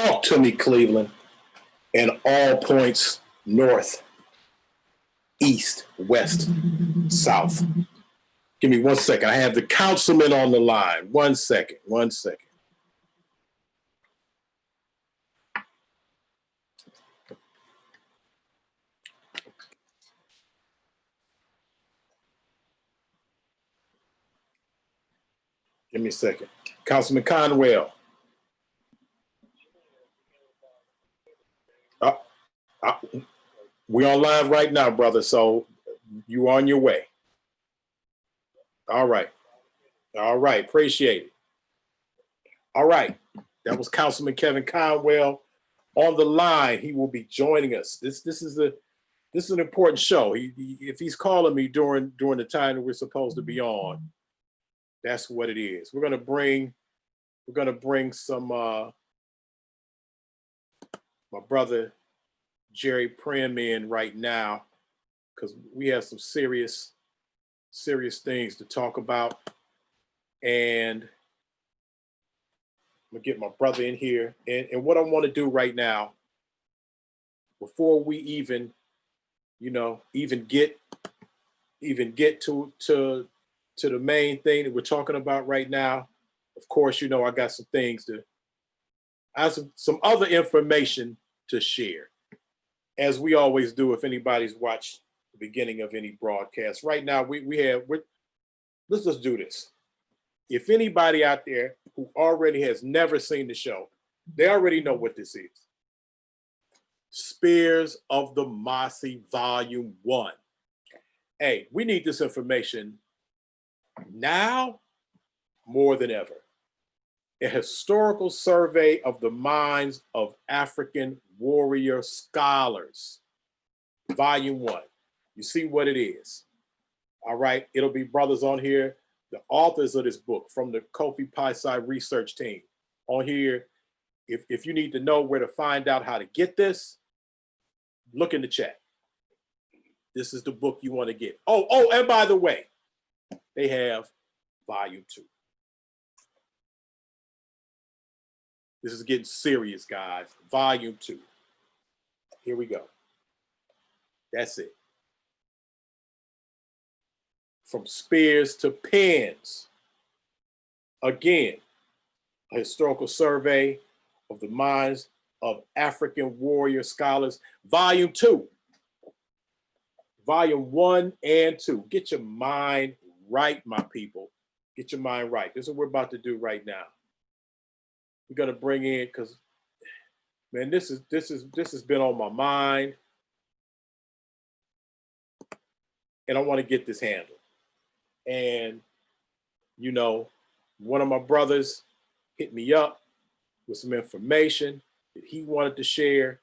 Talk to me, Cleveland, and all points north, east, west, south. Give me 1 second. I have the councilman on the line. 1 second, 1 second. Give me a second. Councilman Conwell. We're on live right now, brother, so you on your way. All right. All right, appreciate it. All right, that was Councilman Kevin Conwell on the line. He will be joining us. This is an important show. If he's calling me during the time that we're supposed to be on, that's what it is. We're gonna bring some my brother Jerry Primm in right now, because we have some serious things to talk about. And I'm gonna get my brother in here. And what I want to do right now, before we even get to the main thing that we're talking about right now, of course, I got some things I have some other information to share, as we always do if anybody's watched the beginning of any broadcast. Right now, let's just do this. If anybody out there who already has never seen the show, they already know what this is. Spears of the Mossy, Volume 1. Hey, we need this information now more than ever. A historical survey of the minds of African warrior scholars, Volume 1. You see what it is. All right, it'll be brothers on here, the authors of this book from the Kofi Piesie research team on here. If you need to know where to find out how to get this, look in the chat. This is the book you want to get. Oh, and by the way, they have Volume 2. This is getting serious, guys. Volume 2. Here we go. That's it. From spears to pens. Again, a historical survey of the minds of African warrior scholars. Volume 2. Volume 1 and 2. Get your mind right, my people. Get your mind right. This is what we're about to do right now. We're gonna bring in, because man, this has been on my mind, and I want to get this handled. And one of my brothers hit me up with some information that he wanted to share,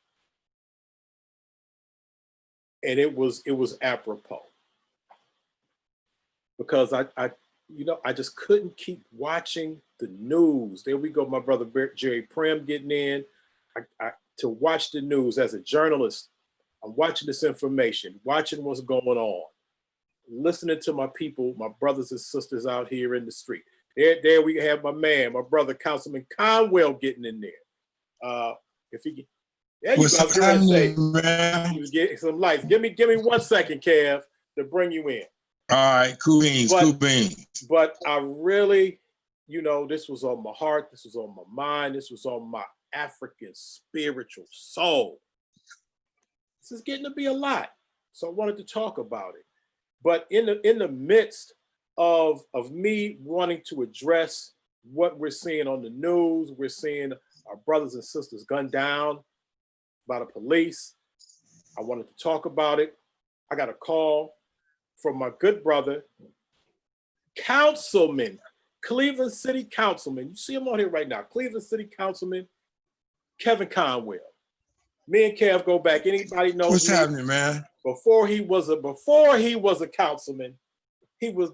and it was apropos, because I just couldn't keep watching the news. There we go, my brother Jerry Primm getting in. To watch the news as a journalist, I'm watching this information, watching what's going on, listening to my people, my brothers and sisters out here in the street. There we have my man, my brother Councilman Conwell getting in there. If he, there you go. I was going to say, he was getting some lights. Give me 1 second, Kev, to bring you in. All right, cool beans, cool beans. But I really, this was on my heart, this was on my mind, this was on my African spiritual soul. This is getting to be a lot. So I wanted to talk about it. But in the midst of me wanting to address what we're seeing on the news, we're seeing our brothers and sisters gunned down by the police. I wanted to talk about it. I got a call from my good brother, Councilman, Cleveland City Councilman. You see him on here right now, Cleveland City Councilman Kevin Conwell. Me and Kev go back. Anybody knows what's happening, man? Before he was a councilman,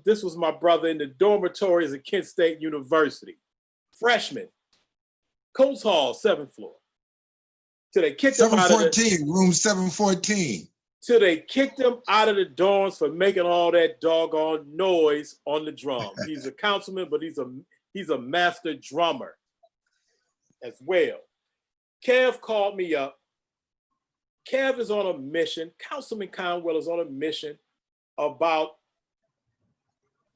this was my brother in the dormitories at Kent State University. Freshman, Coles Hall, 7th floor. Till they kicked him out of room 714. Till they kicked him out of the dorms for making all that doggone noise on the drums. He's a councilman, but he's a master drummer as well. Kev called me up. Kev is on a mission. Councilman Conwell is on a mission about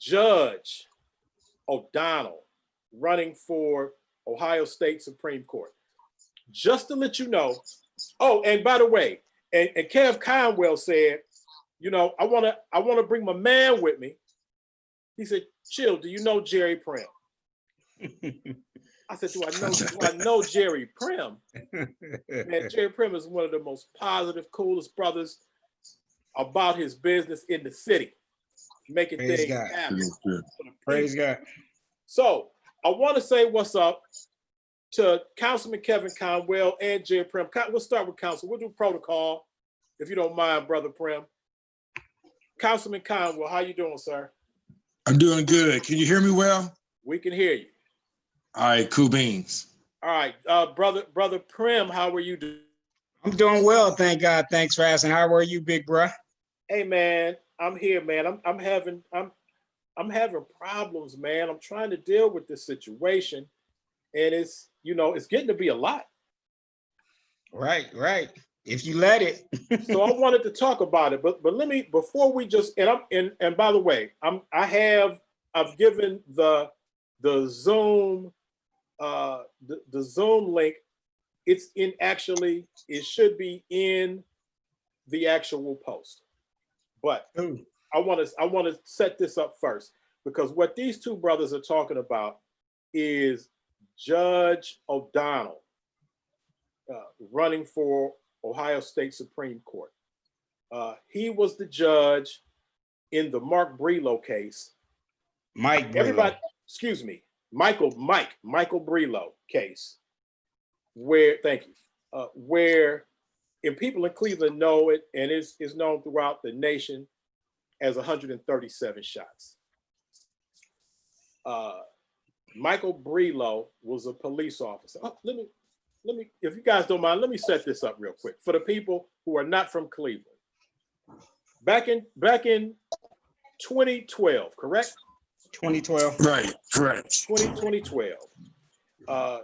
Judge O'Donnell running for Ohio State Supreme Court. Just to let you know. Oh, and by the way, and Kev Conwell said, you know, I wanna bring my man with me. He said, Chill, do you know Jerry Primm? I said, do I know Jerry Primm? Man, Jerry Primm is one of the most positive, coolest brothers about his business in the city, making Praise things God. happen. Praise God. So I want to say what's up to Councilman Kevin Conwell and Jerry Primm. We'll start with Council. We'll do protocol, if you don't mind, Brother Primm. Councilman Conwell, how you doing, sir? I'm doing good. Can you hear me well? We can hear you. All right, cool beans. All right, brother Primm, how are you doing? I'm doing well, thank God. Thanks for asking. How are you, big bruh? Hey man, I'm here, man. I'm having problems, man. I'm trying to deal with this situation, and it's getting to be a lot. Right. If you let it. So I wanted to talk about it, but let me before we just and by the way, I've given the Zoom the Zoom link. It should be in the actual post. But Ooh. I want to set this up first, because what these two brothers are talking about is Judge O'Donnell running for Ohio State Supreme Court. He was the judge in the Brelow case. Mike Brelow. Everybody, excuse me, Michael Brelow case, where, thank you, where, and people in Cleveland know it, and is known throughout the nation as 137 shots. Michael Brelow was a police officer. Let me, if you guys don't mind, let me set this up real quick for the people who are not from Cleveland. Back in 2012, correct? 2012. Right, correct. 2012. A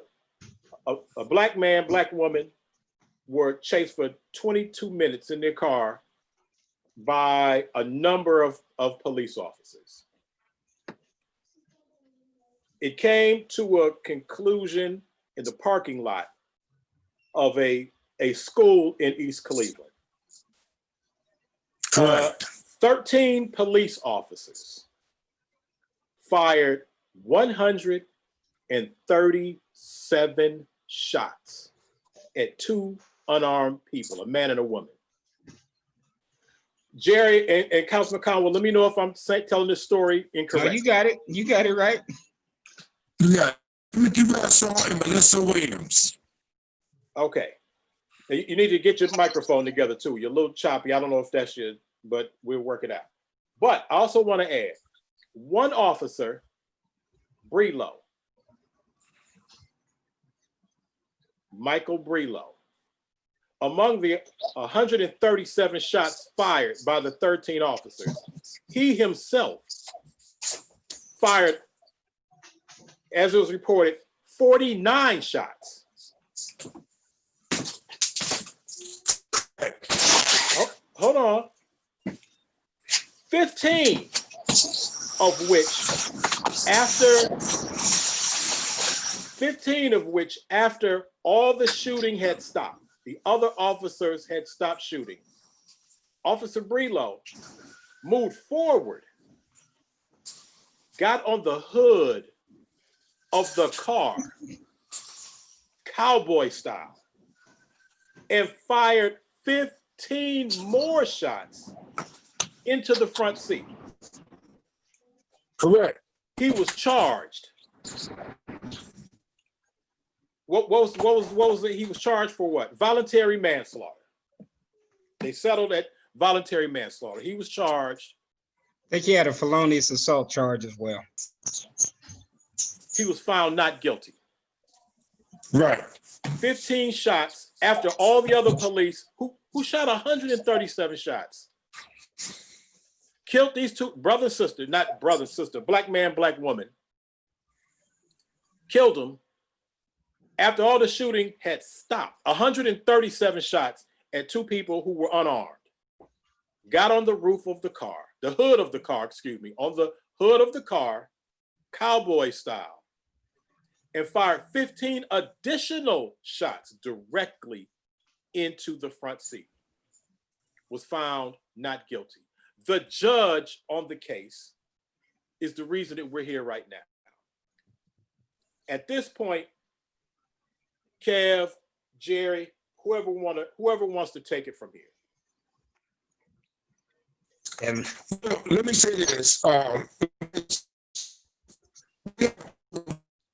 black man, black woman were chased for 22 minutes in their car by a number of police officers. It came to a conclusion in the parking lot of a school in East Cleveland. Correct. 13 police officers fired 137 shots at two unarmed people, a man and a woman. Jerry and Councilman Conwell, let me know if I'm telling this story incorrect. No, you got it. You got it right. You got Timothy Russell and Melissa Williams. Okay. You need to get your microphone together too. You're a little choppy. I don't know if that's your, but we'll work it out. But I also want to add, one officer, Brelow, Michael Brelow, among the 137 shots fired by the 13 officers, he himself fired, as it was reported, 49 shots. Oh, hold on. 15 of which after all the shooting had stopped, the other officers had stopped shooting, Officer Brelow moved forward, got on the hood of the car, cowboy style, and fired 15 more shots into the front seat. Correct. He was charged. What was it? He was charged for what? Voluntary manslaughter. They settled at voluntary manslaughter. He was charged. I think he had a felonious assault charge as well. He was found not guilty. Right. 15 shots after all the other police who shot 137 shots. Killed these two brother and sister, not brother and sister, black man, black woman. Killed them. After all the shooting had stopped, 137 shots at two people who were unarmed, got on the roof of the car, the hood of the car, excuse me, on the hood of the car, cowboy style, and fired 15 additional shots directly into the front seat. Was found not guilty. The judge on the case is the reason that we're here right now. At this point, Kev, Jerry, whoever wants to take it from here. And let me say this.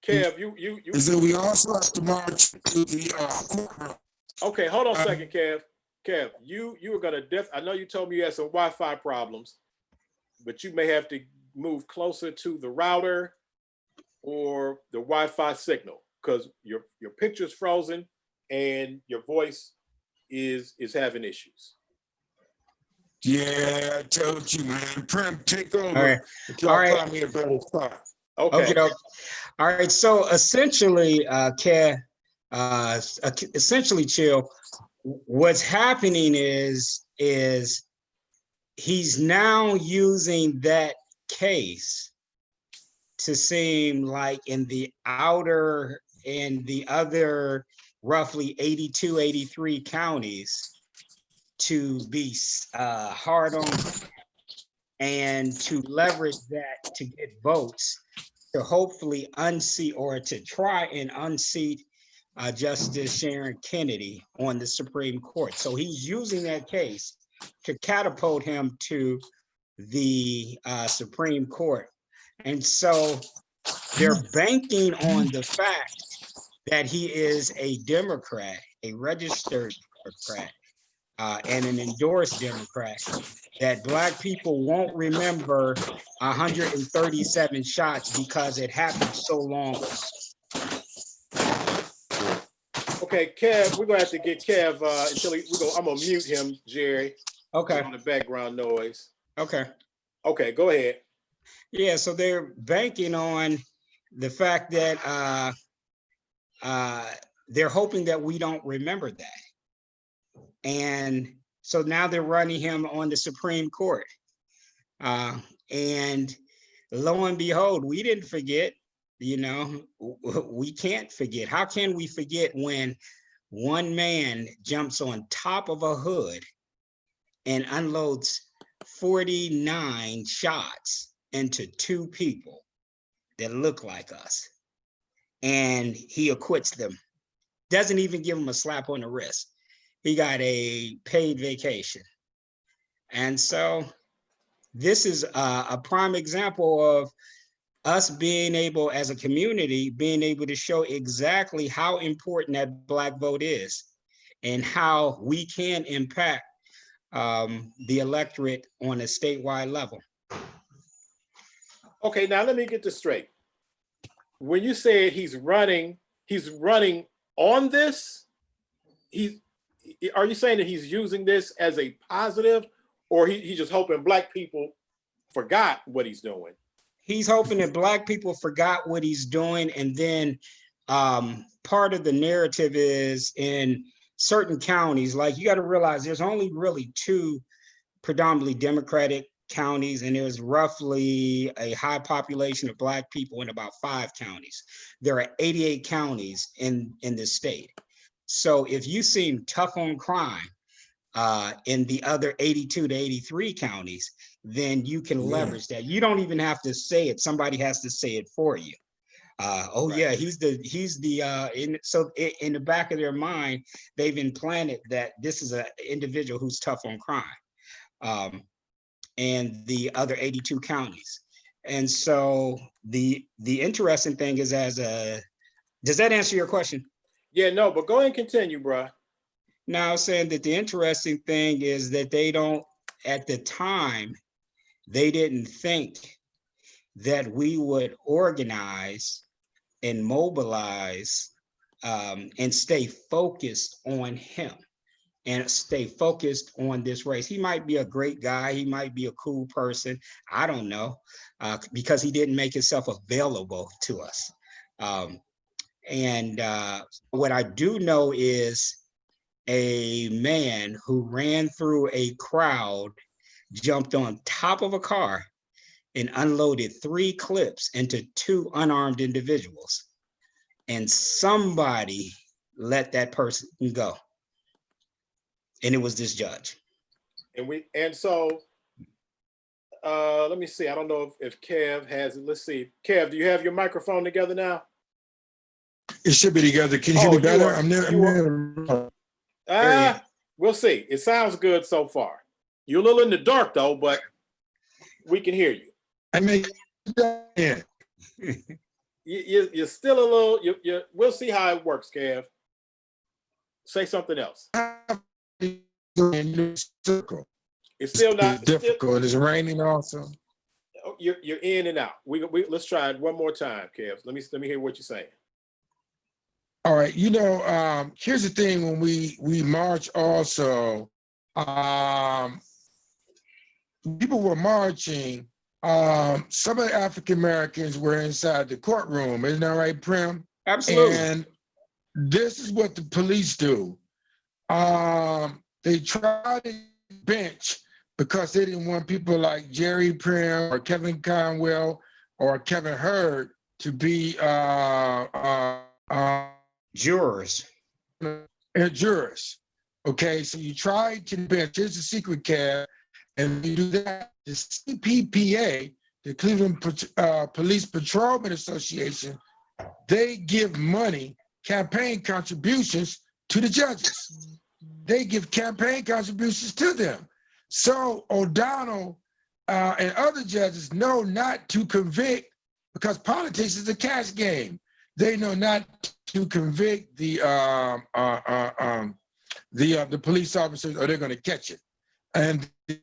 Kev, you is that we also have to march to the corner. Okay, hold on a second, Kev. Kev, you were gonna I know you told me you had some Wi-Fi problems, but you may have to move closer to the router or the Wi-Fi signal, because your picture's frozen and your voice is having issues. Yeah, I told you, man. Primm, take over. All right. All right. Find me a better spot. Okay. All right. So essentially, essentially, Chill, what's happening is he's now using that case to seem like in the other roughly 82, 83 counties to be hard on and to leverage that to get votes to hopefully unseat or to try and unseat Justice Sharon Kennedy on the Supreme Court. So he's using that case to catapult him to the Supreme Court. And so they're banking on the fact that he is a Democrat, a registered Democrat, and an endorsed Democrat, that Black people won't remember 137 shots because it happened so long ago. Okay, Kev, we're gonna have to get Kev until I'm gonna mute him, Jerry. Okay. On the background noise. Okay. Okay, go ahead. Yeah, so they're banking on the fact that they're hoping that we don't remember that. And so now they're running him on the Supreme Court. And lo and behold, we didn't forget, we can't forget. How can we forget when one man jumps on top of a hood and unloads 49 shots into two people that look like us, and he acquits them, doesn't even give them a slap on the wrist. He got a paid vacation. And so this is a prime example of us being able, as a community, being able to show exactly how important that Black vote is and how we can impact the electorate on a statewide level. Okay, now let me get this straight. When you say he's running on this, are you saying that he's using this as a positive, or he's just hoping Black people forgot what he's doing? He's hoping that Black people forgot what he's doing, and then part of the narrative is in certain counties, like you got to realize there's only really two predominantly Democratic counties, and there's roughly a high population of Black people in about 5 counties. There are 88 counties in this state. So if you seem tough on crime in the other 82 to 83 counties, then you can leverage that. You don't even have to say it. Somebody has to say it for you. Right. Yeah, so in the back of their mind, they've implanted that this is an individual who's tough on crime, and the other 82 counties. And so the interesting thing is, does that answer your question? Yeah, no, but go ahead and continue, bro. Now, I was saying that the interesting thing is that they don't, at the time, they didn't think that we would organize and mobilize and stay focused on him and stay focused on this race. He might be a great guy. He might be a cool person. I don't know, because he didn't make himself available to us. And what I do know is a man who ran through a crowd, jumped on top of a car, and unloaded 3 clips into 2 unarmed individuals. And somebody let that person go. And it was this judge. And so let me see. I don't know if Kev has it. Let's see. Kev, do you have your microphone together now? It should be together. Can you hear me better? We'll see. It sounds good so far. You're a little in the dark though, but we can hear you. I mean, yeah. You're still a little. We'll see how it works, Kev. Say something else. It's still not difficult. It's raining also. You're in and out. Let's try it one more time, Kev. Let me hear what you're saying. All right. You know, here's the thing. When we march, also, people were marching. Some of the African Americans were inside the courtroom. Isn't that right, Primm? Absolutely. And this is what the police do. They try to bench because they didn't want people like Jerry Primm or Kevin Conwell or Kevin Hurd to be jurors. Jurors. Okay, so you try to bench. Here's the secret, Kev, and you do that. The CPPA, the Cleveland Police Patrolman Association, they give money, campaign contributions to the judges. They give campaign contributions to them. So O'Donnell and other judges know not to convict because politics is a cash game. They know not to convict the police officers or they're going to catch it. And the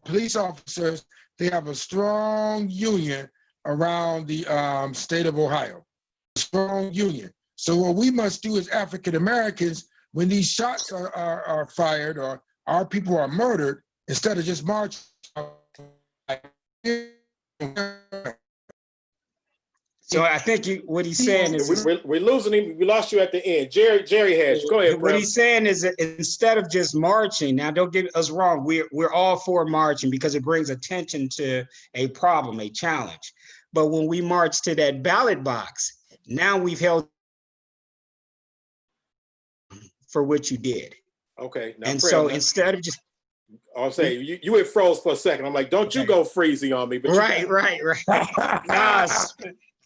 police officers, they have a strong union around the state of Ohio, a strong union. So what we must do as African Americans, when these shots are fired or our people are murdered, instead of just marching. So I think what he's saying is we're losing him. We lost you at the end. Jerry has you. Go ahead. What he's saying is that instead of just marching, now don't get us wrong, we're all for marching because it brings attention to a problem, a challenge. But when we march to that ballot box, now we've held for what you did. Okay. Now, and so instead of just I'll say you went froze for a second. I'm like, don't you go freezy on me. But right. Nah,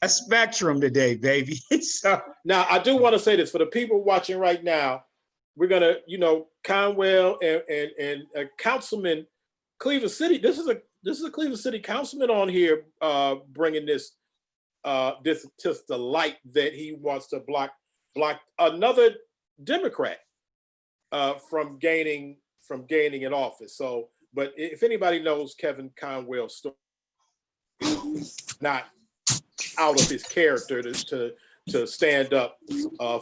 a spectrum today, baby. So now I do want to say this for the people watching right now. We're gonna, Conwell and Councilman Cleveland City. This is a Cleveland City councilman on here bringing this to the light that he wants to block another Democrat from gaining an office. So, but if anybody knows Kevin Conwell's story, not out of his character to stand up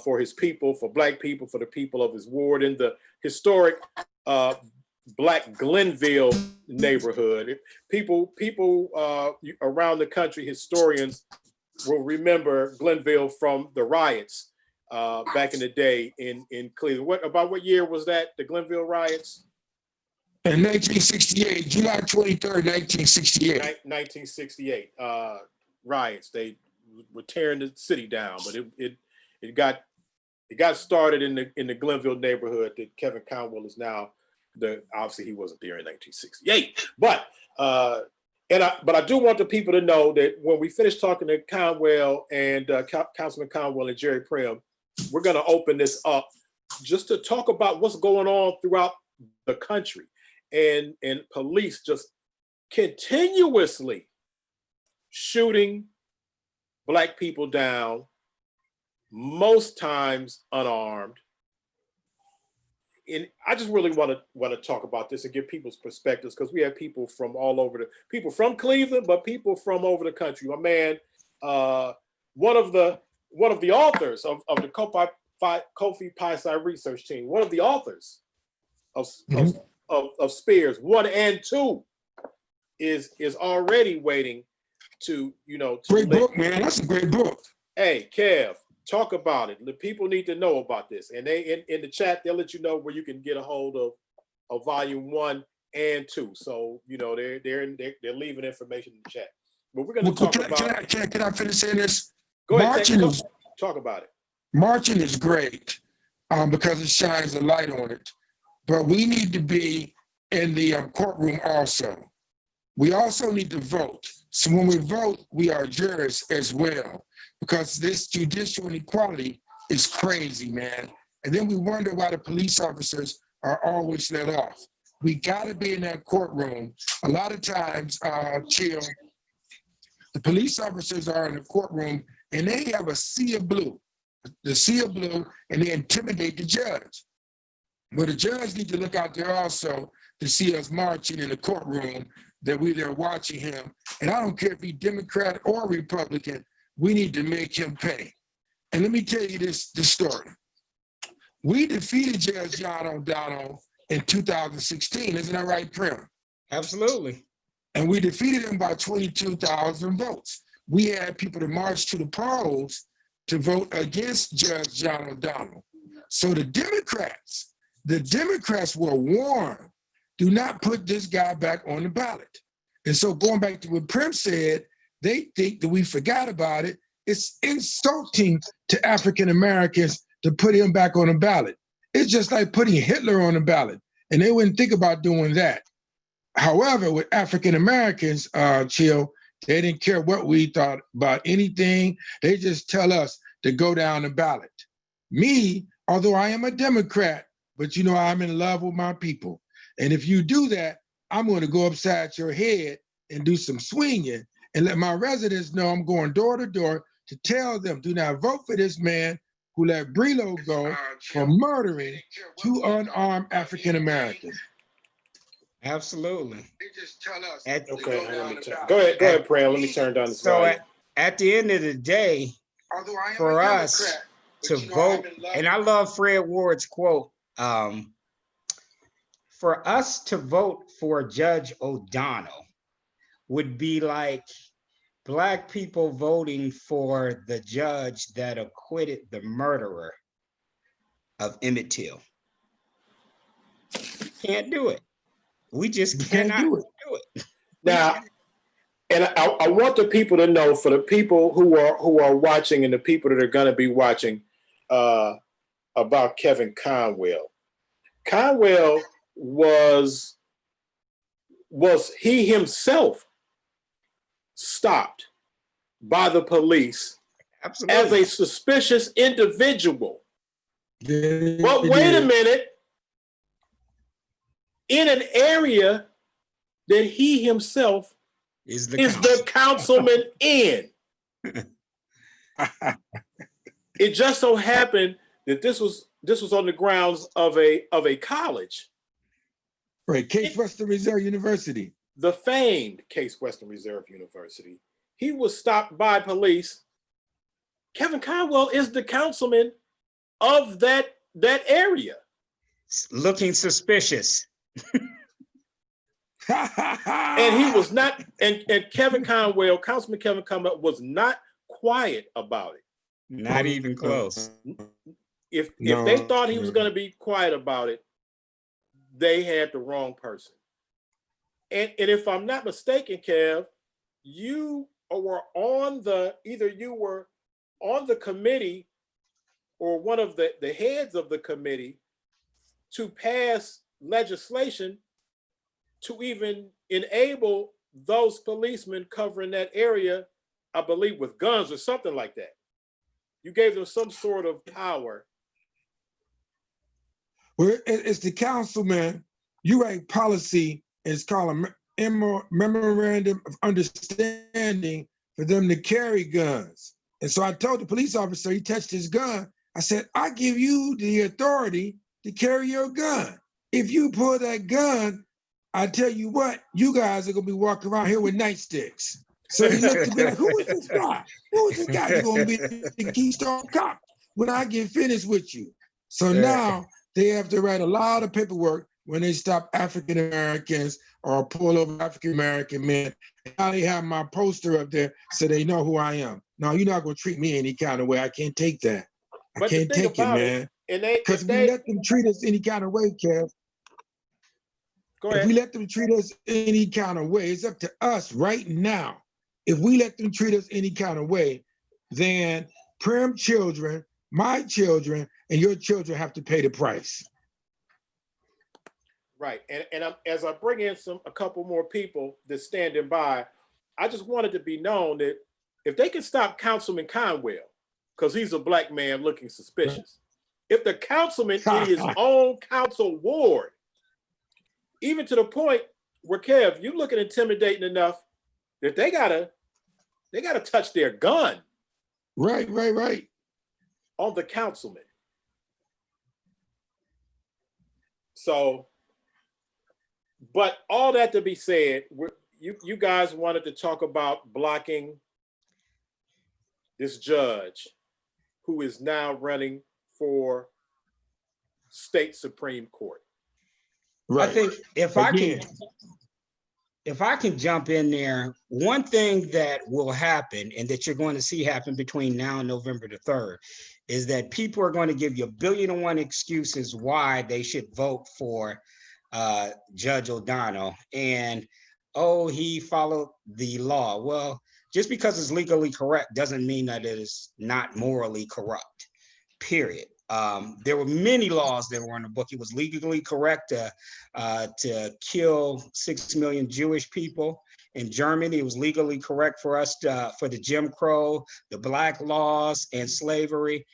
for his people, for Black people, for the people of his ward in the historic Black Glenville neighborhood. People around the country, historians will remember Glenville from the riots back in the day in Cleveland. What year was that? The Glenville riots? In 1968, July 23rd, 1968. 1968 riots. They were tearing the city down, but it got started in the Glenville neighborhood that Kevin Conwell is now obviously he wasn't there in 1968, but I do want the people to know that when we finish talking to Conwell and Councilman Conwell and Jerry Primm, we're going to open this up just to talk about what's going on throughout the country and police just continuously shooting Black people down, most times unarmed. And I just really want to talk about this and give people's perspectives because we have people from all over people from Cleveland, but people from over the country. My man, one of the authors of the Kofi Piesie research team, one of the authors of Spears 1 and 2 is already waiting to great book, man. That's a great book. Hey, Kev, talk about it. The people need to know about this. And they in the chat, they'll let you know where you can get a hold of volume 1 and 2. So, you know, they're leaving information in the chat. But we're going to talk about. Can I finish saying this? Go ahead, Marching talk about it. Marching is great because it shines a light on it. But we need to be in the courtroom also. We also need to vote. So when we vote, we are jurists as well, because this judicial inequality is crazy, man. And then we wonder why the police officers are always let off. We gotta be in that courtroom. A lot of times, Chill, the police officers are in the courtroom and they have a sea of blue, and they intimidate the judge. But the judge needs to look out there also to see us marching in the courtroom, that we're there watching him. And I don't care if he's Democrat or Republican, we need to make him pay. And let me tell you this story. We defeated Judge John O'Donnell in 2016, isn't that right, Primm? Absolutely. And we defeated him by 22,000 votes. We had people to march to the polls to vote against Judge John O'Donnell. So the Democrats were warned, do not put this guy back on the ballot. And so going back to what Primm said, they think that we forgot about it. It's insulting to African Americans to put him back on the ballot. It's just like putting Hitler on the ballot, and they wouldn't think about doing that. However, with African Americans, Chill, they didn't care what we thought about anything. They just tell us to go down the ballot. Me, although I am a Democrat, but you know, I'm in love with my people. And if you do that, I'm going to go upside your head and do some swinging and let my residents know I'm going door to door to tell them, do not vote for this man who let Brelo go for murdering 2 unarmed African Americans. Absolutely. They just tell us. Okay, go ahead, Primm. Let me turn down the volume. At the end of the day, for us to vote, and I love Fred Ward's quote, for us to vote for Judge O'Donnell would be like Black people voting for the judge that acquitted the murderer of Emmett Till. Can't do it. We just cannot do it. Now, and I want the people to know, for the people who are watching and the people that are going to be watching, about Kevin Conwell. Conwell was he himself stopped by the police as a suspicious individual. But wait a minute, in an area that he himself is the councilman in. It just so happened that this was on the grounds of a college. Right, Case Western Reserve University. The famed Case Western Reserve University. He was stopped by police. Kevin Conwell is the councilman of that area. Looking suspicious. And he was not, and Kevin Conwell, Councilman Kevin Conwell, was not quiet about it. Not even close. If they thought he was going to be quiet about it, they had the wrong person. And if I'm not mistaken, Kev, you were on the committee or one of the heads of the committee to pass legislation to even enable those policemen covering that area, I believe, with guns or something like that. You gave them some sort of power. Well, it's the councilman. You write policy. It's called a memorandum of understanding for them to carry guns. And so I told the police officer, he touched his gun. I said, I give you the authority to carry your gun. If you pull that gun, I tell you what, you guys are gonna be walking around here with nightsticks. So he looked at me like, who is this guy? Who is this guy? You're gonna be the Keystone Cop when I get finished with you. So now they have to write a lot of paperwork when they stop African Americans or pull over African American men. Now they have my poster up there so they know who I am. no, you're not gonna treat me any kind of way. I can't take that. I But the can't thing take it, about it, man. and they, Because if we they, let them treat us any kind of way, Kev. go If ahead. we let them treat us any kind of way, it's up to us right now. If we let them treat us any kind of way, then Primm children, my children, and your children have to pay the price. Right, and as I bring in a couple more people that's standing by, I just wanted to be known that if they can stop Councilman Conwell, because he's a black man looking suspicious, if the councilman in his own council ward, even to the point where Kev, you looking intimidating enough that they gotta touch their gun Right. on the councilman. So, but all that to be said, you guys wanted to talk about blocking this judge who is now running for state Supreme Court. Right. I think if I can jump in there, one thing that will happen and that you're going to see happen between now and November the 3rd is that people are going to give you 1,000,000,001 excuses why they should vote for Judge O'Donnell. And, oh, he followed the law. Well, just because it's legally correct doesn't mean that it is not morally corrupt, period. There were many laws that were in the book. It was legally correct to kill 6 million Jewish people in Germany. It was legally correct for us for the Jim Crow, the Black laws, and slavery.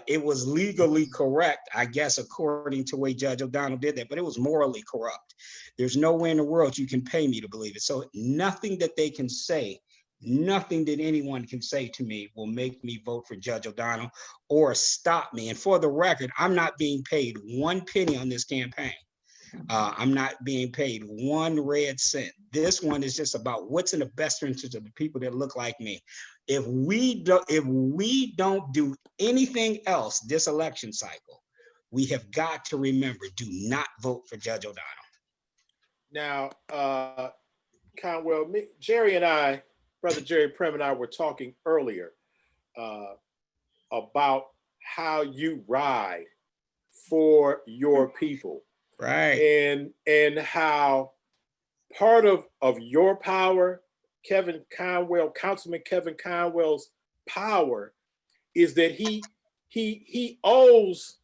It was legally correct, I guess, according to the way Judge O'Donnell did that, but it was morally corrupt. There's no way in the world you can pay me to believe it. So nothing that they can say, nothing that anyone can say to me will make me vote for Judge O'Donnell or stop me. And for the record, I'm not being paid 1 penny on this campaign. I'm not being paid 1 red cent. This one is just about what's in the best interest of the people that look like me. If we don't do anything else this election cycle, we have got to remember, do not vote for Judge O'Donnell. Now, Conwell, Jerry and I, Brother Jerry Primm and I were talking earlier about how you ride for your people. Right. And how part of your power, Councilman Kevin Conwell's power, is that he owes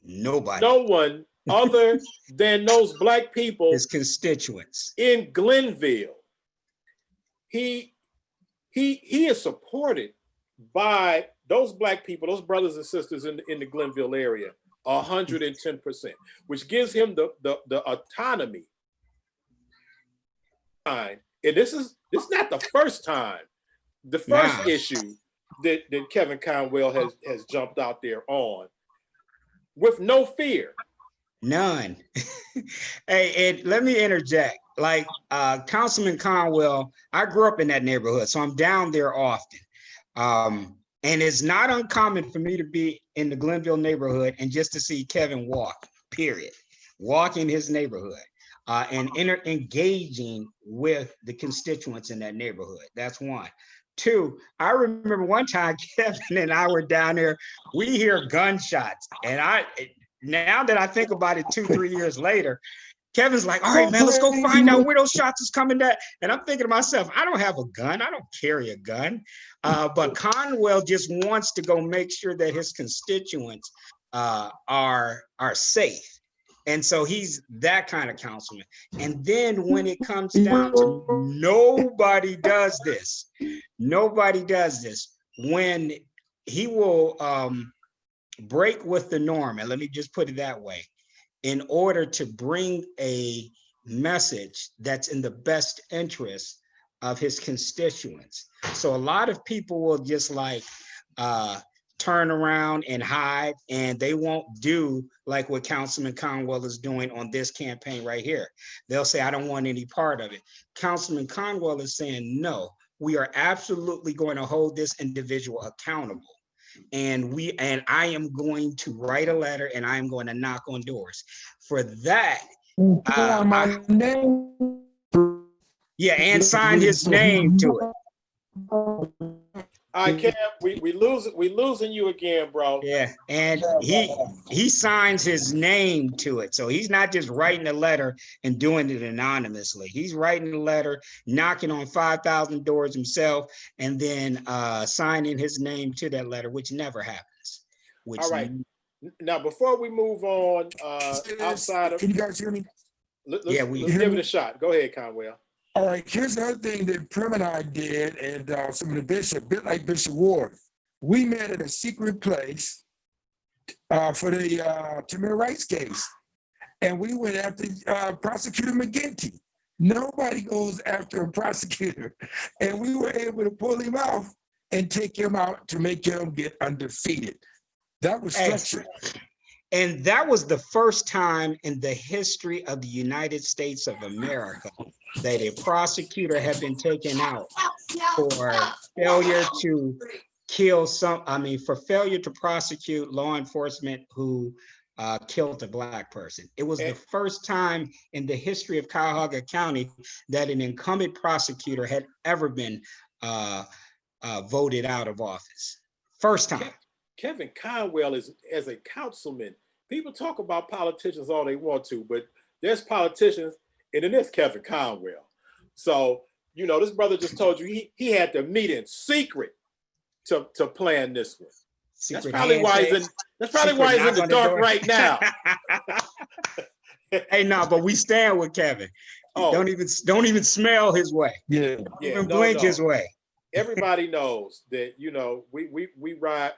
no one other than those black people, his constituents in Glenville. He is supported by those black people, those brothers and sisters in the Glenville area, 110%, which gives him the autonomy. And this is not the first time. The first issue that Kevin Conwell has jumped out there on with no fear. None. Hey, and let me interject. Like Councilman Conwell, I grew up in that neighborhood, so I'm down there often. And it's not uncommon for me to be in the Glenville neighborhood and just to see Kevin walk, period. Walk in his neighborhood and engaging with the constituents in that neighborhood. That's one. Two, I remember one time Kevin and I were down there, we hear gunshots. And now that I think about it 2-3 years later, Kevin's like, all right, man, let's go find out where those shots is coming at. And I'm thinking to myself, I don't have a gun. I don't carry a gun. But Conwell just wants to go make sure that his constituents are safe. And so he's that kind of councilman. And then when it comes down to nobody does this, when he will break with the norm, and let me just put it that way, in order to bring a message that's in the best interest of his constituents. So a lot of people will just like turn around and hide, and they won't do like what Councilman Conwell is doing on this campaign right here. They'll say, I don't want any part of it. Councilman Conwell is saying, no, we are absolutely going to hold this individual accountable. And I am going to write a letter and I am going to knock on doors. For that, and sign his name to it. All right, Kev, we losing you again, bro. Yeah, and he signs his name to it. So he's not just writing a letter and doing it anonymously. He's writing a letter, knocking on 5,000 doors himself, and then signing his name to that letter, which never happens. All right. Now, before we move on, outside of, can you guys hear me? let's give it a shot. Go ahead, Conwell. All right, here's the other thing that Primm and I did, and some of the bishop, a bit like Bishop Ward. We met at a secret place for the Tamir Rights case. And we went after Prosecutor McGinty. Nobody goes after a prosecutor. And we were able to pull him out and take him out to make him get undefeated. That was structured. And that was the first time in the history of the United States of America that a prosecutor had been taken out for failure to kill for failure to prosecute law enforcement who killed a Black person. It was the first time in the history of Cuyahoga County that an incumbent prosecutor had ever been voted out of office. First time. Kevin Conwell is, as a councilman, people talk about politicians all they want to, but there's politicians, and then there's Kevin Conwell. So, you know, this brother just told you he had to meet in secret to plan this one. That's probably why he's in the dark right now. Hey, no, but we stand with Kevin. Oh. Don't even smell his way. Yeah. Even blink his way. Everybody knows that, you know, we ride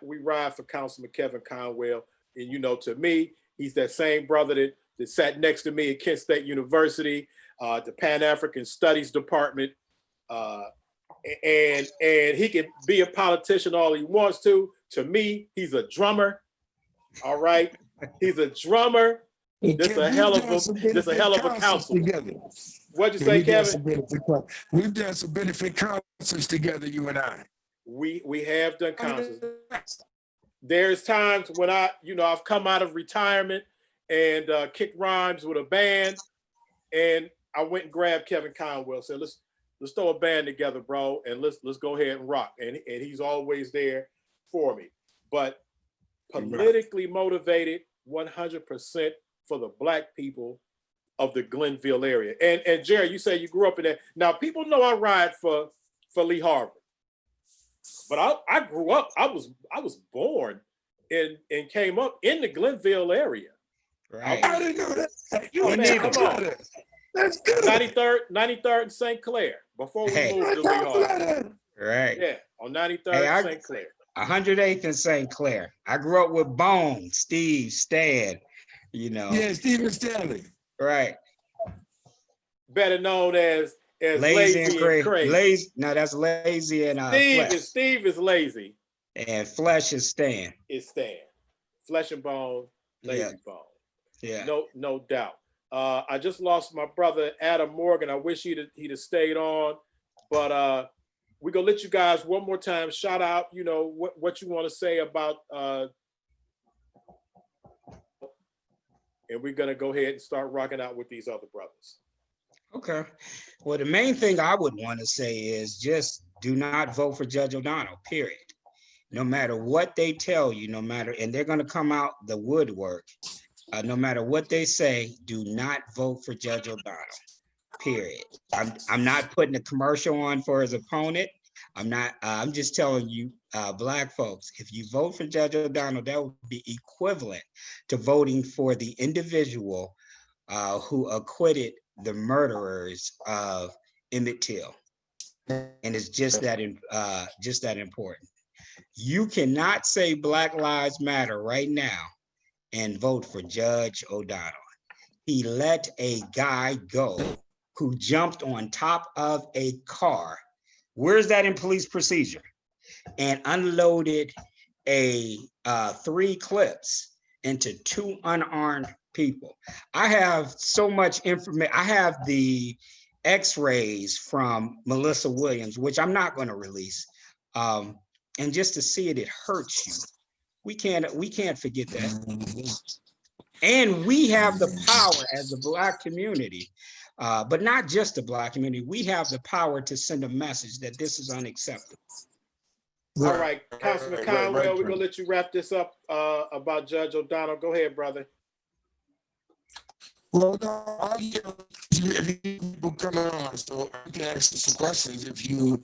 for Councilman Kevin Conwell. And, you know, to me, he's that same brother that sat next to me at Kent State University, the Pan-African Studies Department. And he can be a politician all he wants to. To me, he's a drummer. All right. He's a drummer. This is a hell of a councilman. What'd you say, Kevin? We've done some benefit concerts together, you and I. We have done concerts. There's times when I've come out of retirement and kicked rhymes with a band, and I went and grabbed Kevin Conwell, said, let's throw a band together, bro, and let's go ahead and rock. And he's always there for me. But politically motivated 100% for the Black people of the Glenville area. And Jerry, you say you grew up in there. Now people know I ride for Lee Harvard. But I grew up, I was born and came up in the Glenville area. Right. I didn't know that. Come on. That's good. 93rd and St. Clair before we moved to Lee Harvard. Right. Yeah, on 93rd and St. Clair. 108th and St. Clair. I grew up with Bone, Steve, Stan, you know. Yeah, Stephen Stanley. Right. Better known as lazy and crazy. No, that's lazy and Steve is lazy. And flesh is Stan. It's Stan. Flesh and bone, lazy bone. Yeah. No doubt. I just lost my brother Adam Morgan. I wish he'd have stayed on, but we're gonna let you guys one more time shout out, you know, what you want to say about and we're gonna go ahead and start rocking out with these other brothers. Okay. Well, the main thing I would want to say is just do not vote for Judge O'Donnell, period. No matter what they tell you, and they're going to come out the woodwork, no matter what they say, do not vote for Judge O'Donnell, period. I'm not putting a commercial on for his opponent. I'm just telling you, Black folks, if you vote for Judge O'Donnell, that would be equivalent to voting for the individual who acquitted the murderers of Emmett Till. And it's just that important. You cannot say Black Lives Matter right now and vote for Judge O'Donnell. He let a guy go who jumped on top of a car. Where's that in police procedure? And unloaded 3 clips into 2 unarmed people. I have so much information. I have the x-rays from Melissa Williams, which I'm not going to release. And just to see it hurts you. We can't forget that. And we have the power as a Black community, but not just the Black community. We have the power to send a message that this is unacceptable. All right, Councilman Conwell, we're gonna Primm. let you wrap this up about Judge O'Donnell. Go ahead, brother. Well, no, all you if people coming on, so I can ask you some questions if you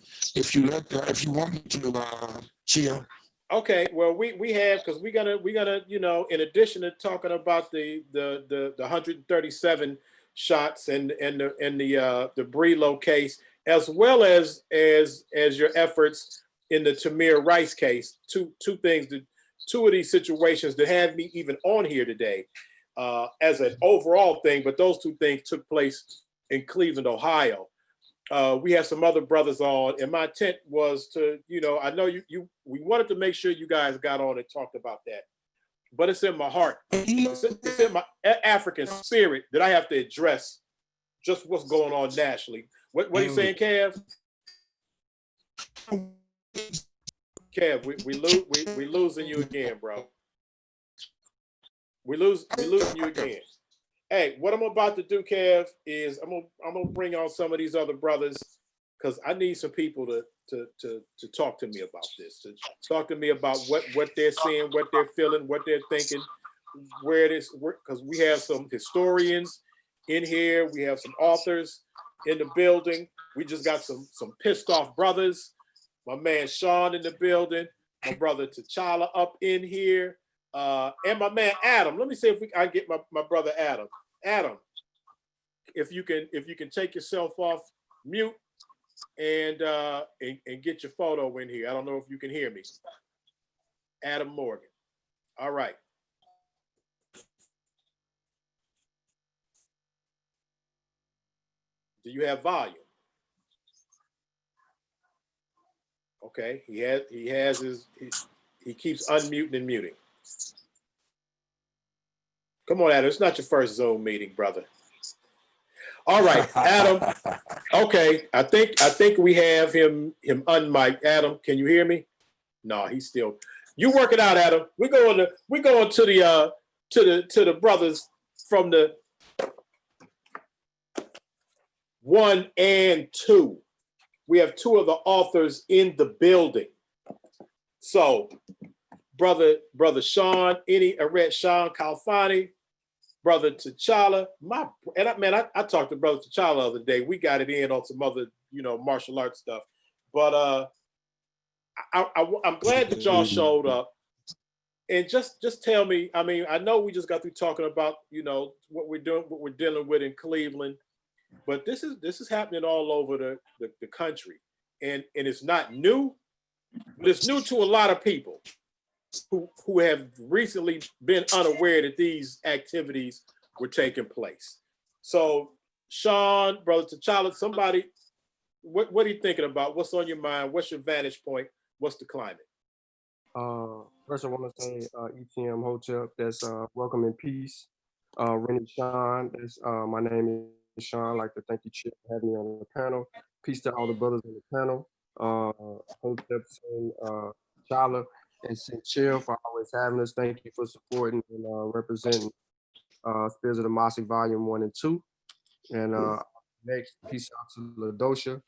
want me to, chill. Okay, well, we have, because we're gonna you know, in addition to talking about the 137 shots and the Brelo case, as well as your efforts in the Tamir Rice case, two things that two of these situations that have me even on here today as an overall thing, but those two things took place in Cleveland, Ohio. We have some other brothers on, and my intent was to, you know, I know we wanted to make sure you guys got on and talked about that, but it's in my heart. It's in my African spirit that I have to address just what's going on nationally. What are you saying, Kev? Kev, we losing you again, bro. We losing you again. Hey, what I'm about to do, Kev, is I'm gonna bring on some of these other brothers because I need some people to talk to me about this, to talk to me about what they're seeing, what they're feeling, what they're thinking, where it is, because we have some historians in here, we have some authors in the building. We just got some pissed off brothers. My man Sean in the building, my brother T'Challa up in here, and my man Adam. Let me see if I can get my brother Adam. Adam, if you can take yourself off mute and get your photo in here. I don't know if you can hear me. Adam Morgan. All right. Do you have volume? Okay, he keeps unmuting and muting. Come on, Adam. It's not your first Zoom meeting, brother. All right, Adam. Okay, I think we have him unmiked. Adam, can you hear me? No, he's still. You work it out, Adam. We're going to the brothers from the 1 and 2. We have two of the authors in the building. So, brother Sean, Sean Kalfani, brother T'Challa, I talked to brother T'Challa the other day. We got it in on some other, you know, martial arts stuff. But I'm glad that y'all showed up. And just tell me, I mean, I know we just got through talking about, you know, what we're dealing with in Cleveland, but this is happening all over the country. And it's not new, but it's new to a lot of people who have recently been unaware that these activities were taking place. So, Sean, brother T'Challa, somebody, what are you thinking about? What's on your mind? What's your vantage point? What's the climate? First, I want to say ETM Hotel, that's welcoming peace. Rennie Sean, that's my name is Sean. I'd like to thank you, Chip, for having me on the panel. Peace to all the brothers on the panel. Hotep, T'Challa, and Chill for always having us. Thank you for supporting and representing Spirits of the Mosque Volume 1 and 2. And next, peace out to Ladosha.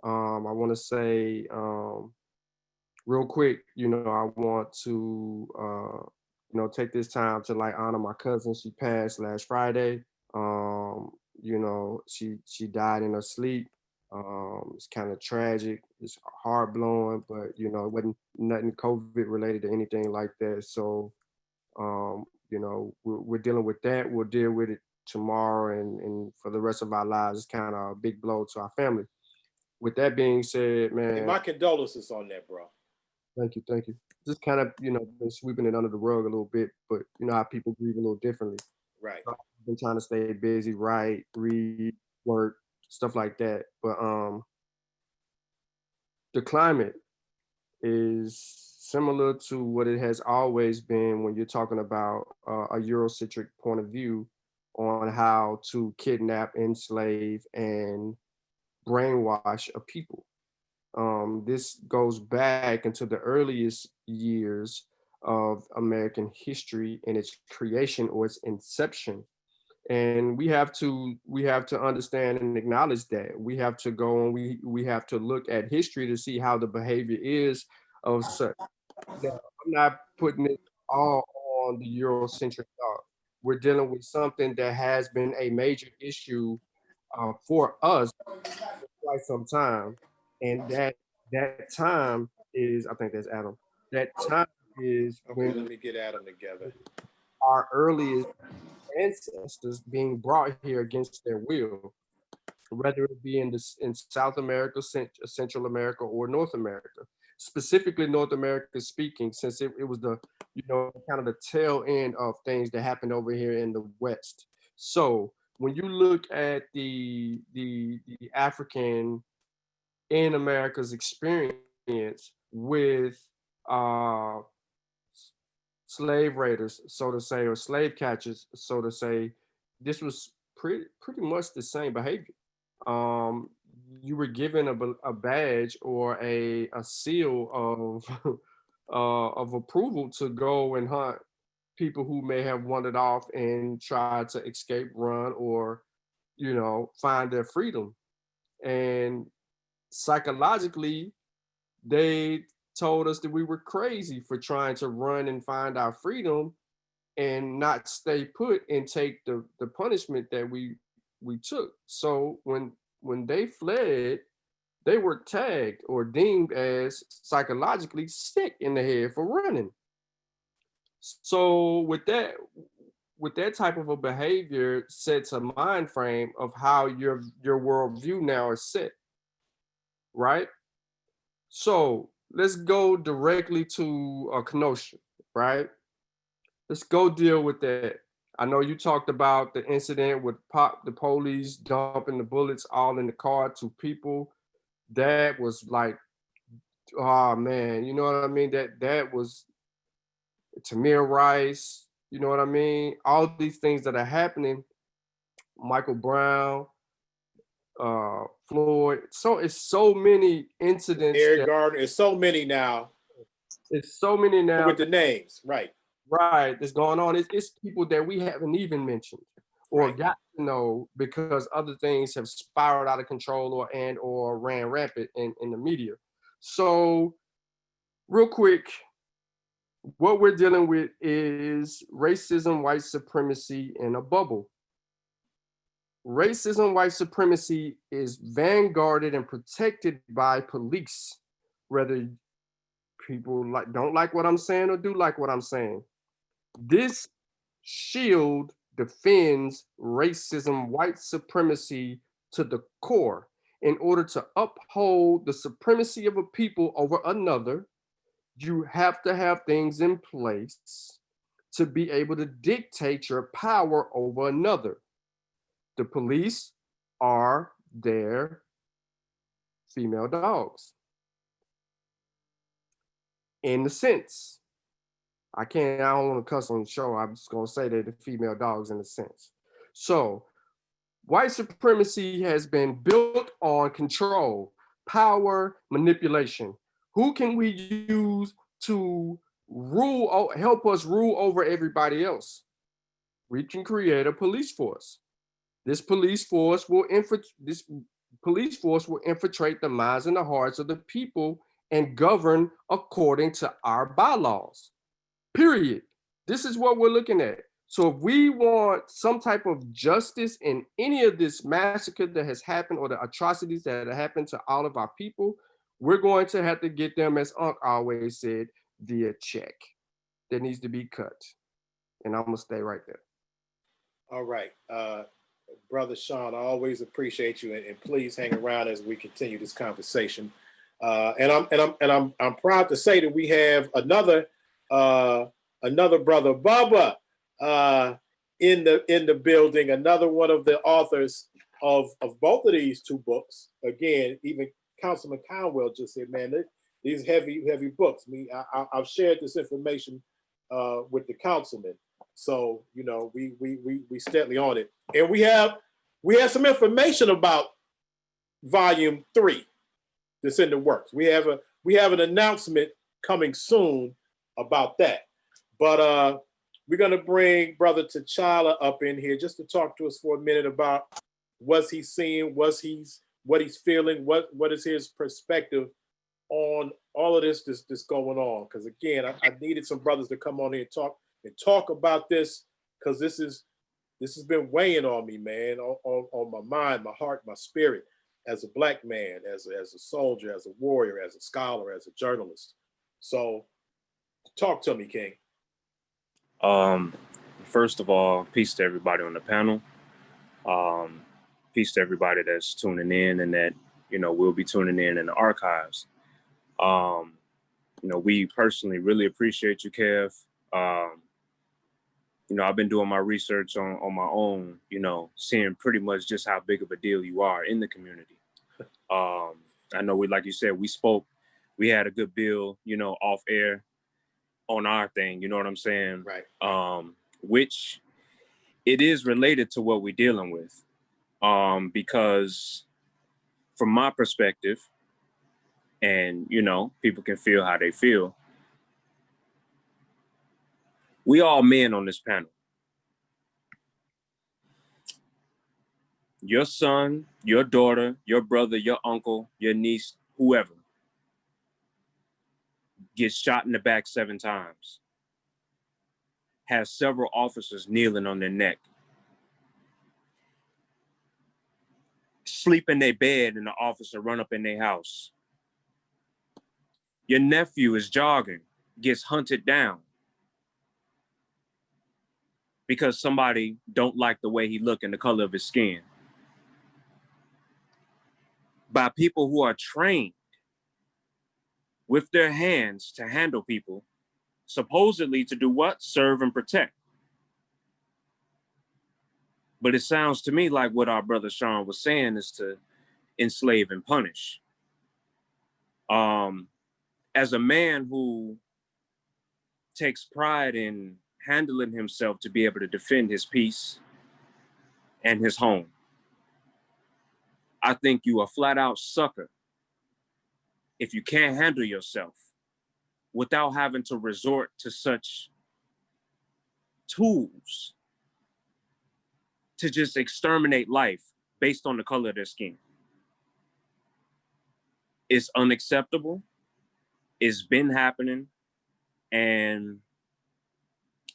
I want to say, real quick, you know, I want to, you know, take this time to like honor my cousin. She passed last Friday. You know, she died in her sleep. It's kind of tragic. It's hard blowing, but you know, it wasn't nothing COVID related to anything like that. So, you know, we're dealing with that. We'll deal with it tomorrow and for the rest of our lives. It's kind of a big blow to our family. With that being said, man. And my condolences on that, bro. Thank you. Just kind of, you know, been sweeping it under the rug a little bit, but you know how people grieve a little differently. Right. So I've been trying to stay busy, write, read, work, stuff like that. But the climate is similar to what it has always been when you're talking about a Eurocentric point of view on how to kidnap, enslave, and brainwash a people. This goes back into the earliest years of American history and its creation or its inception. And we have to understand and acknowledge that. We have to go and we have to look at history to see how the behavior is of such. Now, I'm not putting it all on the Eurocentric thought. We're dealing with something that has been a major issue for us for quite some time, and that time is, I think that's Adam. That time is Okay, when let me get Adam together. our earliest ancestors being brought here against their will, whether it be in South America, Central America, or North America. Specifically North America speaking, since it was the, kind of the tail end of things that happened over here in the West. So when you look at the African in America's experience with uh, slave raiders, so to say, or slave catchers, so to say, this was pretty much the same behavior. Um, you were given a badge or a seal of of approval to go and hunt people who may have wandered off and tried to escape, run, or find their freedom. And psychologically, they told us that we were crazy for trying to run and find our freedom and not stay put and take the punishment that we took. So when they fled, they were tagged or deemed as psychologically sick in the head for running. So with that type of a behavior sets a mind frame of how your worldview now is set, right? So let's go directly to Kenosha, right? Let's go deal with that. I know you talked about the incident with the police dumping the bullets all in the car to people. That was like, oh man, you know what I mean? That was Tamir Rice, you know what I mean? All these things that are happening, Michael Brown, Floyd. So it's so many incidents. Eric Gardner. It's so many now. It's so many now with the names, right? Right, that's going on. It's people that we haven't even mentioned or Right. got to know because other things have spiraled out of control or ran rampant in the media. So real quick, what we're dealing with is racism, white supremacy in a bubble. Racism, white supremacy is vanguarded and protected by police, whether people don't like what I'm saying or do like what I'm saying. This shield defends racism, white supremacy to the core in order to uphold the supremacy of a people over another. You have to have things in place to be able to dictate your power over another. The police are their female dogs. In the sense, I don't want to cuss on the show. I'm just going to say they're the female dogs in a sense. So white supremacy has been built on control, power, manipulation. Who can we use to help us rule over everybody else? We can create a police force. This police force will infiltrate the minds and the hearts of the people and govern according to our bylaws. Period. This is what we're looking at. So if we want some type of justice in any of this massacre that has happened or the atrocities that have happened to all of our people, we're going to have to get them, as Unc always said, via check. That needs to be cut. And I'm gonna stay right there. All right. Brother Sean, I always appreciate you, and please hang around as we continue this conversation. And I'm proud to say that we have another brother, Bubba, in the building. Another one of the authors of both of these two books. Again, even Councilman Conwell just said, "Man, these heavy books." I've shared this information with the councilman, so we steadily on it, and we have some information about Volume 3 that's in the works. We have an announcement coming soon about that. But we're gonna bring Brother T'Challa up in here just to talk to us for a minute about what's he seeing, what he's feeling, what is his perspective on all of this going on. Because again, I needed some brothers to come on here and talk about this, because this has been weighing on me, man, on my mind, my heart, my spirit, as a Black man, as a soldier, as a warrior, as a scholar, as a journalist. So talk to me, King. First of all, peace to everybody on the panel. Peace to everybody that's tuning in and that, will be tuning in the archives. We personally really appreciate you, Kev. I've been doing my research on my own, seeing pretty much just how big of a deal you are in the community. I know like you said, we had a good bill, off air on our thing, you know what I'm saying? Right. Which it is related to what we're dealing with. Because from my perspective, and, people can feel how they feel, we all men on this panel. Your son, your daughter, your brother, your uncle, your niece, whoever, gets shot in the back 7 times, has several officers kneeling on their neck, sleep in their bed and the officer run up in their house. Your nephew is jogging, gets hunted down because somebody don't like the way he look and the color of his skin, by people who are trained with their hands to handle people, supposedly to do what? Serve and protect. But it sounds to me like what our brother Sean was saying is to enslave and punish. As a man who takes pride in handling himself to be able to defend his peace and his home, I think you a flat out sucker if you can't handle yourself without having to resort to such tools to just exterminate life based on the color of their skin. It's unacceptable. It's been happening. And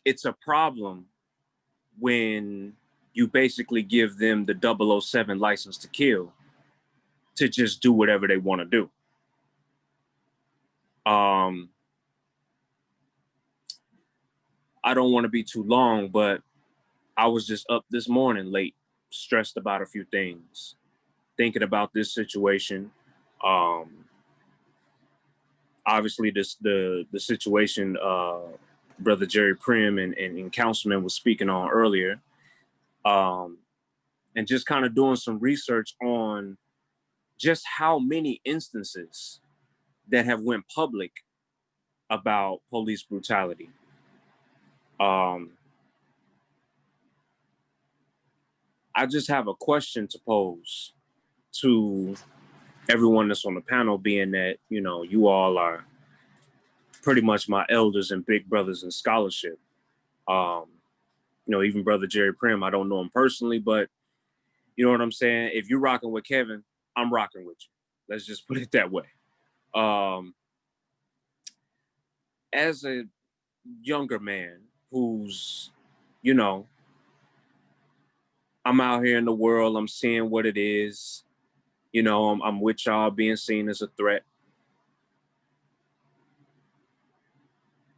it's a problem when you basically give them the 007 license to kill to just do whatever they want to do. I don't want to be too long, but I was just up this morning late, stressed about a few things, thinking about this situation. Obviously, the situation Brother Jerry Primm and Councilman was speaking on earlier, and just kind of doing some research on just how many instances that have went public about police brutality. I just have a question to pose to everyone that's on the panel, being that, you all are pretty much my elders and big brothers in scholarship. Even Brother Jerry Primm, I don't know him personally, but you know what I'm saying? If you're rocking with Kevin, I'm rocking with you. Let's just put it that way. As a younger man who's, I'm out here in the world, I'm seeing what it is. I'm with y'all being seen as a threat.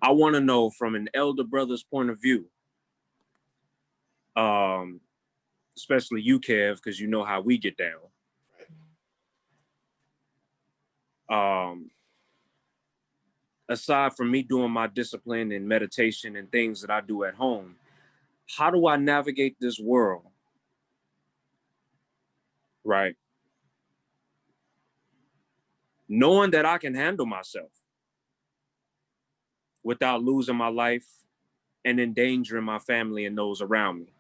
I want to know from an elder brother's point of view, especially you, Kev, because you know how we get down. Aside from me doing my discipline and meditation and things that I do at home, how do I navigate this world? Right? Knowing that I can handle myself without losing my life and endangering my family and those around me.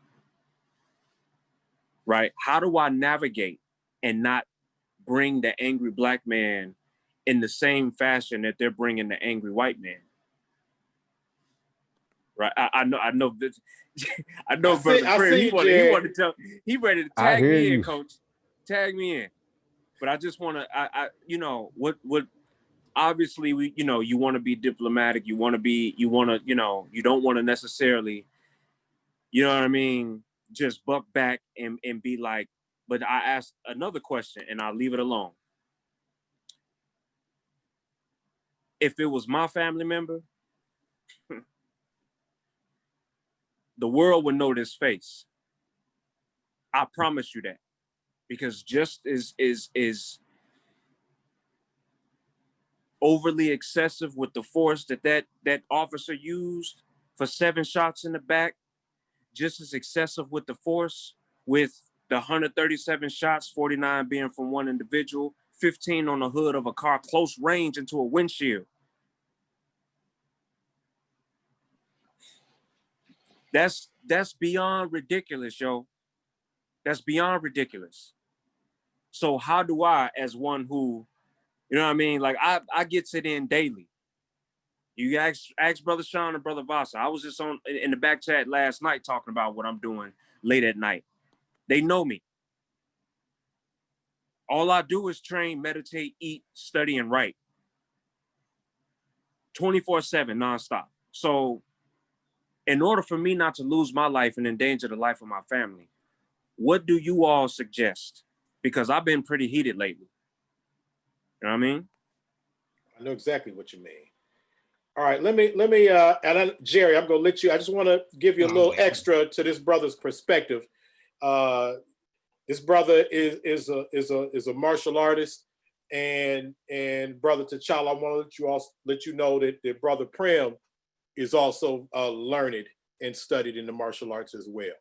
Right? How do I navigate and not bring the angry Black man in the same fashion that they're bringing the angry white man? Right? I know this. I know, Brother Primm, he ready to tag me in, Coach. Tag me in. But I just want to, what obviously you want to be diplomatic. You don't want to necessarily, you know what I mean, just buck back and be like, but I asked another question and I'll leave it alone. If it was my family member, the world would know this face. I promise you that. Because just is overly excessive with the force that officer used for 7 shots in the back, just as excessive with the force with the 137 shots, 49 being from one individual, 15 on the hood of a car, close range into a windshield. That's beyond ridiculous, yo. That's beyond ridiculous. So how do I, as one who, you know what I mean? Like I gets it in daily. You ask Brother Sean and Brother Vasa. I was just in the back chat last night talking about what I'm doing late at night. They know me. All I do is train, meditate, eat, study, and write. 24/7, nonstop. So in order for me not to lose my life and endanger the life of my family, what do you all suggest? Because I've been pretty heated lately. You know what I mean? I know exactly what you mean. All right, let me Jerry, I'm gonna let you. I just want to give you a little extra to this brother's perspective. This brother is a martial artist, and Brother T'Challa, I want to let you know that Brother Primm is also learned and studied in the martial arts as well.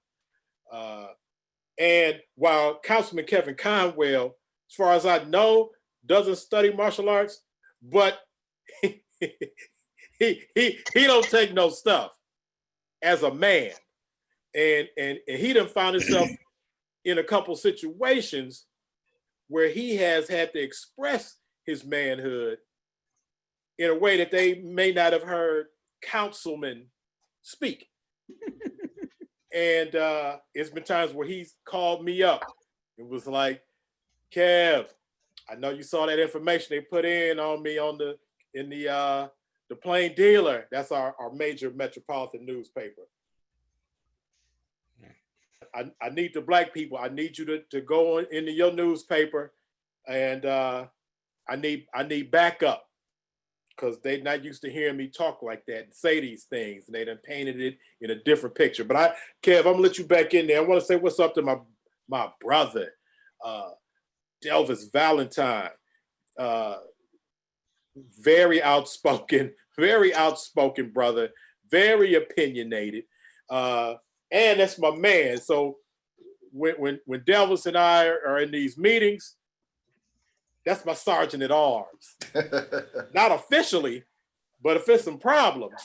And while Councilman Kevin Conwell, as far as I know, doesn't study martial arts, but he don't take no stuff as a man, and he done found himself in a couple situations where he has had to express his manhood in a way that they may not have heard Councilman speak. And it's been times where he's called me up. It was like, Kev, I know you saw that information they put in on me in the Plain Dealer. That's our major metropolitan newspaper. I need the black people. I need you to go into your newspaper, and I need backup, because they're not used to hearing me talk like that and say these things, and they done painted it in a different picture. But Kev, I'm gonna let you back in there. I want to say what's up to my brother, Delvis Valentine. Very outspoken brother, very opinionated. And that's my man. So when Delvis and I are in these meetings, that's my sergeant at arms. Not officially, but if there's some problems,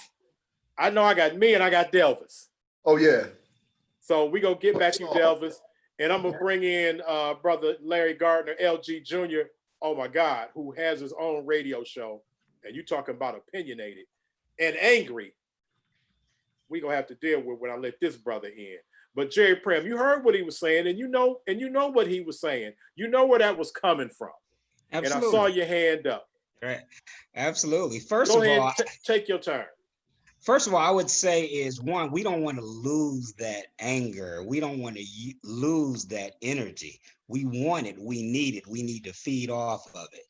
I know I got me and I got Delvis. Oh yeah. So we gonna get back to Delvis, and I'm gonna bring in Brother Larry Gardner, LG Jr. Oh my God, who has his own radio show. And you talking about opinionated and angry. We gonna have to deal with when I let this brother in. But Jerry Primm, you heard what he was saying, and you know what he was saying. You know where that was coming from. Absolutely. And I saw your hand up. Right. Absolutely. First Go of ahead, all, take your turn. First of all, I would say is, one, we don't want to lose that anger. We don't want to lose that energy. We want it. We need it. We need to feed off of it.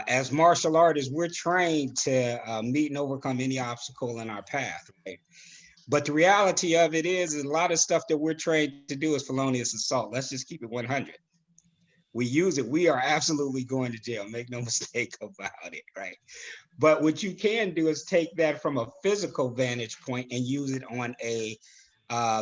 As martial artists, we're trained to meet and overcome any obstacle in our path, right? But the reality of it is a lot of stuff that we're trained to do is felonious assault. Let's just keep it 100. We use it. We are absolutely going to jail. Make no mistake about it, right? But what you can do is take that from a physical vantage point and use it on a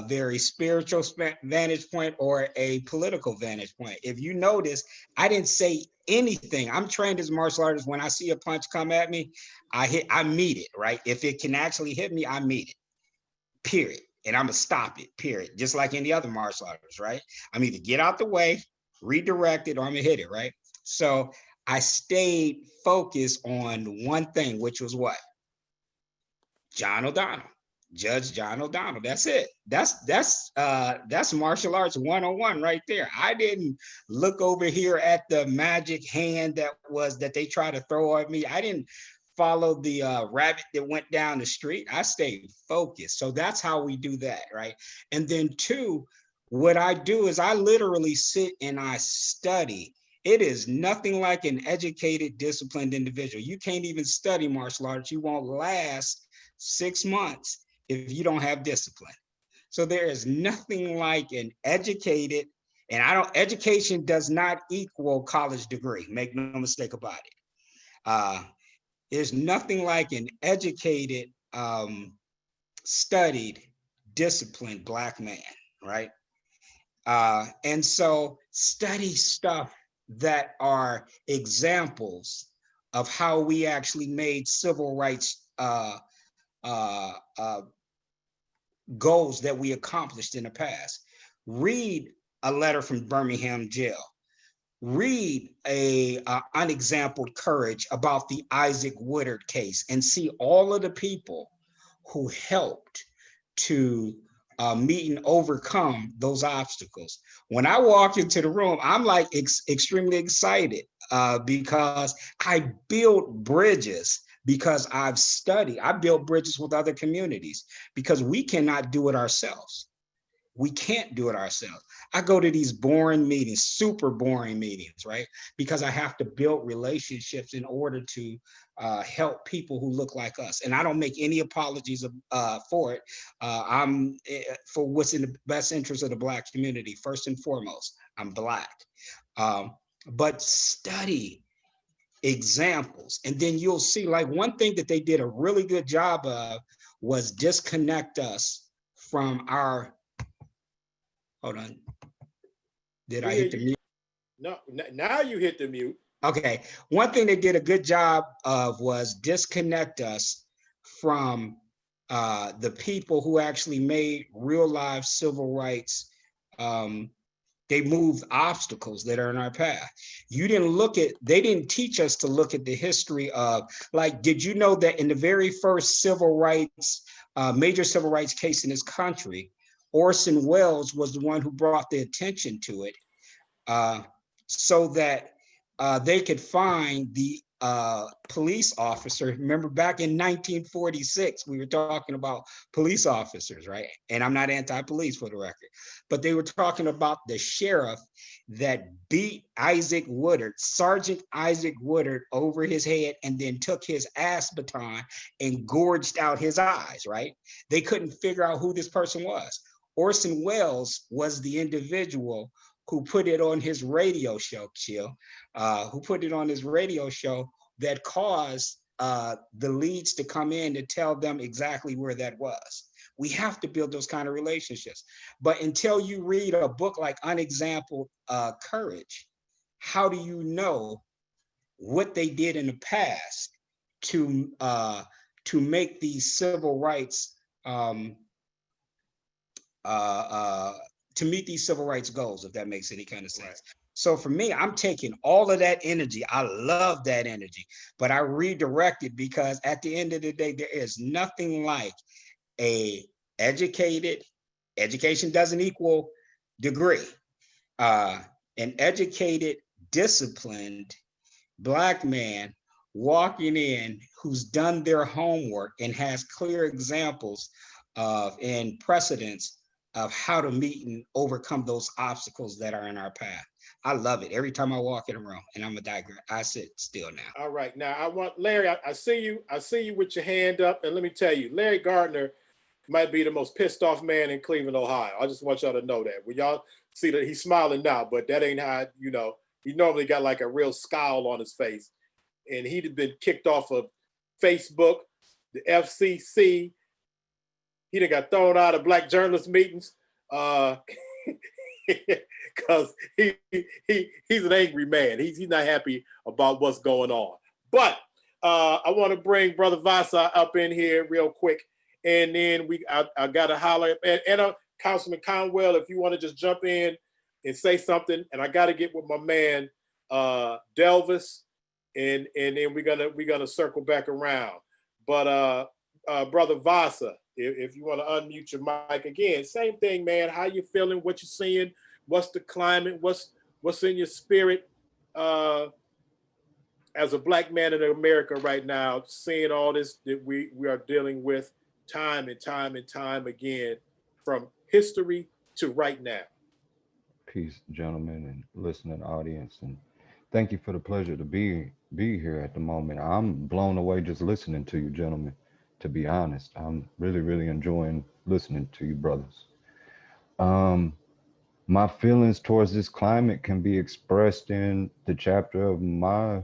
very spiritual vantage point or a political vantage point. If you notice, I didn't say anything. I'm trained as a martial artist. When I see a punch come at me, I meet it, right? If it can actually hit me, I meet it, period. And I'm gonna stop it, period. Just like any other martial artist, right? I'm either get out the way, redirect it, or I'm gonna hit it, right? So I stayed focused on one thing, which was what? John O'Donnell. Judge John O'Donnell. That's it. That's martial arts 101 right there. I didn't look over here at the magic hand that they try to throw at me. I didn't follow the rabbit that went down the street. I stayed focused. So that's how we do that, right? And then two, what I do is I literally sit and I study. It is nothing like an educated, disciplined individual. You can't even study martial arts. You won't last 6 months if you don't have discipline. So there is nothing like an educated, and education does not equal college degree. Make no mistake about it. There's nothing like an educated, studied, disciplined Black man, right? And so study stuff that are examples of how we actually made civil rights goals that we accomplished in the past. Read a letter from Birmingham jail. Read a unexampled courage about the Isaac Woodard case and see all of the people who helped to meet and overcome those obstacles. When I walk into the room, I'm like extremely excited because I built bridges because I've studied. I built bridges with other communities because we cannot do it ourselves. We can't do it ourselves. I go to these boring meetings, super boring meetings, right? Because I have to build relationships in order to help people who look like us. And I don't make any apologies for it. I'm for what's in the best interest of the Black community. First and foremost, I'm Black. But study examples. And then you'll see, like, one thing that they did a really good job of was disconnect us from our, hold on. Did I hit the mute? No, now you hit the mute. Okay. One thing they did a good job of was disconnect us from the people who actually made real life civil rights. They moved obstacles that are in our path. They didn't teach us to look at the history of, like, did you know that in the very first civil rights, major civil rights case in this country, Orson Welles was the one who brought the attention to it so that they could find the police officer. Remember back in 1946, we were talking about police officers, right? And I'm not anti-police for the record, but they were talking about the sheriff that beat Isaac Woodard, Sergeant Isaac Woodard, over his head and then took his ass baton and gorged out his eyes, right? They couldn't figure out who this person was. Orson Welles was the individual who put it on his radio show, who put it on his radio show that caused the leads to come in to tell them exactly where that was. We have to build those kind of relationships. But until you read a book like Unexampled Courage, how do you know what they did in the past to make these civil rights, to meet these civil rights goals, if that makes any kind of sense. Right. So for me, I'm taking all of that energy. I love that energy, but I redirect it because at the end of the day, there is nothing like education doesn't equal degree. An educated, disciplined Black man walking in who's done their homework and has clear examples of and precedents of how to meet and overcome those obstacles that are in our path. I love it every time I walk in a room, and I'm a digress. I sit still now. All right, now I want Larry. I see you with your hand up, and let me tell you, Larry Gardner might be the most pissed off man in Cleveland, Ohio. I just want y'all to know that. When y'all see that he's smiling now, but that ain't how, you know, he normally got like a real scowl on his face, and he'd have been kicked off of Facebook, the FCC. He done got thrown out of Black journalist meetings because he's an angry man. He's not happy about what's going on. But I want to bring Brother Vasa up in here real quick, and then I got to holler and Councilman Conwell, if you want to just jump in and say something, and I got to get with my man Delvis, and then we're gonna circle back around. But Brother Vasa, if you want to unmute your mic again, same thing, man. How you feeling? What you seeing? What's the climate? What's in your spirit as a black man in America right now, seeing all this that we are dealing with time and time and time again, from history to right now? Peace, gentlemen, and listening audience, and thank you for the pleasure to be here at the moment. I'm blown away just listening to you, gentlemen. To be honest, I'm really enjoying listening to you, brothers. My feelings towards this climate can be expressed in the chapter of my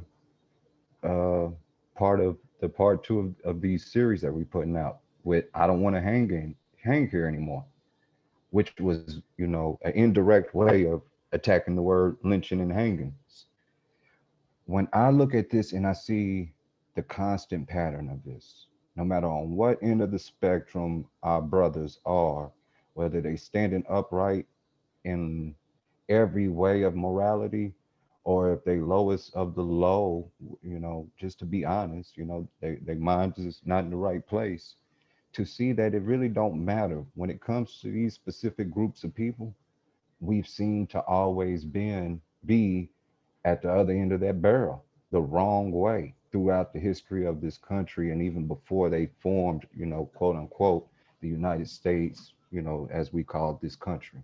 uh, part two of these series that we're putting out with "I don't want to hang here anymore," which was, an indirect way of attacking the word lynching and hanging. When I look at this and I see the constant pattern of this, no matter on what end of the spectrum our brothers are, whether they standing upright in every way of morality, or if they lowest of the low, just to be honest, they mind is not in the right place, to see that it really don't matter when it comes to these specific groups of people. We've seen to always be at the other end of that barrel, the wrong way throughout the history of this country, and even before they formed, quote unquote, the United States, as we call this country.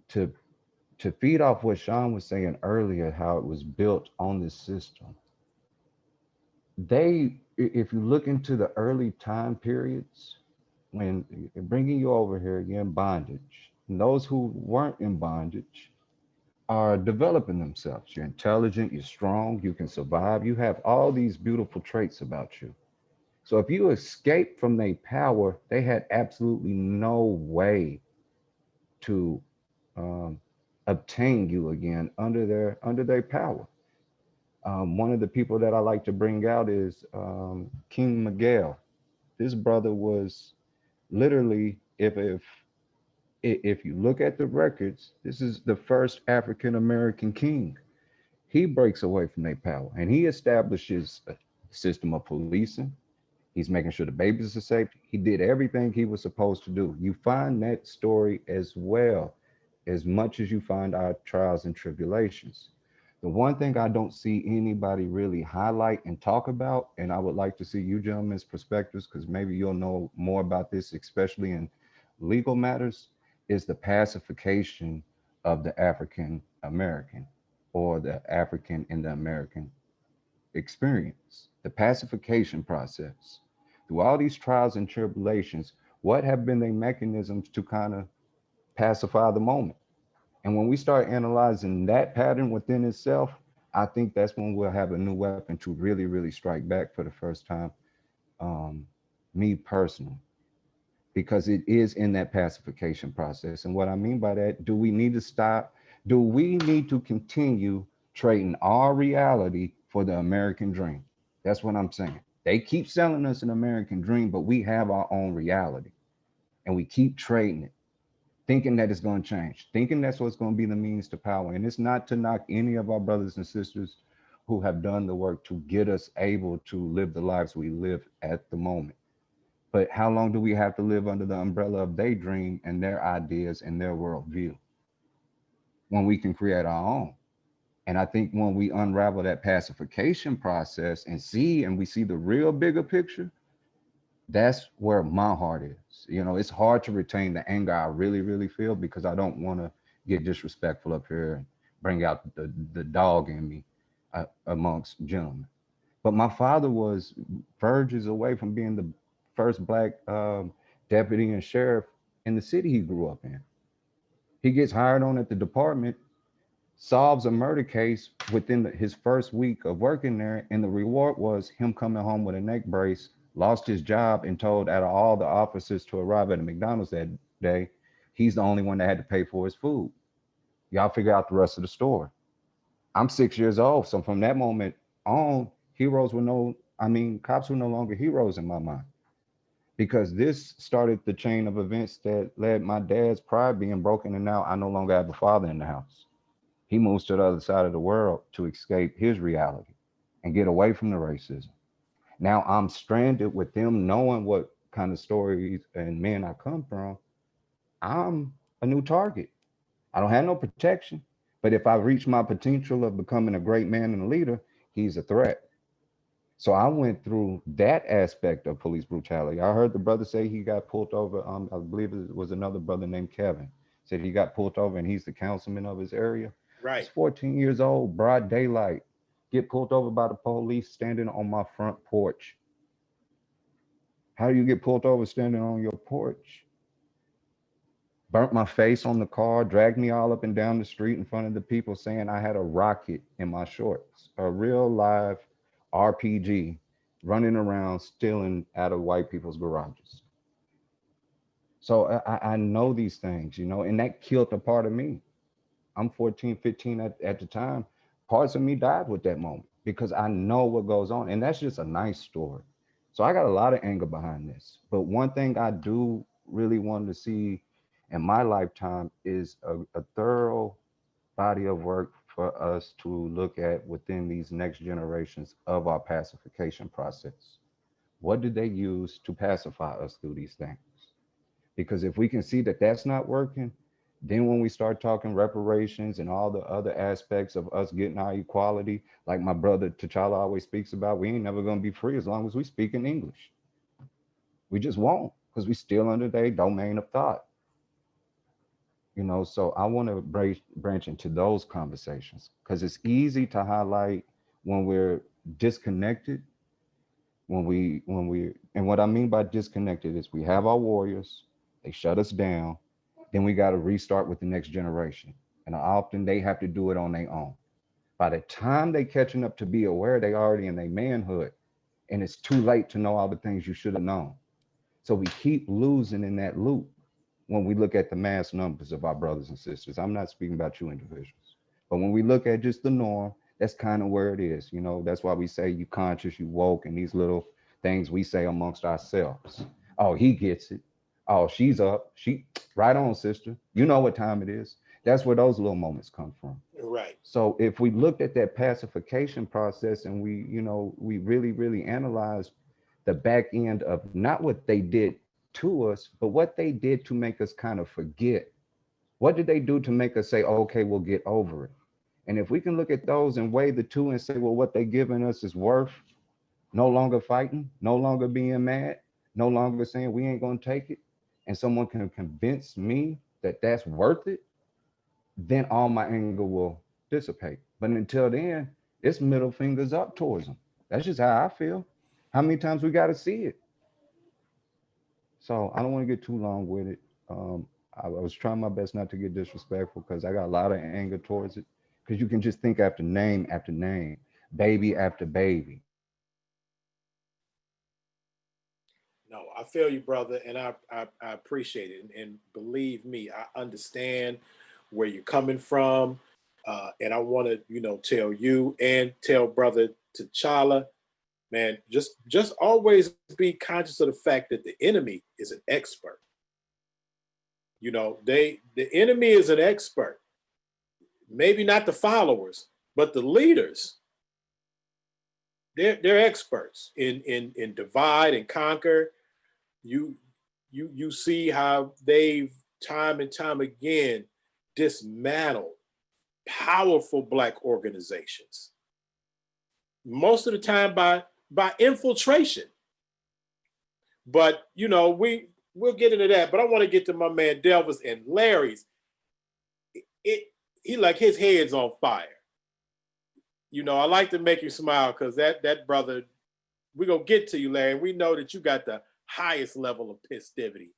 To feed off what Sean was saying earlier, how it was built on this system. If you look into the early time periods, when bringing you over here, you're in bondage, and those who weren't in bondage are developing themselves. You're intelligent, you're strong, you can survive, you have all these beautiful traits about you. So if you escape from their power, they had absolutely no way to obtain you again under their power. One of the people that I like to bring out is King Miguel. This brother was literally, if you look at the records, this is the first African American king. He breaks away from their power and he establishes a system of policing. He's making sure the babies are safe. He did everything he was supposed to do. You find that story as well, as much as you find our trials and tribulations. The one thing I don't see anybody really highlight and talk about, and I would like to see you gentlemen's perspectives, because maybe you'll know more about this, especially in legal matters, is the pacification of the African American, or the African in the American experience, the pacification process. Through all these trials and tribulations, what have been the mechanisms to kind of pacify the moment? And when we start analyzing that pattern within itself, I think that's when we'll have a new weapon to really strike back for the first time. Me personally, because it is in that pacification process. And what I mean by that, do we need to stop? Do we need to continue trading our reality for the American dream? That's what I'm saying. They keep selling us an American dream, but we have our own reality and we keep trading it, thinking that it's going to change, thinking that's what's going to be the means to power. And it's not to knock any of our brothers and sisters who have done the work to get us able to live the lives we live at the moment. But how long do we have to live under the umbrella of their dream and their ideas and their worldview when we can create our own? And I think when we unravel that pacification process and we see the real bigger picture, that's where my heart is. It's hard to retain the anger I really feel, because I don't want to get disrespectful up here and bring out the dog in me amongst gentlemen. But my father was verges away from being the first Black deputy and sheriff in the city he grew up in. He gets hired on at the department, solves a murder case within his first week of working there, and the reward was him coming home with a neck brace, lost his job, and told out of all the officers to arrive at a McDonald's that day, he's the only one that had to pay for his food. Y'all figure out the rest of the story. I'm 6 years old, so from that moment on, cops were no longer heroes in my mind, because this started the chain of events that led my dad's pride being broken, and now I no longer have a father in the house. He moves to the other side of the world to escape his reality and get away from the racism. Now I'm stranded with them knowing what kind of stories and men I come from, I'm a new target. I don't have no protection, but if I reach my potential of becoming a great man and a leader, he's a threat. So I went through that aspect of police brutality. I heard the brother say he got pulled over. I believe it was another brother named Kevin. Said he got pulled over and he's the councilman of his area. He's Right. 14 years old, broad daylight. Get pulled over by the police standing on my front porch. How do you get pulled over standing on your porch? Burnt my face on the car, dragged me all up and down the street in front of the people saying I had a rocket in my shorts, a real live RPG running around stealing out of white people's garages. So I know these things, you know, and that killed a part of me. I'm 14, 15 at the time. Parts of me died with that moment because I know what goes on. And that's just a nice story. So I got a lot of anger behind this. But one thing I do really want to see in my lifetime is a thorough body of work for us to look at within these next generations of our pacification process. What did they use to pacify us through these things? Because if we can see that that's not working, then when we start talking reparations and all the other aspects of us getting our equality, like my brother T'Challa always speaks about, we ain't never gonna be free as long as we speak in English. We just won't, because we still under their domain of thought. You know, so I want to branch into those conversations because it's easy to highlight when we're disconnected, and what I mean by disconnected is we have our warriors, they shut us down, then we got to restart with the next generation. And often they have to do it on their own. By the time they catching up to be aware, they already in their manhood, and it's too late to know all the things you should have known. So we keep losing in that loop when we look at the mass numbers of our brothers and sisters. I'm not speaking about you individuals, but when we look at just the norm, that's kind of where it is. You know, that's why we say you conscious, you woke, and these little things we say amongst ourselves. Oh, he gets it. Oh, she's up. She right on, sister. You know what time it is. That's where those little moments come from. Right. So if we looked at that pacification process and we, you know, we really, really analyzed the back end of not what they did to us, but what they did to make us kind of forget. What did they do to make us say, oh, okay, we'll get over it? And if we can look at those and weigh the two and say, well, what they giving us is worth no longer fighting, no longer being mad, no longer saying we ain't gonna take it, and someone can convince me that that's worth it, then all my anger will dissipate. But until then, it's middle fingers up towards them. That's just how I feel. How many times we got to see it? So I don't want to get too long with it. I was trying my best not to get disrespectful because I got a lot of anger towards it. Because you can just think after name, baby after baby. No, I feel you, brother, and I appreciate it. And believe me, I understand where you're coming from. And I want to, you know, tell you and tell brother T'Challa, man, just always be conscious of the fact that the enemy is an expert. You know, the enemy is an expert. Maybe not the followers, but the leaders. They're experts in divide and conquer. You see how they've time and time again dismantled powerful Black organizations. Most of the time by infiltration. But you know, we'll get into that. But I want to get to my man Delvis and Larry's. He like his head's on fire. You know, I like to make you smile because that brother, we're gonna get to you, Larry. We know that you got the highest level of festivity.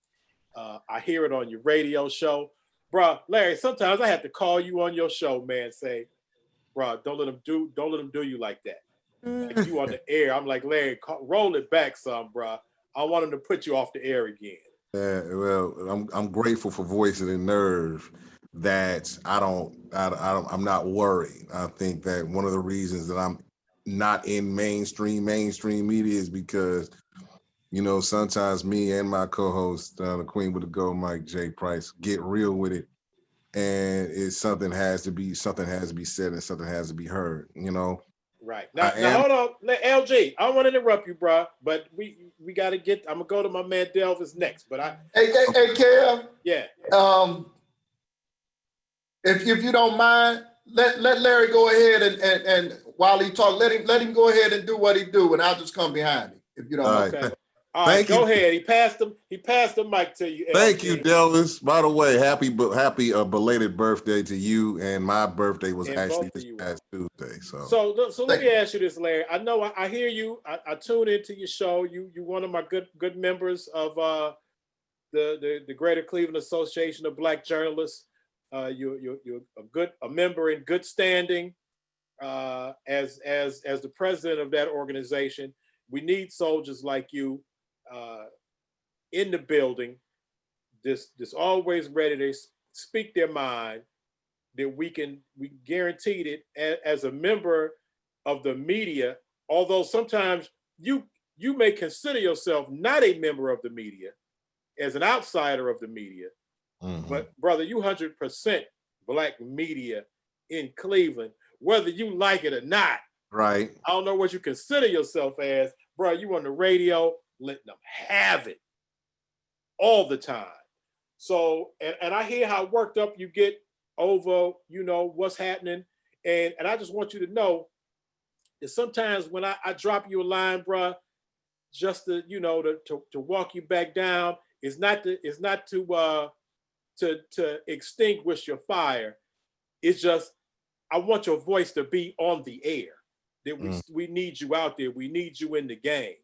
I hear it on your radio show. Bruh, Larry, sometimes I have to call you on your show, man, say, bruh, don't let them do you like that. Like you on the air. I'm like, Larry, roll it back some, bruh. I want him to put you off the air again. Well, I'm grateful for voicing the nerve that I'm not worried. I think that one of the reasons that I'm not in mainstream media is because, you know, sometimes me and my co-host, the Queen with the Gold Mike, Jay Price, get real with it, and something has to be said and something has to be heard, you know. Right. Now, I am. hold on. LG, I don't want to interrupt you, bro, but we got to get, I'm going to go to my man Delvis next, but Hey, Kev, yeah. if you don't mind, let Larry go ahead and while he talk, let him go ahead and do what he do, and I'll just come behind him if you don't All mind. right. Okay. All right, Thank go you. ahead. He passed the mic to you, LG. Thank you, Delvis. By the way, happy belated birthday to you. And my birthday was And actually both of this you. past Tuesday. So let me ask you this, Larry. I know I hear you. I tune into your show. You one of my good members of the Greater Cleveland Association of Black Journalists. You're a member in good standing as the president of that organization. We need soldiers like you in the building. This always ready to speak their mind. That we guaranteed it as a member of the media. Although sometimes you may consider yourself not a member of the media, as an outsider of the media, but brother, you 100% Black media in Cleveland, whether you like it or not. Right. I don't know what you consider yourself as, bro. You on the radio, letting them have it all the time. So, and I hear how worked up you get over, what's happening. And I just want you to know that sometimes when I drop you a line, bro, just to, to walk you back down, is not to extinguish your fire. It's just, I want your voice to be on the air. That we need you out there. We need you in the game.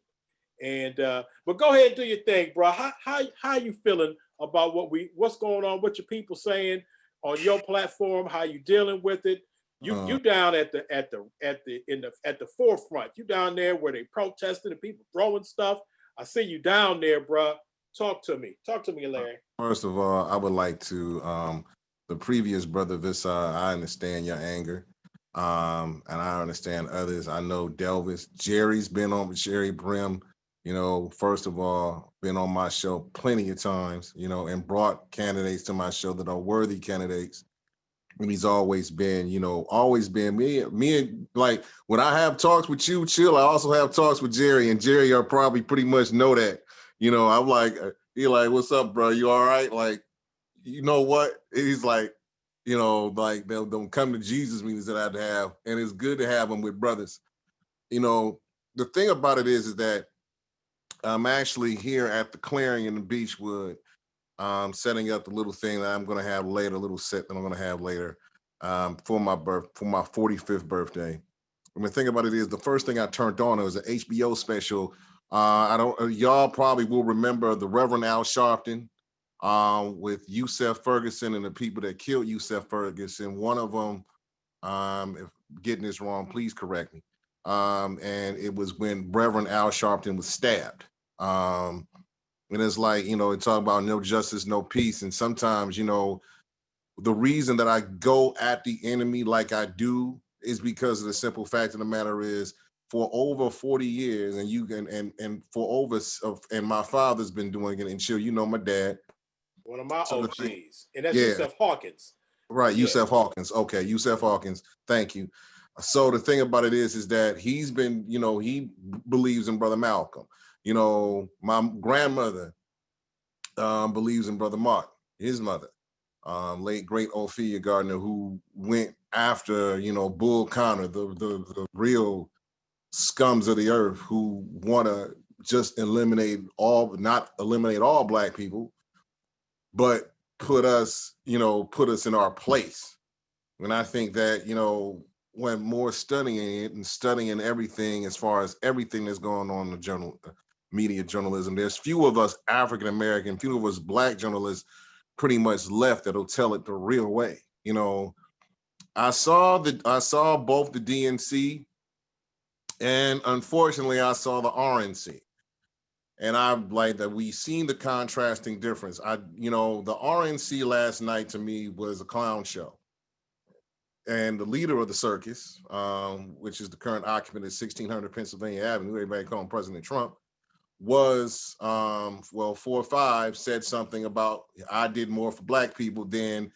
And but go ahead and do your thing, bro. How you feeling about what's going on? What your people saying on your platform? How you dealing with it? You down at the forefront. You down there where they protesting and people throwing stuff. I see you down there, bro. Talk to me, Larry. First of all, I would like to the previous brother Visar. I understand your anger, and I understand others. I know Delvis, Jerry's been on with Jerry Primm. First of all, been on my show plenty of times, and brought candidates to my show that are worthy candidates. And he's always been me and like when I have talks with you, Chill, I also have talks with Jerry, and Jerry are probably pretty much know that. I'm like, he like, what's up, bro? You all right? Like, you know what? He's like, like they'll come to Jesus meetings that I have to have, and it's good to have them with brothers. The thing about it is that I'm actually here at the clearing in the Beechwood, setting up the little thing that I'm going to have later, a little set that I'm going to have later for my 45th birthday. And the thing about it is, the first thing I turned on was an HBO special. Y'all probably will remember the Reverend Al Sharpton with Yusef Ferguson and the people that killed Yusef Ferguson. One of them, if getting this wrong, please correct me. And it was when Reverend Al Sharpton was stabbed. And it's like, it talk about no justice, no peace. And sometimes, the reason that I go at the enemy like I do is because of the simple fact of the matter is, for over 40 years, and you can, and for over, and my father's been doing it, and Chill, my dad. One of my So OGs. And that's yeah. Yusef Hawkins. Right, Yeah. Yusef Hawkins. Okay, Yusef Hawkins. Thank you. So the thing about it is that he's been, he believes in Brother Malcolm. My grandmother believes in Brother Martin, his mother, late great Ophelia Gardner, who went after, Bull Connor, the real scums of the earth who want to just not eliminate all Black people, but put us in our place. And I think that, when more studying it and studying everything as far as everything that's going on in the media journalism, there's few of us African-American, few of us Black journalists pretty much left that'll tell it the real way. I saw both the DNC and unfortunately I saw the RNC. And I'm like that we seen the contrasting difference. The RNC last night to me was a clown show. And the leader of the circus, which is the current occupant at 1600 Pennsylvania Avenue, everybody call him President Trump, was, 4 or 5 said something about, I did more for Black people than,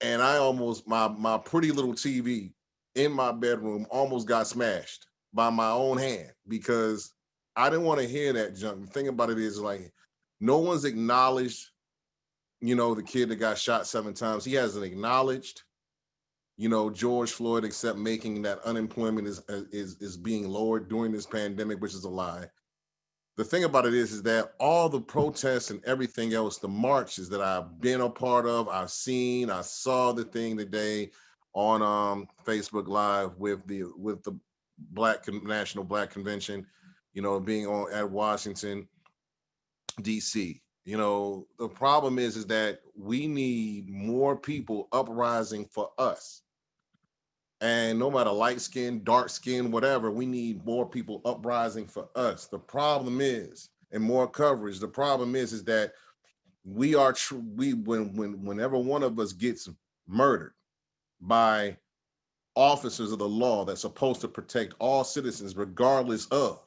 and I almost, my pretty little TV in my bedroom almost got smashed by my own hand because I didn't want to hear that junk. The thing about it is like, no one's acknowledged, the kid that got shot 7 times. He hasn't acknowledged, George Floyd, except making that unemployment is being lowered during this pandemic, which is a lie. The thing about it is that all the protests and everything else, the marches that I've been a part of, I saw the thing today on Facebook Live with the National Black Convention, being on at Washington, DC. The problem is that we need more people uprising for us. And no matter light skin, dark skin, whatever, we need more people uprising for us. The problem is, and more coverage, the problem is that whenever one of us gets murdered by officers of the law that's supposed to protect all citizens regardless of,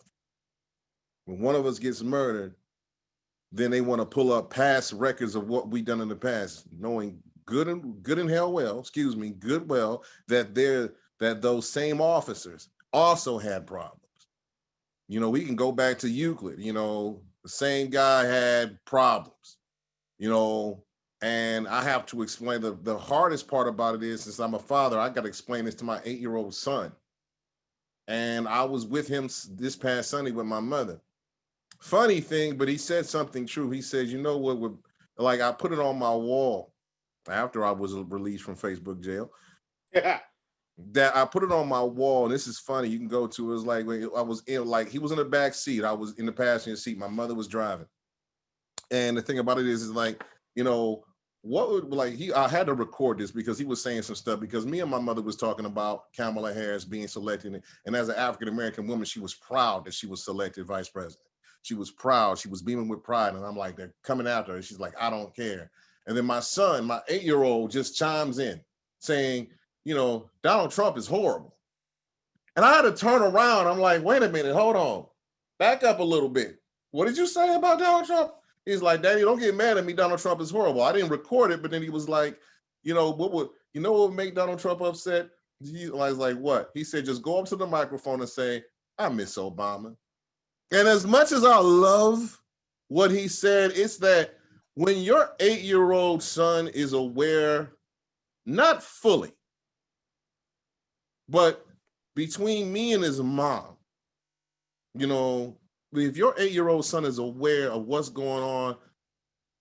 when one of us gets murdered, then they want to pull up past records of what we've done in the past, knowing good well that those same officers also had problems. We can go back to Euclid, the same guy had problems, and I have to explain the hardest part about it is, since I'm a father, I got to explain this to my 8-year-old son. And I was with him this past Sunday with my mother. Funny thing, but he said something true. He says, you know what, like I put it on my wall after I was released from Facebook jail. Yeah. That I put it on my wall, and this is funny. You can go to it. Was like when I was in, like he was in the back seat, I was in the passenger seat. My mother was driving, and the thing about it is like, what would I had to record this because he was saying some stuff, because me and my mother was talking about Kamala Harris being selected, and as an African American woman, she was proud that she was selected vice president. She was proud. She was beaming with pride. And I'm like, they're coming after her. She's like, I don't care. And then my son, my 8-year-old, just chimes in saying, Donald Trump is horrible. And I had to turn around. I'm like, wait a minute, hold on. Back up a little bit. What did you say about Donald Trump? He's like, Daddy, don't get mad at me. Donald Trump is horrible. I didn't record it, but then he was like, what would make Donald Trump upset? I was like, what? He said, just go up to the microphone and say, I miss Obama. And as much as I love what he said, it's that when your 8-year-old son is aware, not fully, but between me and his mom, if your 8-year-old son is aware of what's going on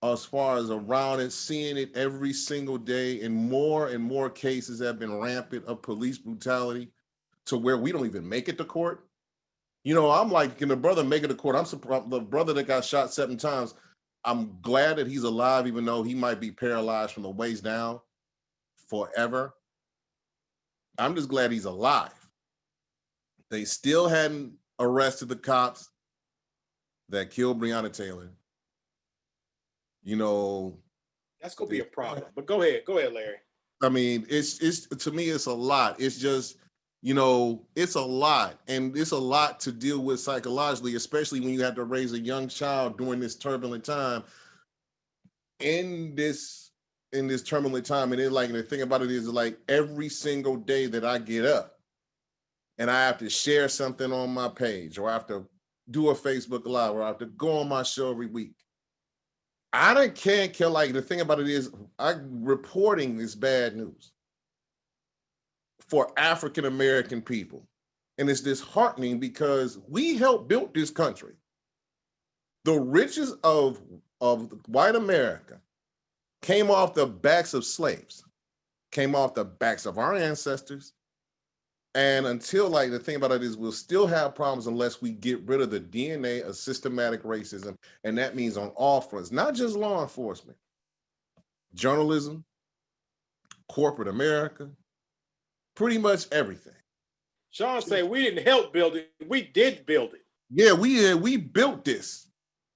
as far as around it, seeing it every single day, and more cases have been rampant of police brutality to where we don't even make it to court. I'm like, can the brother make it to court? I'm surprised. The brother that got shot 7 times, I'm glad that he's alive, even though he might be paralyzed from the waist down forever. I'm just glad he's alive. They still hadn't arrested the cops that killed Breonna Taylor. That's gonna be a problem. But go ahead, Larry. I mean, it's to me, it's a lot. It's just, it's a lot, and it's a lot to deal with psychologically, especially when you have to raise a young child during this turbulent time. In this turbulent time, and the thing about it is, like, every single day that I get up and I have to share something on my page, or I have to do a Facebook Live, or I have to go on my show every week, can't kill. Like, the thing about it is, I'm reporting this bad news for African American people. And it's disheartening because we helped build this country. The riches of white America came off the backs of slaves, came off the backs of our ancestors. And until, the thing about it is, we'll still have problems unless we get rid of the DNA of systematic racism. And that means on all fronts, not just law enforcement, journalism, corporate America, pretty much everything. Sean say we didn't help build it, we did build it. Yeah, we built this.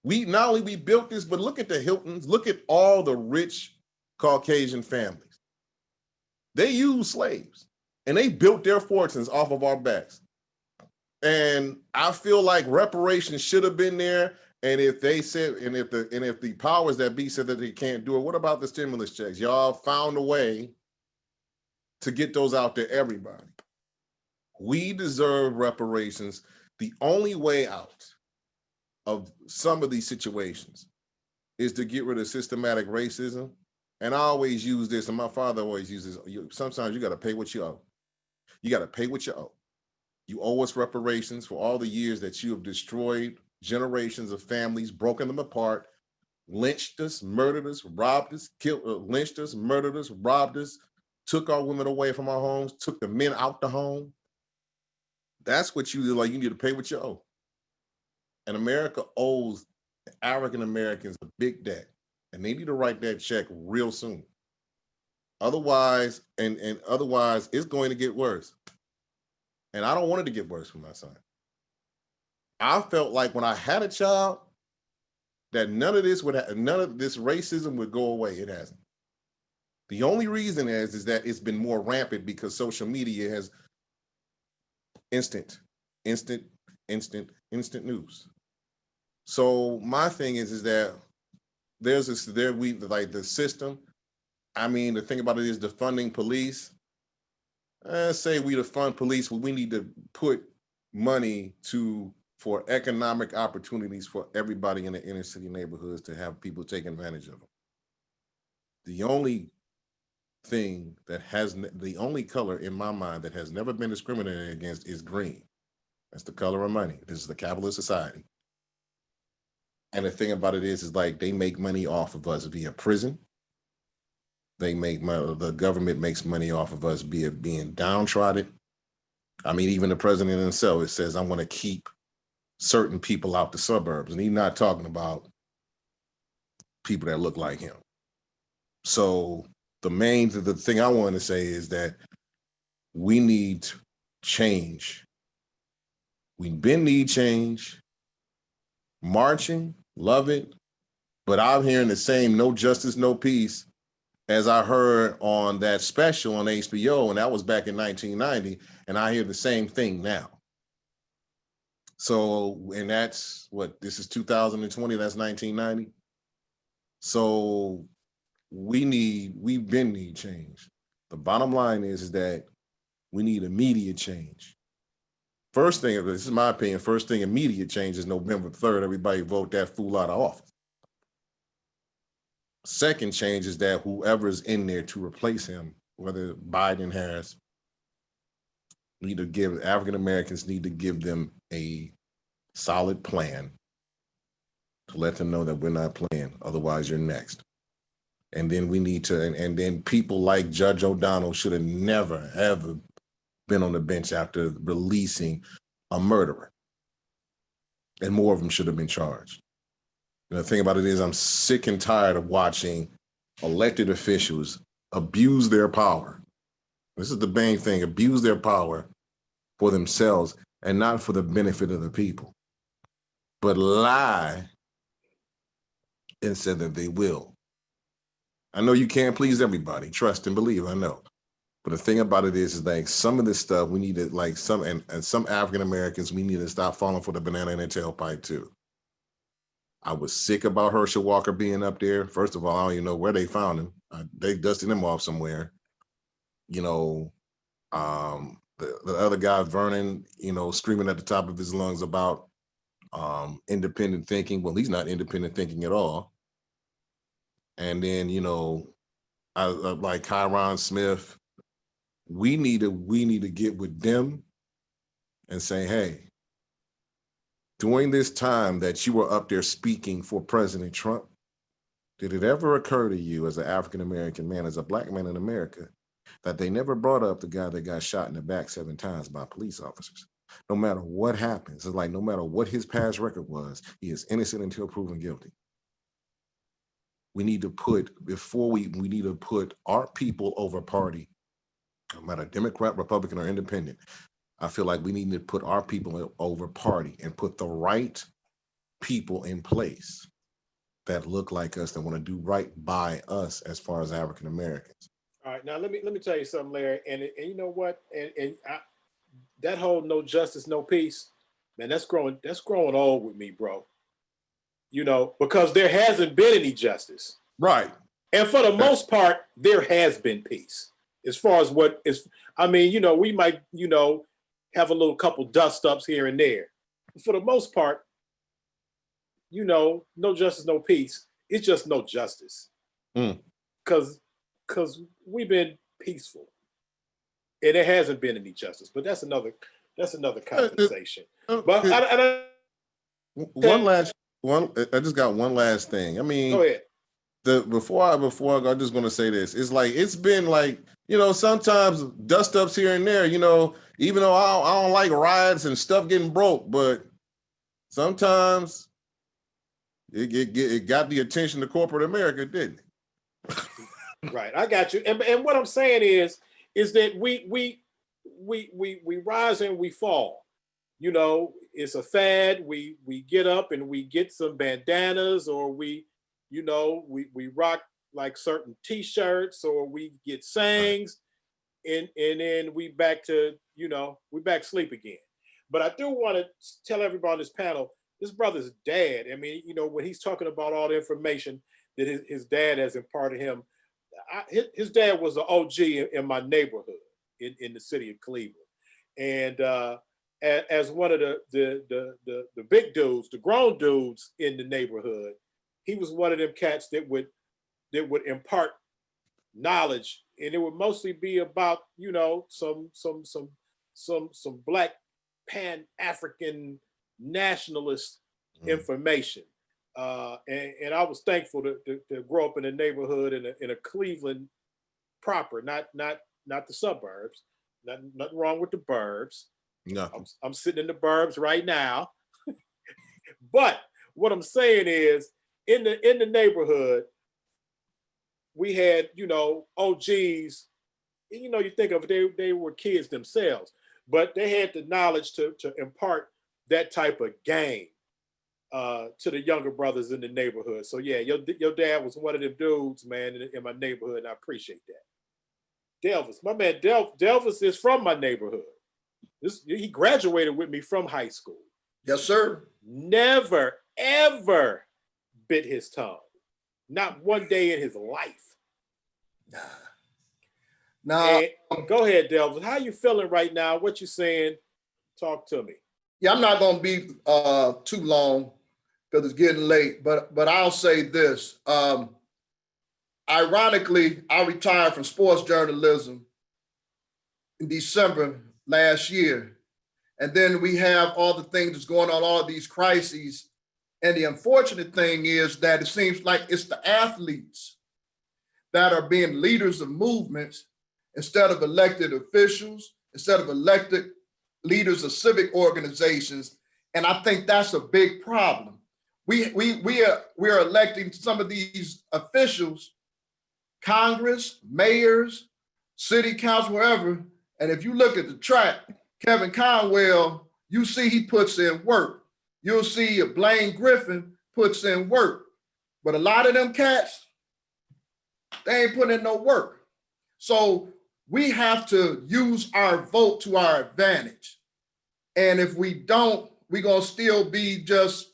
We not only we built this, but look at the Hiltons, look at all the rich Caucasian families. They used slaves and they built their fortunes off of our backs. And I feel like reparations should have been there. And if they said, and if the powers that be said that they can't do it, what about the stimulus checks? Y'all found a way to get those out to everybody. We deserve reparations. The only way out of some of these situations is to get rid of systematic racism. And I always use this, and my father always uses, sometimes you got to pay what you owe. You got to pay what you owe. You owe us reparations for all the years that you have destroyed generations of families, broken them apart, lynched us, murdered us, robbed us, killed, lynched us, murdered us, robbed us, took our women away from our homes, took the men out the home. That's what you like. You need to pay what you owe. And America owes African Americans a big debt, and they need to write that check real soon. Otherwise, and otherwise, it's going to get worse. And I don't want it to get worse for my son. I felt like when I had a child, that none of this racism would go away. It hasn't. The only reason is that it's been more rampant because social media has instant news. So my thing is that there's this, like the system. I mean, the thing about it is defunding police. Say we defund police, well, we need to put money for economic opportunities for everybody in the inner city neighborhoods to have people take advantage of them. The only thing that the only color in my mind that has never been discriminated against is green. That's the color of money. This is the capitalist society. And the thing about it is like they make money off of us via prison. They make money, the government makes money off of us being downtrodden. I mean, even the president himself, it says, I want to keep certain people out the suburbs. And he's not talking about people that look like him. So the thing I want to say is that we need change. We've been need change, marching, love it, but I'm hearing the same no justice, no peace as I heard on that special on HBO, and that was back in 1990, and I hear the same thing now. So, and that's what, this is 2020, that's 1990. So we've been need change. The bottom line is that we need immediate change. First thing, this is my opinion, first thing immediate change is November 3rd, everybody vote that fool out of office. Second change is that whoever's in there to replace him, whether Biden, Harris, African Americans need to give them a solid plan to let them know that we're not playing, otherwise you're next. And then we need to, and then people like Judge O'Donnell should have never, ever been on the bench after releasing a murderer. And more of them should have been charged. And the thing about it is I'm sick and tired of watching elected officials abuse their power. This is the main thing, abuse their power for themselves and not for the benefit of the people, but lie and say that they will. I know you can't please everybody, trust and believe, I know. But the thing about it is like some of this stuff we need to, like some African Americans, we need to stop falling for the banana in their tailpipe too. I was sick about Herschel Walker being up there. First of all, I don't even know where they found him. They dusted him off somewhere. You know, the other guy, Vernon, you know, screaming at the top of his lungs about independent thinking. Well, he's not independent thinking at all. And then, you know, like Kyron Smith, we need to get with them and say, hey, during this time that you were up there speaking for President Trump, did it ever occur to you as an African-American man, as a Black man in America, that they never brought up the guy that got shot in the back 7 times by police officers? No matter what happens, it's like no matter what his past record was, he is innocent until proven guilty. We need to put, we need to put our people over party, no matter Democrat, Republican, or independent. I feel like we need to put our people over party and put the right people in place that look like us, that want to do right by us as far as African Americans. All right, now let me tell you something, Larry, and you know what, that whole no justice, no peace, man, that's growing old with me, bro. You know, because there hasn't been any justice, right? And for the most part, there has been peace. As far as what is, I mean, you know, we might, you know, have a little couple dust ups here and there. But for the most part, you know, no justice, no peace. It's just no justice. Because we've been peaceful. And there hasn't been any justice. But that's another conversation. But I just got one last thing. I mean, go ahead. Before I go, I'm just gonna say this. It's like it's been like, you know, sometimes dust ups here and there, you know, even though I don't like riots and stuff getting broke, but sometimes it got the attention of corporate America, didn't it? Right, I got you. And what I'm saying is that we rise and we fall. You know, it's a fad. We get up and we get some bandanas, or we rock like certain t-shirts, or we get sayings, and then we back to, we back sleep again. But I do want to tell everybody on this panel, this brother's dad, I mean, when he's talking about all the information that his dad has imparted him, his dad was an OG in my neighborhood in the city of Cleveland. And as one of the big dudes, the grown dudes in the neighborhood, he was one of them cats that would impart knowledge, and it would mostly be about, some Black Pan-African nationalist information. And I was thankful to grow up in a neighborhood in a Cleveland proper, not the suburbs. Nothing wrong with the burbs. No, I'm sitting in the burbs right now. But what I'm saying is, in the neighborhood, we had, OGs. You think of it, they were kids themselves, but they had the knowledge to impart that type of game to the younger brothers in the neighborhood. So yeah, your dad was one of them dudes, man, in my neighborhood, and I appreciate that. Delvis, my man, Delvis is from my neighborhood. He graduated with me from high school. Yes, sir. Never, ever bit his tongue. Not one day in his life. Now, go ahead, Delvis. How you feeling right now? What you saying? Talk to me. Yeah, I'm not going to be too long because it's getting late, but I'll say this. Ironically, I retired from sports journalism in December last year. And then we have all the things that's going on, all these crises. And the unfortunate thing is that it seems like it's the athletes that are being leaders of movements instead of elected officials, instead of elected leaders of civic organizations. And I think that's a big problem. We are electing some of these officials, Congress, mayors, city council, wherever. And if you look at the track, Kevin Conwell, you see he puts in work. You'll see Blaine Griffin puts in work. But a lot of them cats, they ain't putting in no work. So we have to use our vote to our advantage. And if we don't, we're going to still be just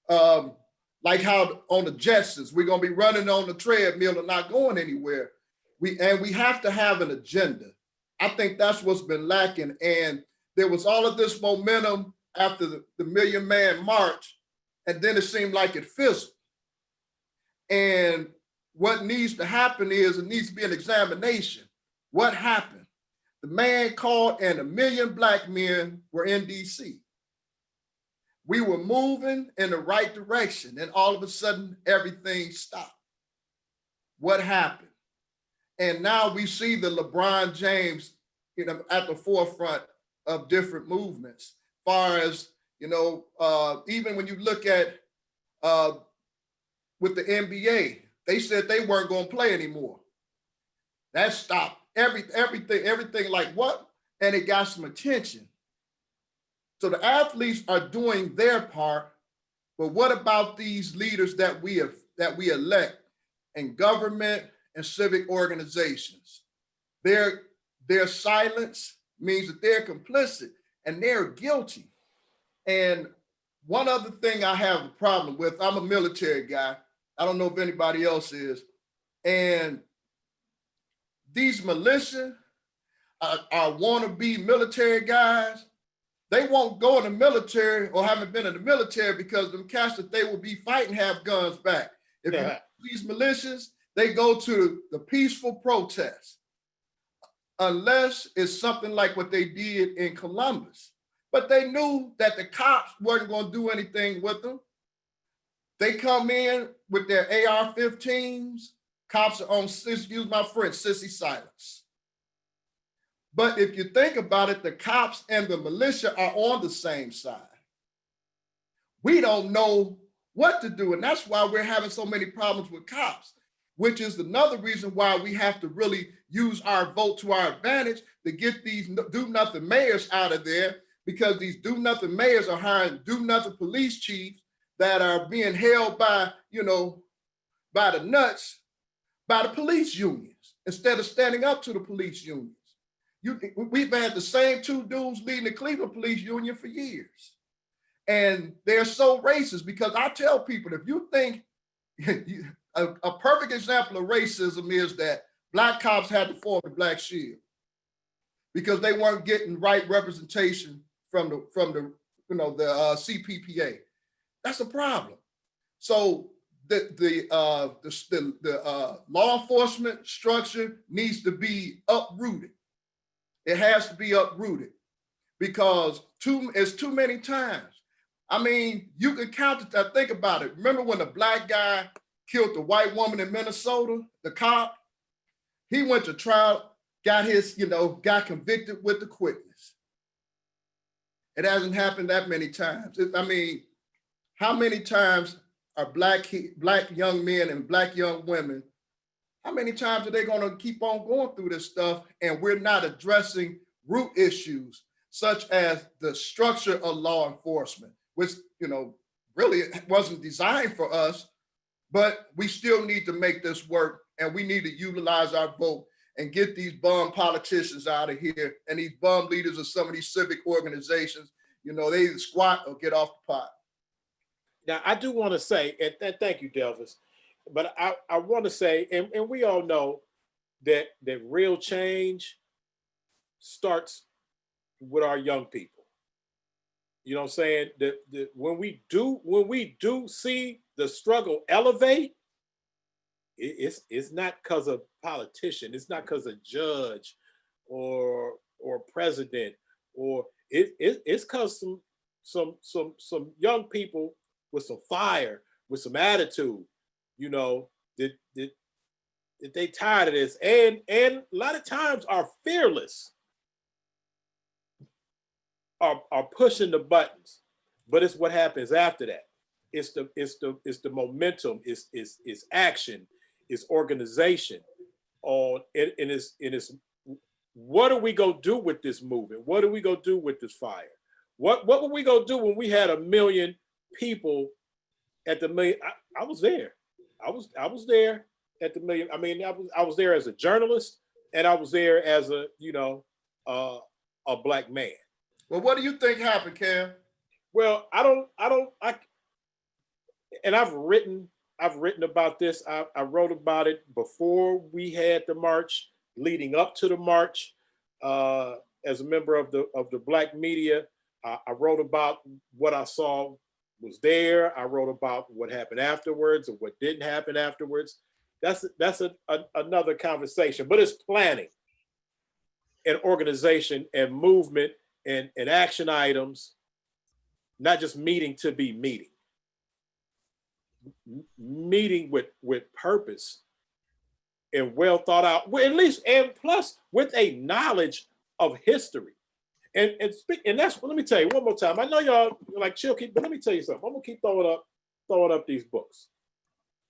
like how on the Jetsons, we're going to be running on the treadmill and not going anywhere. We have to have an agenda. I think that's what's been lacking. And there was all of this momentum after the Million Man March, and then it seemed like it fizzled. And what needs to happen is it needs to be an examination. What happened? The man called and 1 million Black men were in DC. We were moving in the right direction, and all of a sudden everything stopped. What happened? And now we see the LeBron James, at the forefront of different movements. Far as, even when you look at with the NBA, they said they weren't going to play anymore. That stopped everything like what? And it got some attention. So the athletes are doing their part, but what about these leaders that we elect in government and civic organizations? Their silence means that they're complicit and they're guilty. And one other thing I have a problem with, I'm a military guy. I don't know if anybody else is. And these militia are wannabe military guys, they won't go in the military or haven't been in the military because them cats that they will be fighting have guns back. If you these militias, they go to the peaceful protest, unless it's something like what they did in Columbus. But they knew that the cops weren't going to do anything with them. They come in with their AR-15s. Cops are on, excuse my French, sissy silence. But if you think about it, the cops and the militia are on the same side. We don't know what to do. And that's why we're having so many problems with cops, which is another reason why we have to really use our vote to our advantage to get these do-nothing mayors out of there, because these do-nothing mayors are hiring do-nothing police chiefs that are being held by, you know, by the nuts, by the police unions, instead of standing up to the police unions. We've had the same two dudes leading the Cleveland Police Union for years. And they're so racist, because I tell people, if you think, a perfect example of racism is that Black cops had to form the Black Shield because they weren't getting right representation from the CPPA. That's a problem. So the law enforcement structure needs to be uprooted. It has to be uprooted, because it's too many times. I mean, you can count it. Think about it. Remember when the Black guy killed the white woman in Minnesota, the cop? He went to trial, got convicted with the quickness. It hasn't happened that many times. I mean, how many times are Black young men and Black young women, how many times are they going to keep on going through this stuff, and we're not addressing root issues such as the structure of law enforcement, which, really wasn't designed for us, but we still need to make this work, and we need to utilize our vote and get these bum politicians out of here and these bum leaders of some of these civic organizations. They either squat or get off the pot. Now, I do want to say, and thank you, Delvis, but I want to say, and we all know that real change starts with our young people. You know what I'm saying? When we do see the struggle elevate, it's not because of politician, it's not because of judge or president, or it's because some young people with some fire, with some attitude, that they tired of this, and a lot of times are fearless, are pushing the buttons. But it's what happens after that. It's the momentum, it's action, it's organization, and it's what are we gonna do with this movement? What are we gonna do with this fire? What were we gonna do when we had 1 million people at the million? I was there. I was there at the million. I mean, I was there as a journalist, and I was there as a Black man. Well, what do you think happened, Cam? Well, and I've written about this. I wrote about it before we had the march, leading up to the march. As a member of the Black media, I wrote about what I saw was there. I wrote about what happened afterwards or what didn't happen afterwards. That's another conversation, but it's planning and organization and movement and action items, not just meeting to be meeting with purpose and well thought out, at least, and plus with a knowledge of history. And that's, let me tell you one more time. I know y'all like chill, but let me tell you something. I'm gonna keep throwing up these books.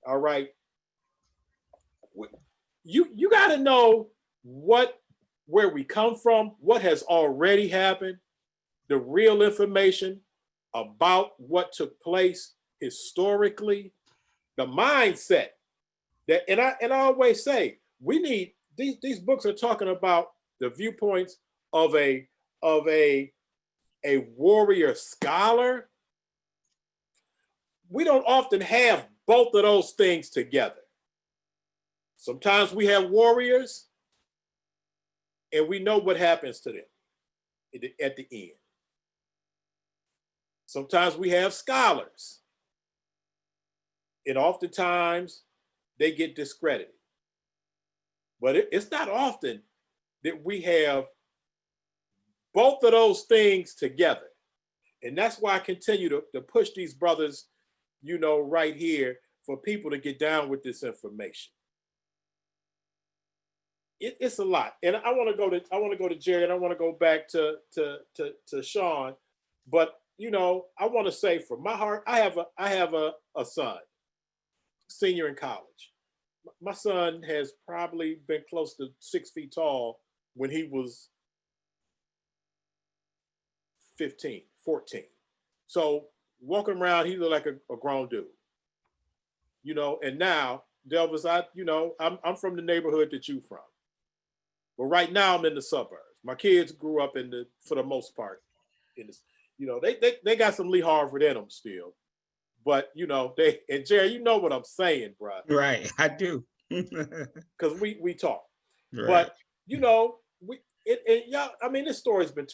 All right. You gotta know where we come from, what has already happened, the real information about what took place historically, the mindset that, and I always say, we need these books are talking about the viewpoints of a warrior scholar. We don't often have both of those things together. Sometimes we have warriors and we know what happens to them at the end. Sometimes we have scholars. And oftentimes they get discredited. But it's not often that we have both of those things together. And that's why I continue to push these brothers, you know, right here for people to get down with this information. It's a lot. And I want to go to Jerry, and I want to go back to Sean. But you know, I want to say from my heart, I have a son, senior in college. My son has probably been close to 6 feet tall when he was 15, 14. So walking around, he looked like a grown dude. You know, and now, Delvis, I'm from the neighborhood that you from. But right now I'm in the suburbs. My kids grew up for the most part, in this, you know, they got some Lee Harvard in them still. But you know, and Jerry, you know what I'm saying, bro. Right, I do. Because we talk. Right. But you know, I mean, this story's been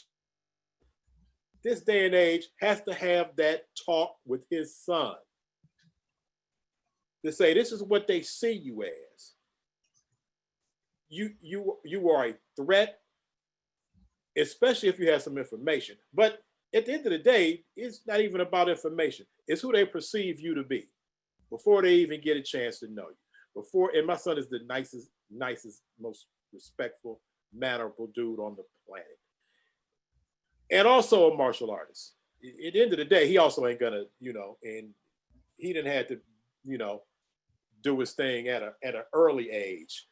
this day and age has to have that talk with his son. To say this is what they see you as. You are a threat, especially if you have some information. But at the end of the day, it's not even about information. It's who they perceive you to be before they even get a chance to know you. And my son is the nicest, most respectful, mannerable dude on the planet. And also a martial artist. At the end of the day, he also ain't gonna, you know, and he didn't have to, you know, do his thing at an early age.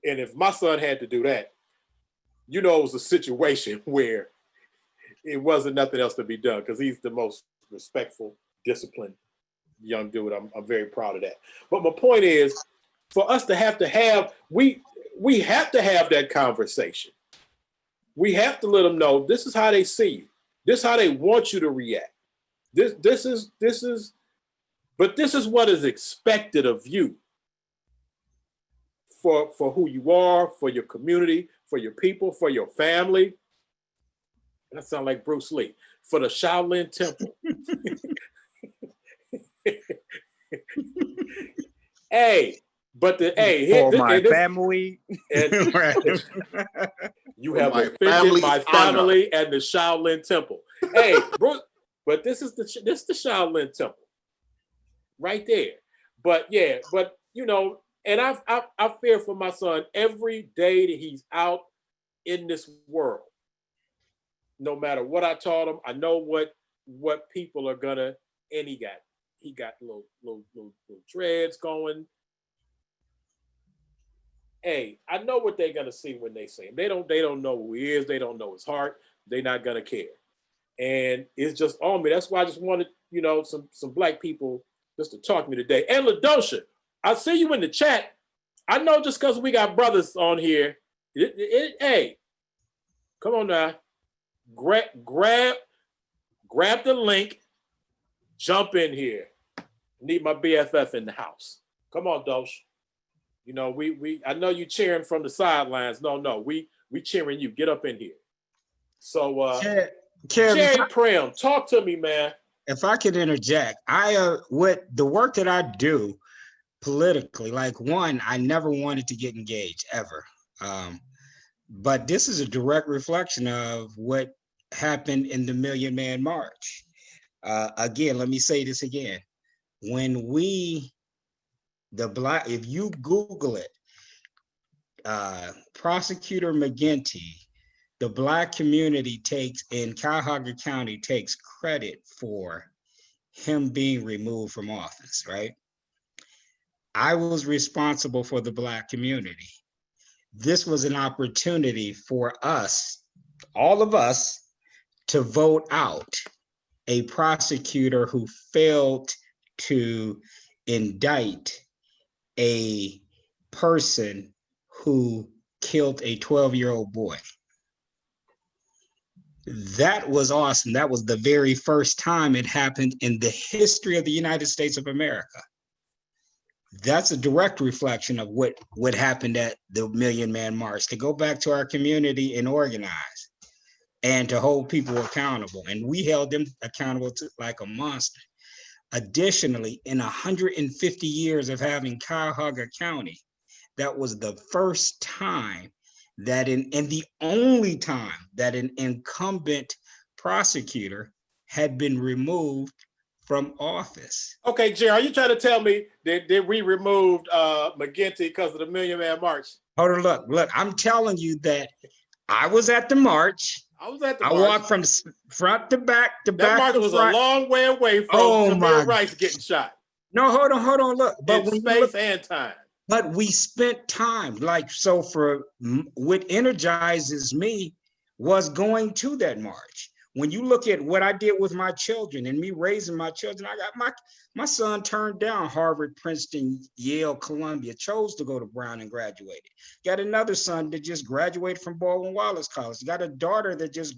And if my son had to do that, you know, it was a situation where it wasn't nothing else to be done, because he's the most respectful, disciplined young dude. I'm very proud of that. But my point is, for us to have we have to have that conversation. We have to let them know this is how they see you. This is how they want you to react. This is what is expected of you for who you are, for your community, for your people, for your family. That sounds like Bruce Lee. For the Shaolin Temple. Hey, but for my family. And you have offended my family and the Shaolin Temple. Hey, Bruce, but this is the Shaolin Temple, right there. But yeah, but you know, and I fear for my son every day that he's out in this world. No matter what I taught him, I know what people are gonna. And he got little dreads going. Hey, I know what they're gonna see when they see him. They don't know who he is. They don't know his heart. They're not gonna care. And it's just on me. That's why I just wanted, you know, some black people just to talk to me today. And LaDosha, I see you in the chat. I know just because we got brothers on here. Hey, come on now. Grab the link. Jump in here. Need my BFF in the house. Come on, Dosh. You know, I know you cheering from the sidelines. No, we cheering you. Get up in here. So Jerry Primm, talk to me, man. If I could interject, with the work that I do politically, like one, I never wanted to get engaged ever. But this is a direct reflection of what happened in the Million Man March. Again, let me say this again. When if you Google it, Prosecutor McGinty, the Black community in Cuyahoga County takes credit for him being removed from office, right? I was responsible for the Black community. This was an opportunity for us, all of us, to vote out a prosecutor who failed to indict a person who killed a 12-year-old boy. That was awesome. That was the very first time it happened in the history of the United States of America. That's a direct reflection of what happened at the Million Man March, to go back to our community and organize. and to hold people accountable. And we held them accountable to like a monster. Additionally, in 150 years of having Cuyahoga County, that was the first time that and the only time that an incumbent prosecutor had been removed from office. Okay, Jerry, are you trying to tell me that we removed McGinty because of the Million Man March? Hold on, look, I'm telling you that I was at the march. I was at the I march. walked from front to back to that back march to was front. a long way away from Tamir Rice getting shot. No, hold on, look. But in space and time. But we spent time, like, so for what energizes me was going to that march. When you look at what I did with my children and me raising my children, I got my son turned down Harvard, Princeton, Yale, Columbia, chose to go to Brown and graduated. Got another son that just graduated from Baldwin-Wallace College. Got a daughter that just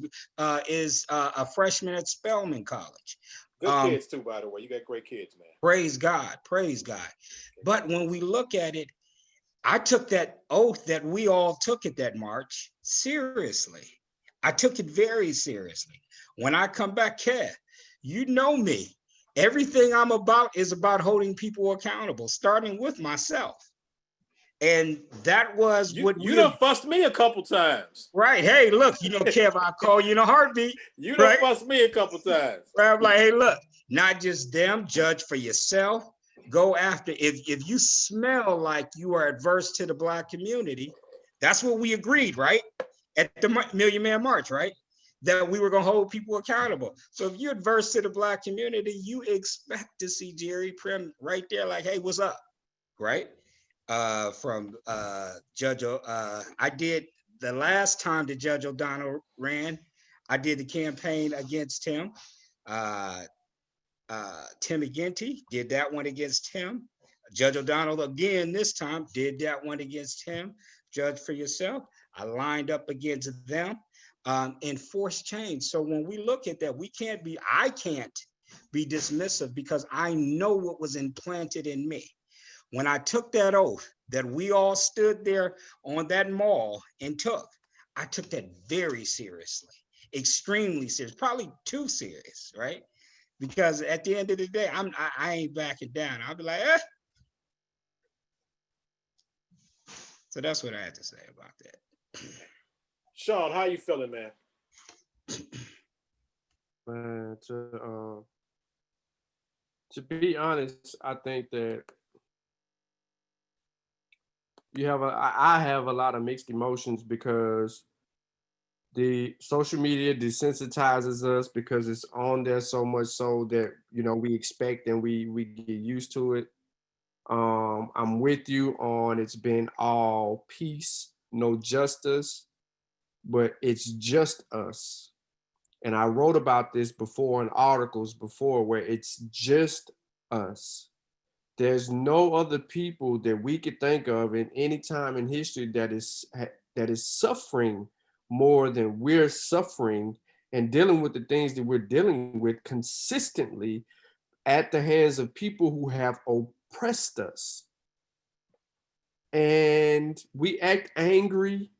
is a freshman at Spelman College. Good kids too, by the way. You got great kids, man. Praise God, praise God. But when we look at it, I took that oath that we all took at that march seriously. I took it very seriously. When I come back here, you know me. Everything I'm about is about holding people accountable, starting with myself. And that was what you done fussed me a couple times. Right. Hey, look, you know, Kev, I'll call you in a heartbeat. You done fussed me a couple times. Right? I'm like, hey, look, not just them, judge for yourself. Go after, if you smell like you are adverse to the Black community, that's what we agreed, right? At the Million Man March, right? That we were gonna hold people accountable. So if you're adverse to the Black community, you expect to see Jerry Primm right there, like, hey, what's up, right? From Judge, I did the last time that Judge O'Donnell ran, I did the campaign against him. Tim McGinty did that one against him. Judge O'Donnell again this time did that one against him. Judge for yourself. I lined up against them and forced change. So when we look at that, I can't be dismissive because I know what was implanted in me. When I took that oath that we all stood there on that mall and I took that very seriously, extremely serious, probably too serious, right? Because at the end of the day, I ain't backing down. I'll be like, eh. So that's what I had to say about that. Sean, how you feeling, man? Man, to be honest, I think that I have a lot of mixed emotions because the social media desensitizes us because it's on there so much so that, you know, we expect and we get used to it. I'm with you on it's been all peace, no justice, but it's just us. And I wrote about this before in articles before where it's just us. There's no other people that we could think of in any time in history that is suffering more than we're suffering and dealing with the things that we're dealing with consistently at the hands of people who have oppressed us. And we act angry,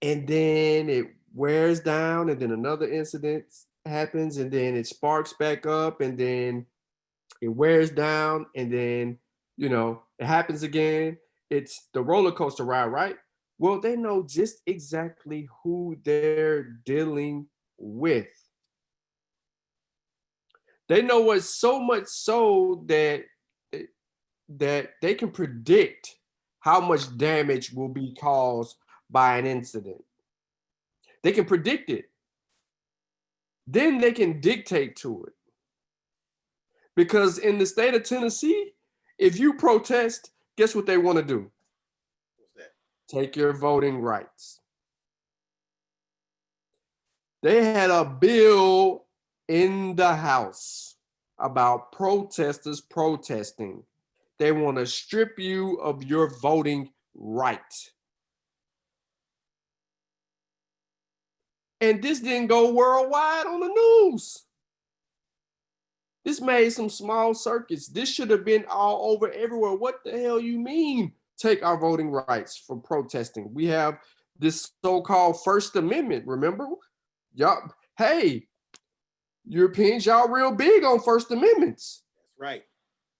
and then it wears down, and then another incident happens, and then it sparks back up, and then it wears down, and then, you know, it happens again. It's the roller coaster ride, right? Well, they know just exactly who they're dealing with. They know it so much so that they can predict how much damage will be caused by an incident. They can predict it. Then they can dictate to it. Because in the state of Tennessee, if you protest, guess what they want to do? Take your voting rights. They had a bill in the House about protesters protesting. They want to strip you of your voting right. And this didn't go worldwide on the news. This made some small circuits. This should have been all over everywhere. What the hell you mean? Take our voting rights for protesting. We have this so-called First Amendment, remember? Y'all, hey, Europeans, y'all real big on First Amendments. That's right.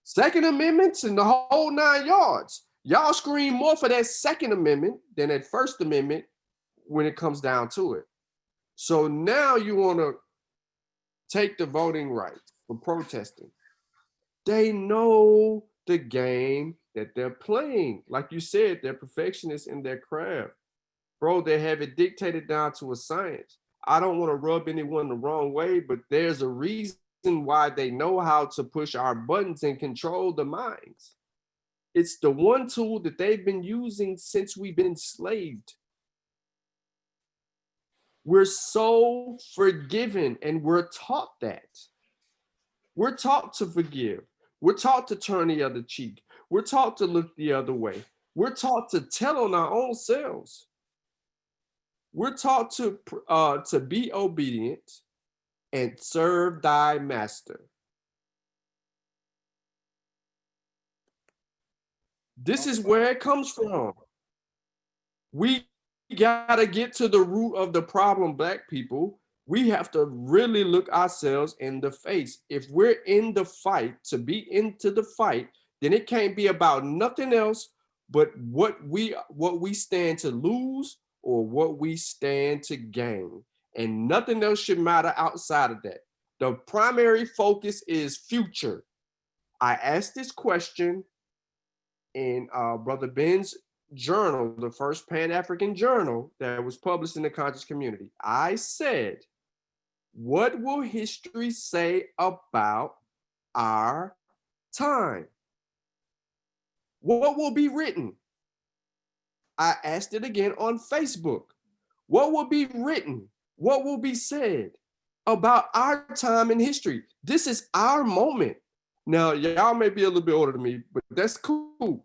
Second Amendments and the whole 9 yards. Y'all scream more for that Second Amendment than that First Amendment when it comes down to it. So now you want to take the voting rights for protesting. They know the game that they're playing. Like you said, they're perfectionists in their craft. Bro, they have it dictated down to a science. I don't want to rub anyone the wrong way, but there's a reason why they know how to push our buttons and control the minds. It's the one tool that they've been using since we've been enslaved. We're so forgiven, and we're taught that. We're taught to forgive. We're taught to turn the other cheek. We're taught to look the other way. We're taught to tell on our own selves. We're taught to be obedient and serve thy master. This is where it comes from. We gotta get to the root of the problem, Black people. We have to really look ourselves in the face. If we're in the fight, to be into the fight, then it can't be about nothing else but what we stand to lose or what we stand to gain. And nothing else should matter outside of that. The primary focus is future. I asked this question in Brother Ben's journal, the first Pan-African journal that was published in the conscious community. I said, what will history say about our time? What will be written? I asked it again on Facebook. What will be written? What will be said about our time in history? This is our moment. Now, y'all may be a little bit older than me, but that's cool.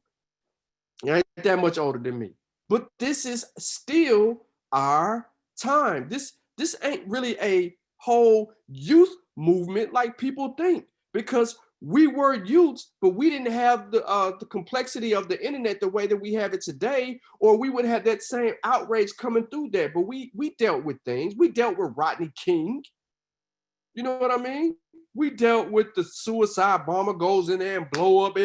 You ain't that much older than me. But this is still our time. This ain't really a whole youth movement like people think, because we were youths, but we didn't have the complexity of the internet the way that we have it today, or we would have that same outrage coming through there. But we dealt with things. We dealt with Rodney King. You know what I mean? We dealt with the suicide bomber goes in there and blow up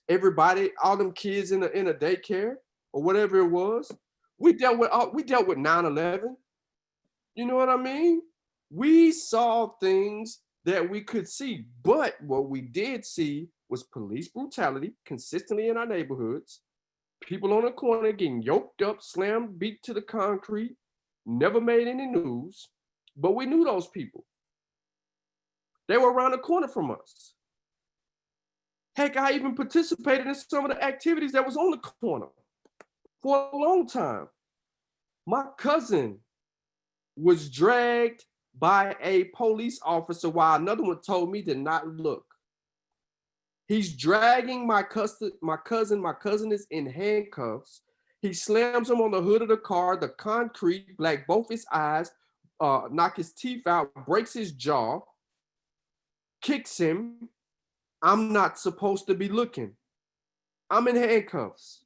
everybody, all them kids in a daycare or whatever it was. We dealt with 9/11. You know what I mean? We saw things that we could see, but what we did see was police brutality consistently in our neighborhoods. People on the corner getting yoked up, slammed, beat to the concrete, never made any news, but we knew those people. They were around the corner from us. Heck, I even participated in some of the activities that was on the corner for a long time. My cousin was dragged by a police officer while another one told me to not look. He's dragging my cousin. My cousin is in handcuffs. He slams him on the hood of the car, the concrete, black both his eyes, knock his teeth out, breaks his jaw, kicks him. I'm not supposed to be looking. I'm in handcuffs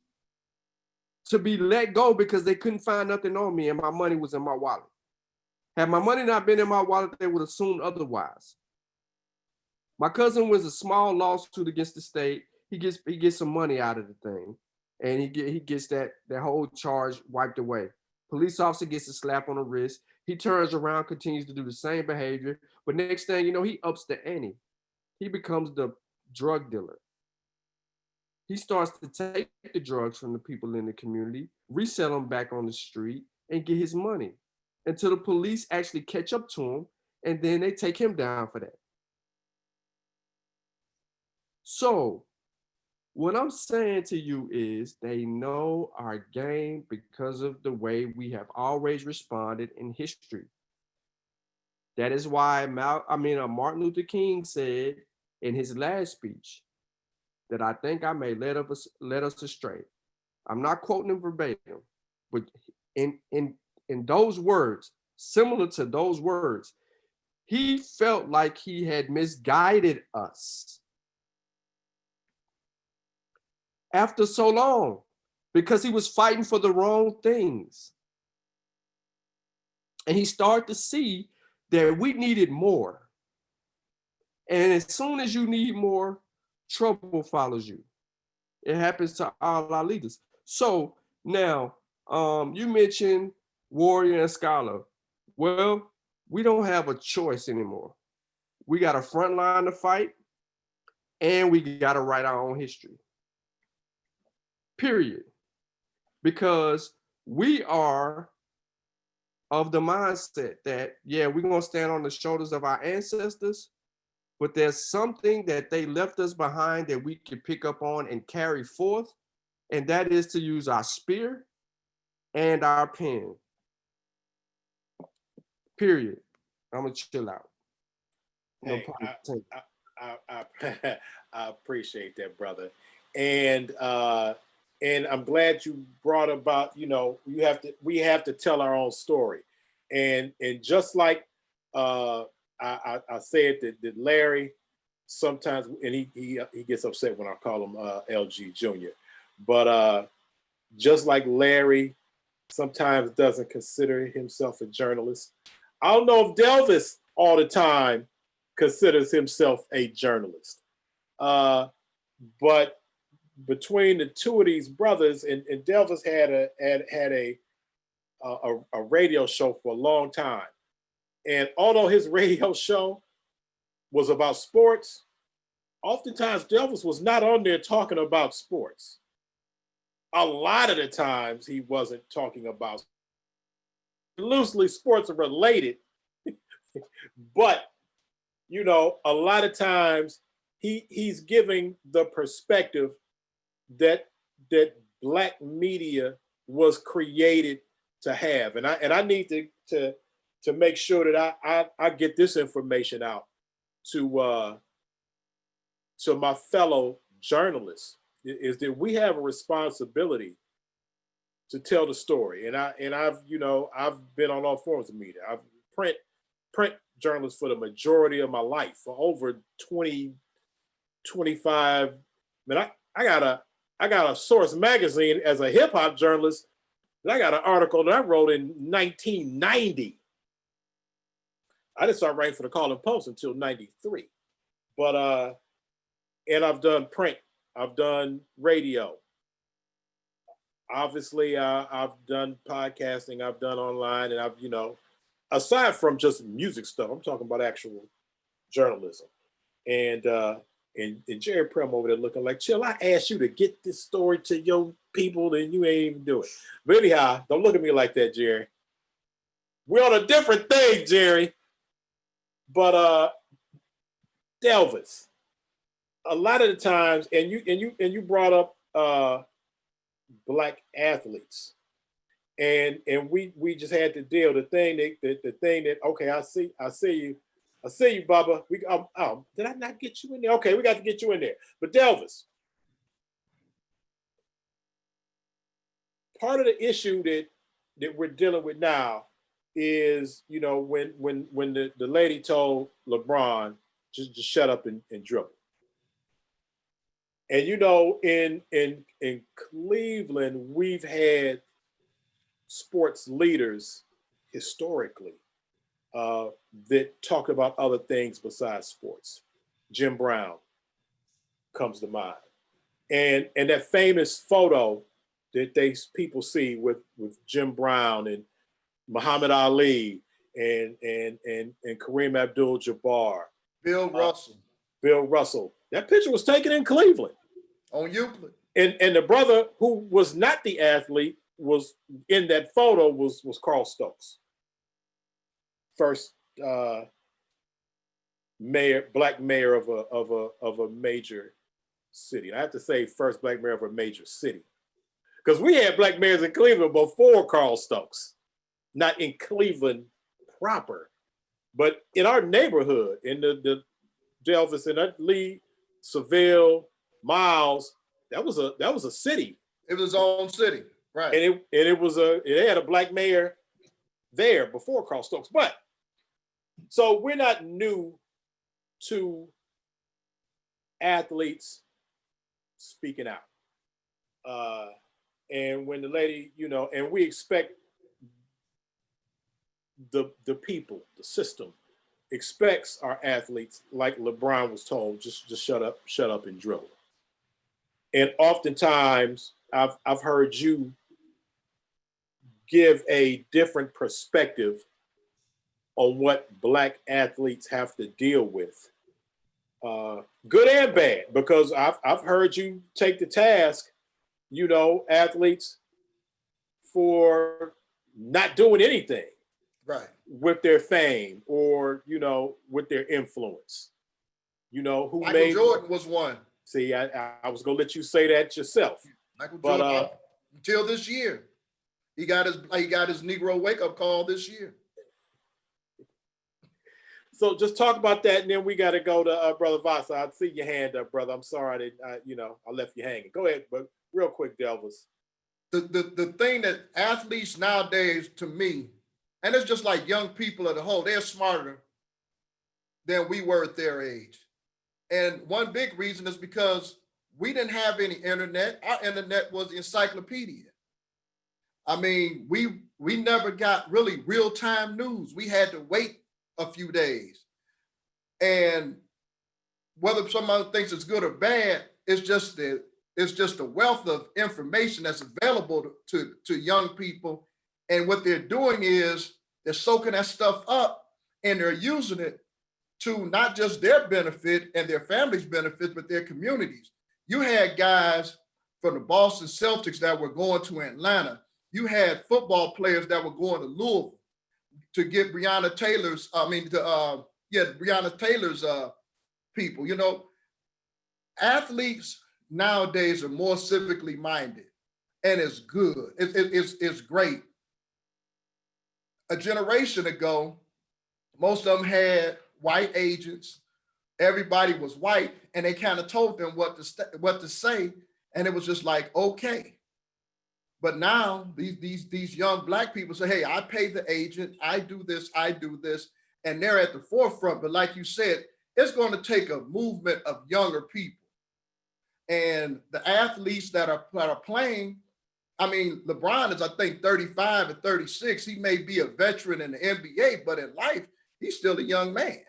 to be let go because they couldn't find nothing on me and my money was in my wallet. Had my money not been in my wallet, they would assume otherwise. My cousin was a small lawsuit against the state. He gets some money out of the thing, and he gets that whole charge wiped away. Police officer gets a slap on the wrist. He turns around, continues to do the same behavior, but next thing you know, he ups the ante. He becomes the drug dealer. He starts to take the drugs from the people in the community, resell them back on the street, and get his money until the police actually catch up to him, and then they take him down for that. So what I'm saying to you is they know our game because of the way we have always responded in history. That is why Martin Luther King said in his last speech that I think I may led us astray. I'm not quoting him verbatim, but in those words, similar to those words, he felt like he had misguided us after so long because he was fighting for the wrong things. And he started to see that we needed more. And as soon as you need more, trouble follows you. It happens to all our leaders. So now, you mentioned warrior and scholar. Well, we don't have a choice anymore. We got a front line to fight, and we got to write our own history. Period. Because we are of the mindset that, yeah, we're going to stand on the shoulders of our ancestors, but there's something that they left us behind that we can pick up on and carry forth, and that is to use our spear and our pen. Period. I'm gonna chill out. No Hey, problem. I appreciate that, brother, and I'm glad you brought about. We have to tell our own story, and just like I said that Larry sometimes, and he gets upset when I call him LG Jr. But just like Larry sometimes doesn't consider himself a journalist, I don't know if Delvis all the time considers himself a journalist. But between the two of these brothers, and Delvis had a radio show for a long time. And although his radio show was about sports, oftentimes Delvis was not on there talking about sports. A lot of the times he wasn't talking about loosely sports are related, but a lot of times he's giving the perspective that Black media was created to have, and I need to make sure that I get this information out to my fellow journalists, is that we have a responsibility to tell the story. And I've been on all forms of media. I've print journalist for the majority of my life, for over 20, 25. I got a Source magazine as a hip hop journalist. And I got an article that I wrote in 1990. I didn't start writing for the Call and Post until 93. But and I've done print, I've done radio. Obviously, I've done podcasting, I've done online, and I've, aside from just music stuff, I'm talking about actual journalism. And Jerry Primm over there looking like, chill, I asked you to get this story to your people, and you ain't even do it. But anyhow, don't look at me like that, Jerry. We're on a different thing, Jerry. But Delvis, a lot of the times, and you brought up Black athletes, and we just had to deal the thing that okay, I see you, Bubba. Did I not get you in there? Okay, we got to get you in there. But Delvis, part of the issue that we're dealing with now is, when the lady told LeBron just shut up and dribble. And in Cleveland, we've had sports leaders historically that talk about other things besides sports. Jim Brown comes to mind, and that famous photo that people see with Jim Brown and Muhammad Ali and Kareem Abdul-Jabbar, Bill Russell. That picture was taken in Cleveland. On Euclid. And the brother who was not the athlete was in that photo was Carl Stokes. First Black mayor of a major city. And I have to say first Black mayor of a major city, because we had Black mayors in Cleveland before Carl Stokes. Not in Cleveland proper, but in our neighborhood, in the Delvis and Lee, Seville, Miles, that was a city. It was its own city, right? And it had a Black mayor there before Carl Stokes. But so we're not new to athletes speaking out. And when the lady, and we expect the people, the system, expects our athletes, like LeBron was told, just shut up and dribble. And oftentimes, I've heard you give a different perspective on what Black athletes have to deal with, good and bad, because I've heard you take to task, athletes for not doing anything Right. with their fame or with their influence. Who Michael made Jordan was one. See, I was gonna let you say that yourself. Michael But, Jordan, until this year, he got his Negro wake up call this year. So just talk about that, and then we got to go to Brother Vasa. I see your hand up, brother. I'm sorry I left you hanging. Go ahead, but real quick, Delvis. The thing that athletes nowadays, to me, and it's just like young people as a whole, they're smarter than we were at their age. And one big reason is because we didn't have any internet. Our internet was the encyclopedia. I mean, we never got really real-time news. We had to wait a few days. And whether someone thinks it's good or bad, it's just the wealth of information that's available to young people. And what they're doing is they're soaking that stuff up and they're using it to not just their benefit and their family's benefit, but their communities. You had guys from the Boston Celtics that were going to Atlanta. You had football players that were going to Louisville to get Breonna Taylor's people. Athletes nowadays are more civically minded, and it's good. It's great. A generation ago, most of them had white agents. Everybody was white, and they kind of told them what to say, and it was just like, okay. But now these young Black people say, hey, I pay the agent, I do this, and they're at the forefront. But like you said, it's going to take a movement of younger people. And the athletes that are playing, I mean, LeBron is, I think, 35 and 36. He may be a veteran in the NBA, but in life, he's still a young man.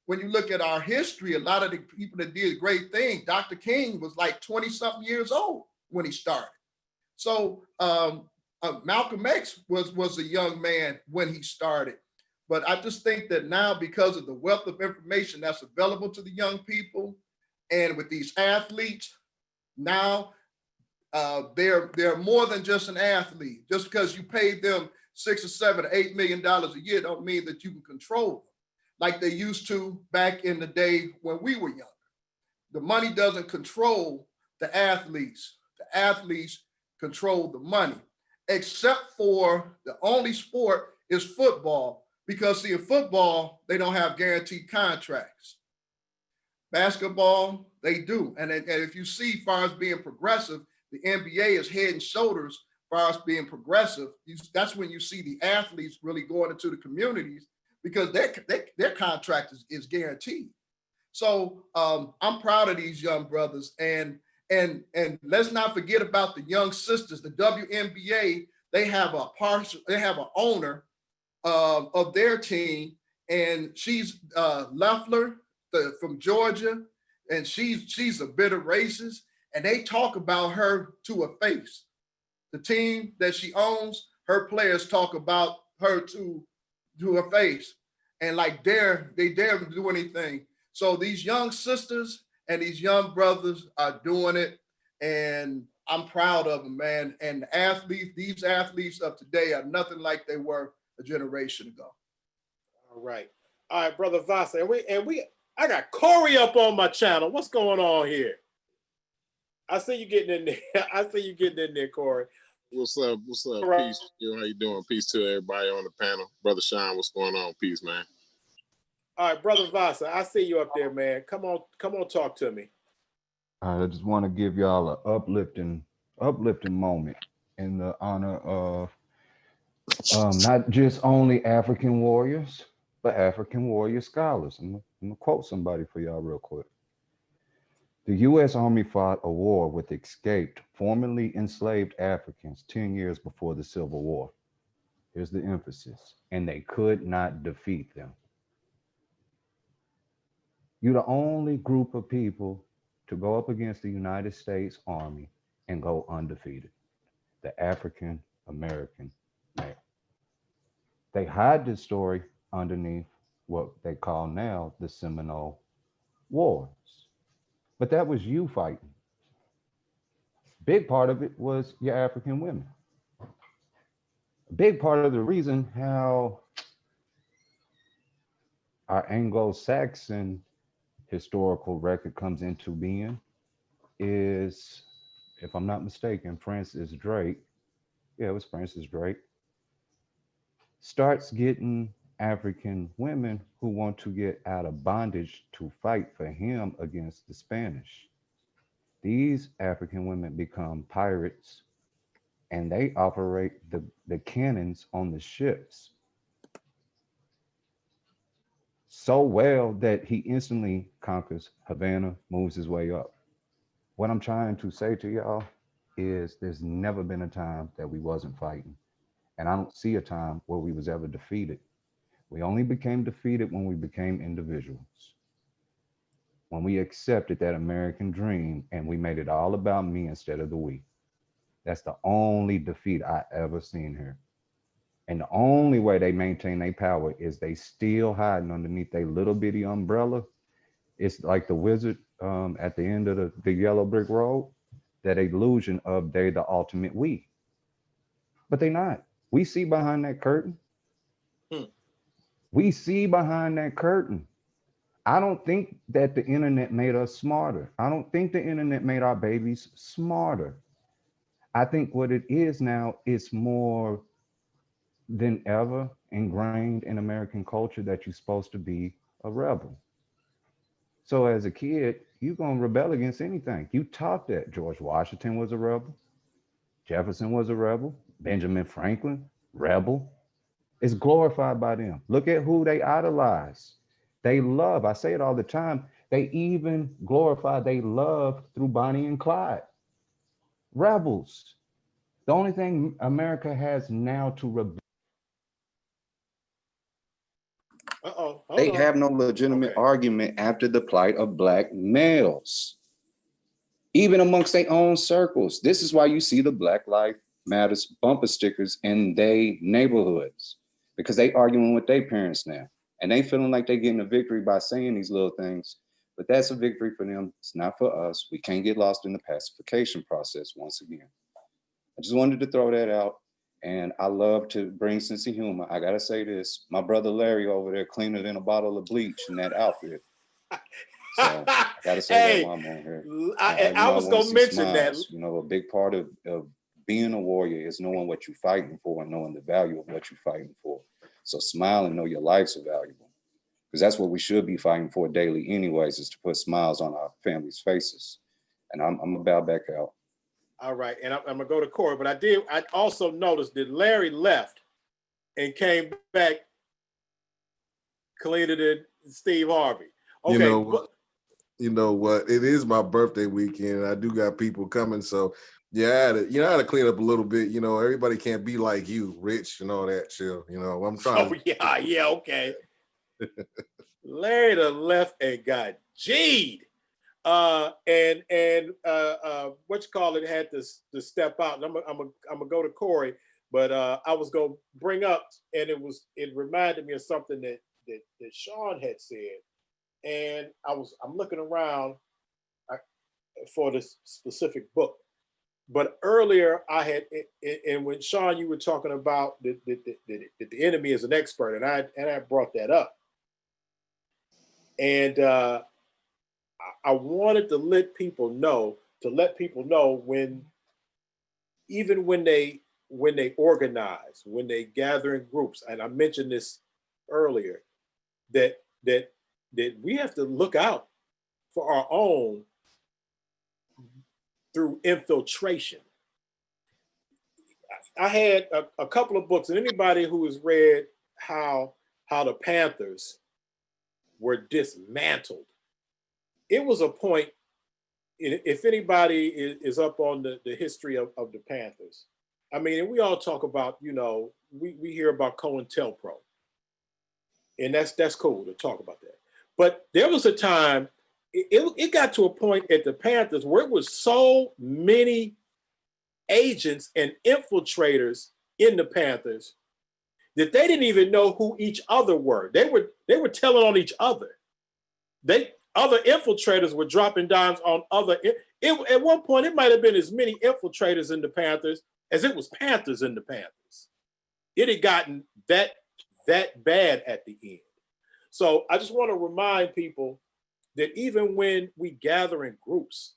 When you look at our history, a lot of the people that did great things, Dr. King was like 20-something years old when he started. So Malcolm X was a young man when he started. But I just think that now, because of the wealth of information that's available to the young people, and with these athletes, now they're more than just an athlete. Just because you paid them $6 or $7 or $8 million a year don't mean that you can control them like they used to back in the day when we were younger. The money doesn't control the athletes. The athletes control the money, except for the only sport is football, because see, in football, they don't have guaranteed contracts. Basketball, they do. And if you see, as far as being progressive, the NBA is head and shoulders as far as being progressive. That's when you see the athletes really going into the communities, because their contract is guaranteed. So I'm proud of these young brothers. And let's not forget about the young sisters. The WNBA, they have an owner of their team, and she's Leffler from Georgia, and she's a bit of racist, and they talk about her to her face. The team that she owns, her players talk about her to her face, and like they dare to do anything. So these young sisters and these young brothers are doing it, and I'm proud of them, man. And these athletes of today are nothing like they were a generation ago. All right, Brother Vasa, I got Cory up on my channel. What's going on here? I see you getting in there. Cory. What's up? Right. Peace. How you doing? Peace to everybody on the panel. Brother Sean, what's going on? Peace, man. All right, Brother Vasa, I see you up there, man. Come on, talk to me. I just want to give y'all an uplifting moment in the honor of not just only African warriors, but African warrior scholars. I'm gonna quote somebody for y'all real quick. The U.S. Army fought a war with escaped, formerly enslaved Africans 10 years before the Civil War. Here's the emphasis. And they could not defeat them. You're the only group of people to go up against the United States Army and go undefeated. The African American male. They hide this story underneath what they call now the Seminole Wars. But that was you fighting. Big part of it was your African women. A big part of the reason how our Anglo-Saxon historical record comes into being is, if I'm not mistaken, Francis Drake, yeah, it was Francis Drake, starts getting African women who want to get out of bondage to fight for him against the Spanish. These African women become pirates and they operate the cannons on the ships so well that he instantly conquers Havana, moves his way up. What I'm trying to say to y'all is there's never been a time that we wasn't fighting. And I don't see a time where we was ever defeated. We only became defeated when we became individuals. When we accepted that American dream and we made it all about me instead of the we. That's the only defeat I ever seen here. And the only way they maintain their power is they still hiding underneath their little bitty umbrella. It's like the wizard at the end of the yellow brick road, that illusion of they the ultimate we. But they not. We see behind that curtain. We see behind that curtain. I don't think that the internet made us smarter. I don't think the internet made our babies smarter. I think what it is now is more than ever ingrained in American culture that you're supposed to be a rebel. So as a kid, you're going to rebel against anything. You taught that. George Washington was a rebel. Jefferson was a rebel. Benjamin Franklin, rebel. It's glorified by them. Look at who they idolize. They love, I say it all the time, they even glorify, they love through Bonnie and Clyde. Rebels. The only thing America has now to rebel. They have no legitimate argument after the plight of Black males, even amongst their own circles. This is why you see the Black Lives Matters bumper stickers in their neighborhoods, because they arguing with their parents now. And they feeling like they're getting a victory by saying these little things, but that's a victory for them. It's not for us. We can't get lost in the pacification process once again. I just wanted to throw that out. And I love to bring sense of humor. I gotta say this, my brother Larry over there cleaner than a bottle of bleach in that outfit. So I gotta say that while I'm on here. I was gonna mention smiles. That. You know, a big part of being a warrior is knowing what you're fighting for and knowing the value of what you're fighting for. So smile and know your lives are valuable, because that's what we should be fighting for daily anyways, is to put smiles on our families' faces. And I'm gonna bow back out. All right, and I'm gonna go to Cory, but I also noticed that Larry left and came back cleaner than Steve Harvey. Okay. You know what? It is my birthday weekend. I do got people coming, so yeah, I had to clean up a little bit. You know, everybody can't be like you, Rich, and all that. Chill. You know, I'm trying. Oh yeah, okay. Larry left and got G'd. And what you call it had to step out. And I'm gonna go to Cory, but I was gonna bring up, and it reminded me of something that Sean had said, and I'm looking around for this specific book, but earlier I had, and when Sean, you were talking about that the enemy is an expert, and I brought that up, and I wanted to let people know when they organize, when they gather in groups, and I mentioned this earlier, that we have to look out for our own through infiltration. I had a couple of books, and anybody who has read how the Panthers were dismantled, it was a point, if anybody is up on the history of the Panthers, I mean, and we all talk about, you know, we hear about COINTELPRO, and that's cool to talk about that. But there was a time, it got to a point at the Panthers where it was so many agents and infiltrators in the Panthers that they didn't even know who each other were. They were telling on each other. Other infiltrators were dropping dimes on other. At one point, it might have been as many infiltrators in the Panthers as it was Panthers in the Panthers. It had gotten that bad at the end. So I just want to remind people that even when we gather in groups,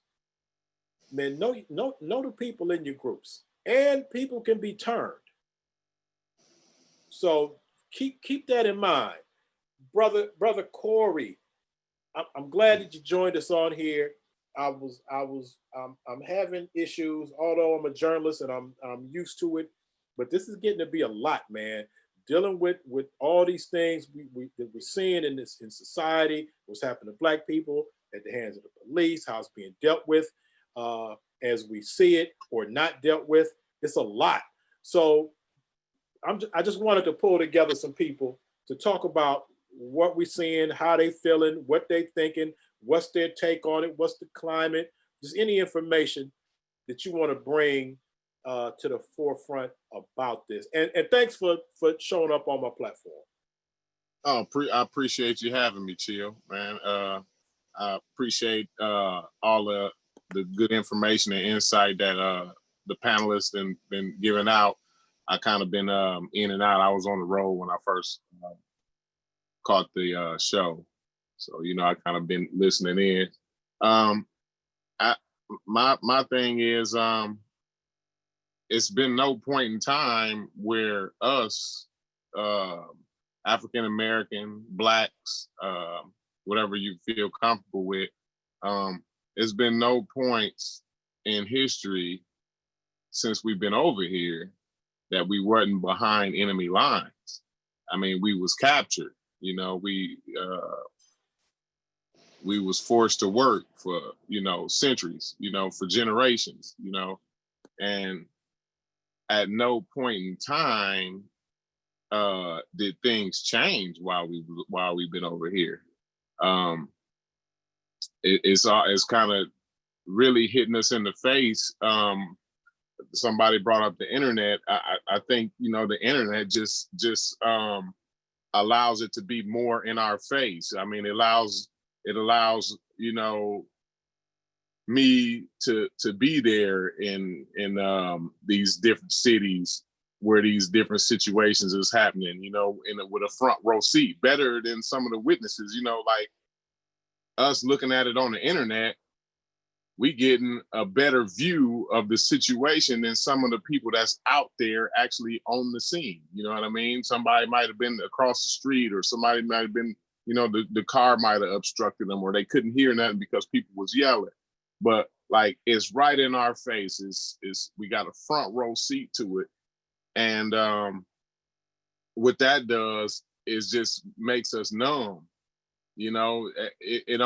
man, know the people in your groups, and people can be turned. So keep that in mind, brother Cory. I'm glad that you joined us on here. I'm having issues, although I'm a journalist and I'm used to it, but this is getting to be a lot, man. Dealing with all these things that we're seeing in society, what's happening to Black people at the hands of the police, how it's being dealt with as we see it or not dealt with. It's a lot. So I just wanted to pull together some people to talk about what we're seeing, how they feeling, what they thinking, what's their take on it, what's the climate, just any information that you want to bring to the forefront about this. And thanks for showing up on my platform. Oh, I appreciate you having me, Chill, man. I appreciate all the good information and insight that the panelists been giving out. I kind of been in and out. I was on the road when I first caught the show, so you know I kind of been listening in. My thing is, it's been no point in time where us African American, Blacks, whatever you feel comfortable with, it's been no points in history since we've been over here that we weren't behind enemy lines. I mean, we was captured. You know, we was forced to work for, you know, centuries, you know, for generations, you know, and at no point in time did things change while we've been over here. It's kind of really hitting us in the face. Somebody brought up the internet. I think, you know, the internet just allows it to be more in our face. I mean, it allows, you know, me to be there in these different cities where these different situations is happening, you know, with a front row seat, better than some of the witnesses, you know, like us looking at it on the internet, we getting a better view of the situation than some of the people that's out there actually on the scene. You know what I mean? Somebody might have been across the street, or somebody might have been, you know, the car might have obstructed them, or they couldn't hear nothing because people was yelling. But like, it's right in our faces. We got a front row seat to it. And what that does is just makes us numb. You know, it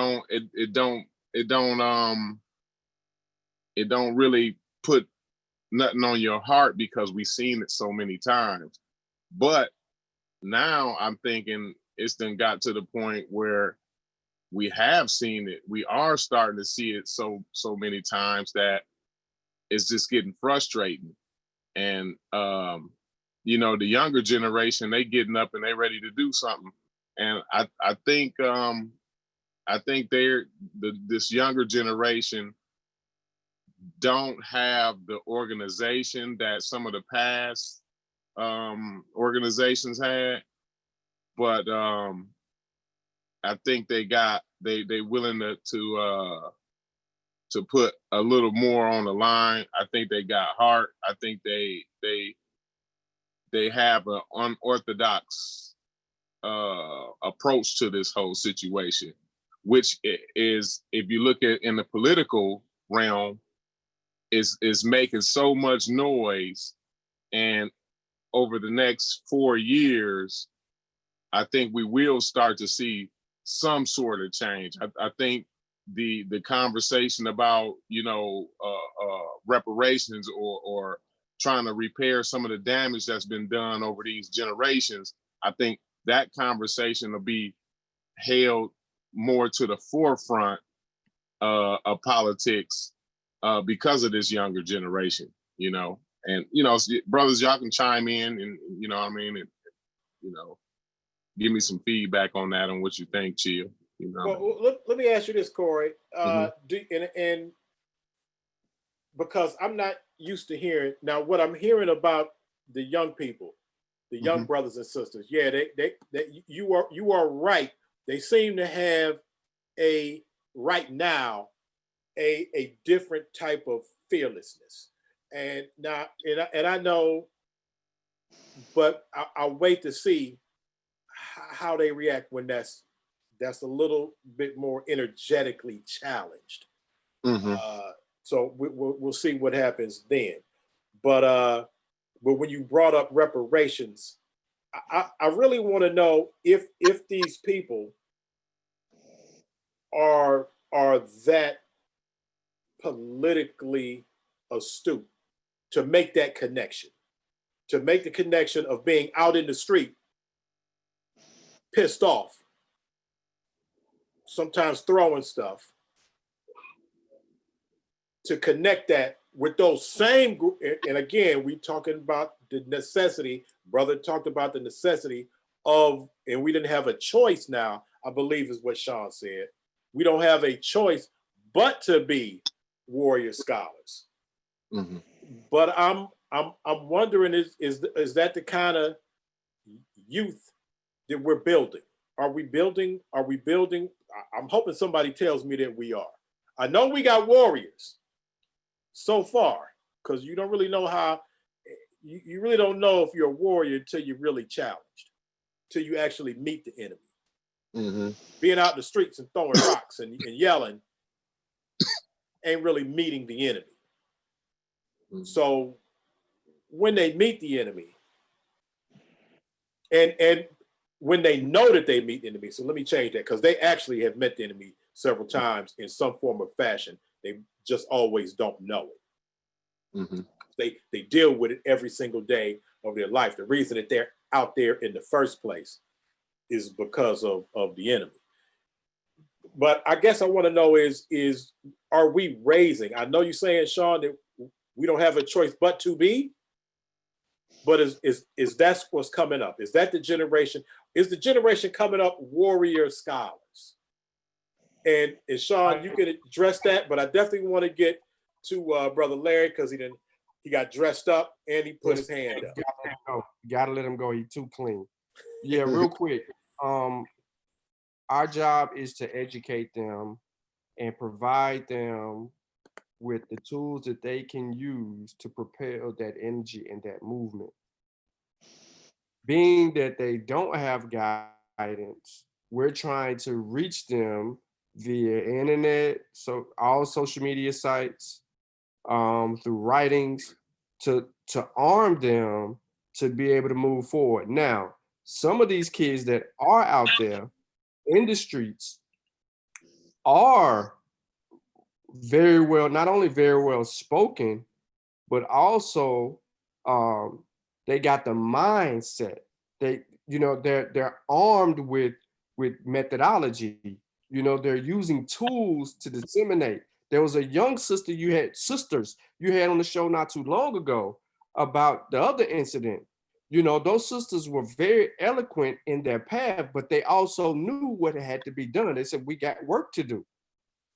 don't really put nothing on your heart because we've seen it so many times. But now I'm thinking it's then got to the point where we have seen it. We are starting to see it so many times that it's just getting frustrating. And you know, the younger generation, they getting up and they ready to do something. And I think this younger generation don't have the organization that some of the past organizations had, but I think they willing to put a little more on the line. I think they got heart. I think they have an unorthodox approach to this whole situation, which is, if you look at in the political realm, is making so much noise. And over the next 4 years, I think we will start to see some sort of change. I think the conversation about, you know, reparations or trying to repair some of the damage that's been done over these generations, I think that conversation will be held more to the forefront of politics because of this younger generation, you know. And, you know, brothers, y'all can chime in and, you know what I mean, and, you know, give me some feedback on that and what you think, Chill. You know. Well, let me ask you this, Cory. And because I'm not used to hearing now, what I'm hearing about the young people, the young brothers and sisters. Yeah, you are right. They seem to have right now a different type of fearlessness. And now, and I know, but I'll wait to see how they react when that's a little bit more energetically challenged. So we'll see what happens then. But when you brought up reparations, I really want to know if these people are that politically astute to make that connection, to make the connection of being out in the street, pissed off, sometimes throwing stuff, to connect that with those same group. And again, we talking about the necessity, brother talked about the necessity of, and we didn't have a choice now, I believe is what Sean said. We don't have a choice but to be warrior scholars. But I'm wondering, is that the kind of youth that we're building? Are we building? I'm hoping somebody tells me that we are. I know we got warriors so far, because you don't really know how, you really don't know if you're a warrior until you're really challenged, till you actually meet the enemy. Being out in the streets and throwing rocks and yelling ain't really meeting the enemy. So when they meet the enemy, and when they know that they meet the enemy, so let me change that, because they actually have met the enemy several times in some form or fashion. They just always don't know it. They deal with it every single day of their life. The reason that they're out there in the first place is because of the enemy. But I guess I want to know is are we raising? I know you're saying, Sean, that we don't have a choice but to be, but is that's what's coming up? Is that the generation? Is the generation coming up warrior scholars? And Sean, you can address that, but I definitely want to get to Brother Larry, because he got dressed up and he put his hand up. You gotta let him go. He's too clean. Yeah, real quick. Our job is to educate them and provide them with the tools that they can use to propel that energy and that movement. Being that they don't have guidance, we're trying to reach them via internet, so all social media sites, through writings, to arm them to be able to move forward. Now, some of these kids that are out there in the streets are very well, not only very well spoken, but also they got the mindset. They're armed with methodology. They're using tools to disseminate. There was a young sisters you had on the show not too long ago about the other incident. Those sisters were very eloquent in their path, but they also knew what had to be done. They said, we got work to do,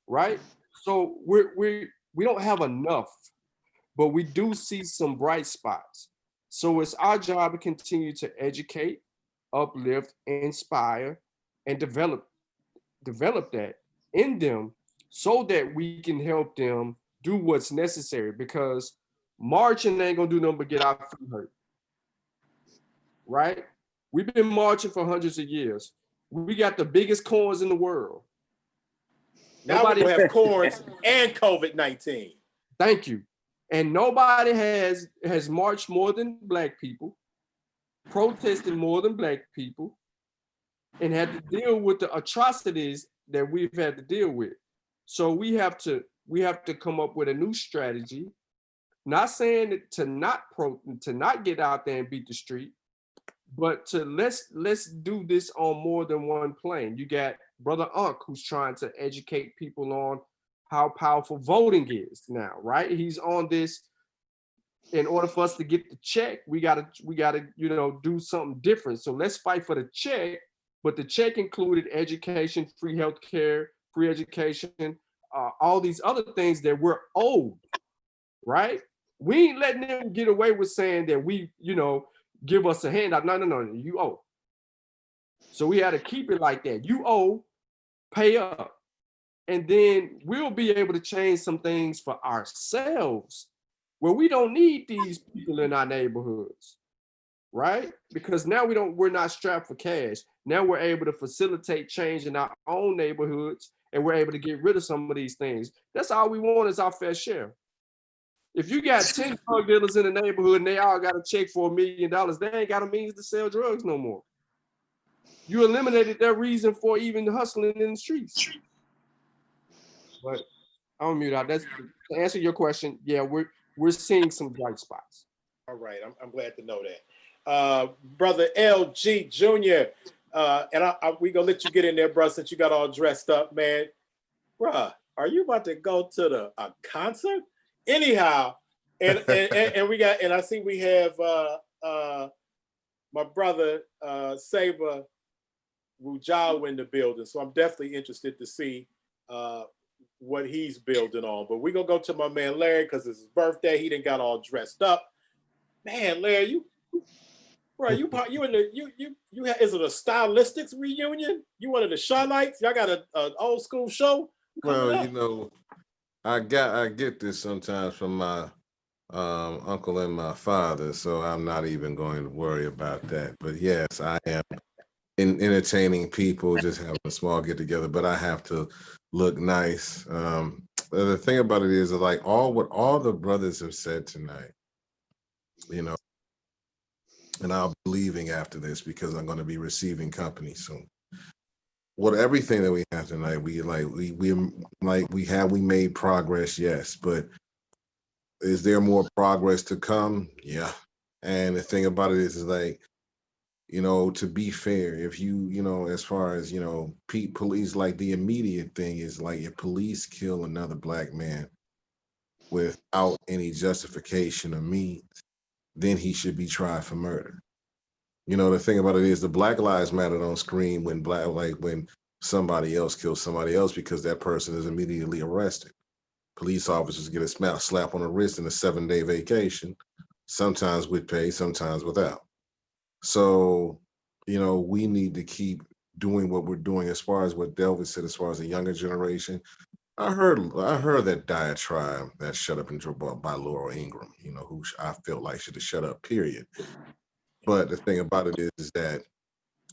right? So we don't have enough, but we do see some bright spots. So it's our job to continue to educate, uplift, inspire, and develop that in them so that we can help them do what's necessary, because marching ain't gonna do nothing but get our feet hurt, right? We've been marching for hundreds of years. We got the biggest corns in the world. Now we have corns and COVID-19. Thank you. And nobody has marched more than Black people, protested more than Black people, and had to deal with the atrocities that we've had to deal with. So we have to come up with a new strategy, Not saying that to not get out there and beat the street, but to let's do this on more than one plane. You got Brother Unc who's trying to educate people on how powerful voting is now, right? He's on this. In order for us to get the check, we gotta do something different. So let's fight for the check, but the check included education, free healthcare, free education, all these other things that we're owed, right? We ain't letting them get away with saying that we, give us a handout. No, you owe. So we had to keep it like that. You owe, pay up. And then we'll be able to change some things for ourselves where we don't need these people in our neighborhoods, right? Because now we're not strapped for cash. Now we're able to facilitate change in our own neighborhoods, and we're able to get rid of some of these things. That's all we want is our fair share. If you got 10 drug dealers in the neighborhood and they all got a check for $1 million, they ain't got a means to sell drugs no more. You eliminated their reason for even hustling in the streets. But I'll mute out. That's to answer your question. Yeah, we're seeing some bright spots. All right, I'm glad to know that. Brother LG Jr., and we gonna let you get in there, bro, since you got all dressed up, man. Bruh, are you about to go to a concert? Anyhow, and I see we have my brother Saber Wudjau in the building, so I'm definitely interested to see what he's building on. But we're gonna go to my man Larry because it's his birthday. He done got all dressed up. Man, Larry, is it a stylistics reunion? You one of the Shawlights? Y'all got an old school show? Well, I get this sometimes from my uncle and my father, so I'm not even going to worry about that. But yes, I am entertaining people, just having a small get together, but I have to look nice. The thing about it is like what all the brothers have said tonight, and I'll be leaving after this because I'm going to be receiving company soon. Everything that we have tonight, we made progress, yes, but is there more progress to come? Yeah. And the thing about it is like, to be fair, if as far as, police, like the immediate thing is like if police kill another black man without any justification or means, then he should be tried for murder. The thing about it is the Black Lives Matter don't scream when somebody else kills somebody else because that person is immediately arrested. Police officers get a slap on the wrist and a 7-day vacation, sometimes with pay, sometimes without. So, we need to keep doing what we're doing as far as what Delvis said, as far as the younger generation. I heard that diatribe that shut up and dribble by Laura Ingraham, who I felt like should have shut up, period. But the thing about it is that,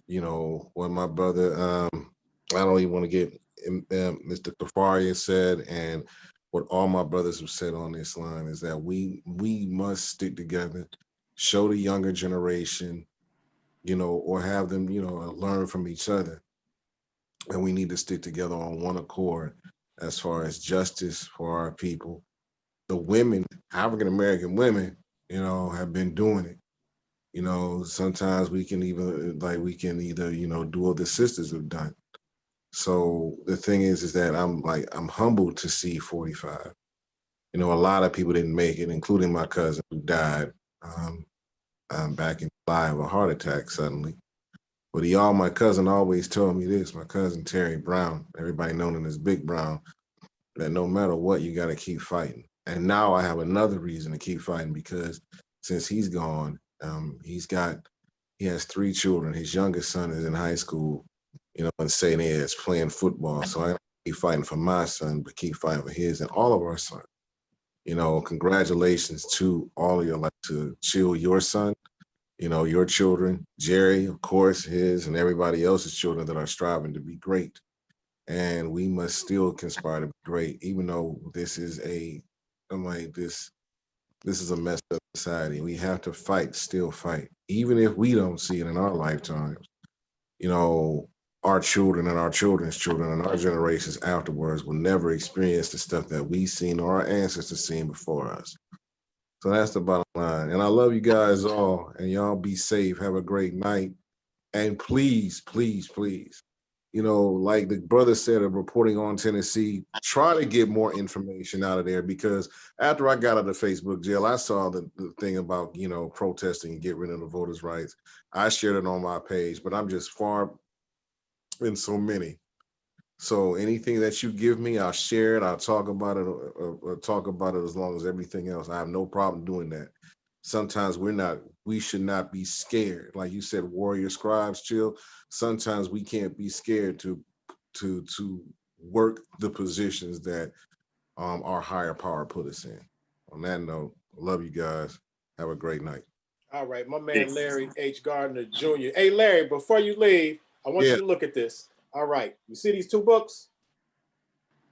what my brother, I don't even want to get Mr. Kafaria said, and what all my brothers have said on this line is that we must stick together, show the younger generation, or have them, learn from each other. And we need to stick together on one accord as far as justice for our people. The women, African-American women, have been doing it. Sometimes we can either do what the sisters have done. So the thing is that I'm humbled to see 45. A lot of people didn't make it, including my cousin who died back in July of a heart attack suddenly. But my cousin always told me this, my cousin Terry Brown, everybody known him as Big Brown, that no matter what, you got to keep fighting. And now I have another reason to keep fighting because since he's gone, he has 3 children. His youngest son is in high school, in St. Ed's playing football. So I keep fighting for my son, but keep fighting for his and all of our sons. Congratulations to all of you, like to Chill, your son, your children, Jerry, of course, his and everybody else's children that are striving to be great. And we must still conspire to be great, even though this is a messed up society. We have to still fight, even if we don't see it in our lifetimes. Our children and our children's children and our generations afterwards will never experience the stuff that we've seen or our ancestors seen before us. So that's the bottom line. And I love you guys all, and y'all be safe. Have a great night. And please, please, please, you know, like the brother said of reporting on Tennessee, try to get more information out of there, because after I got out of Facebook jail, I saw the thing about, you know, protesting and get rid of the voters' rights. I shared it on my page, but I'm just far in so many. So anything that you give me, I'll share it. I'll talk about it, talk about it as long as everything else. I have no problem doing that. Sometimes we should not be scared. Like you said, warrior scribes, chill. Sometimes we can't be scared to work the positions that our higher power put us in. On that note, I love you guys. Have a great night. All right, my man Larry H. Gardner Jr. Hey, Larry, before you leave, I want you to look at this. All right, you see these two books?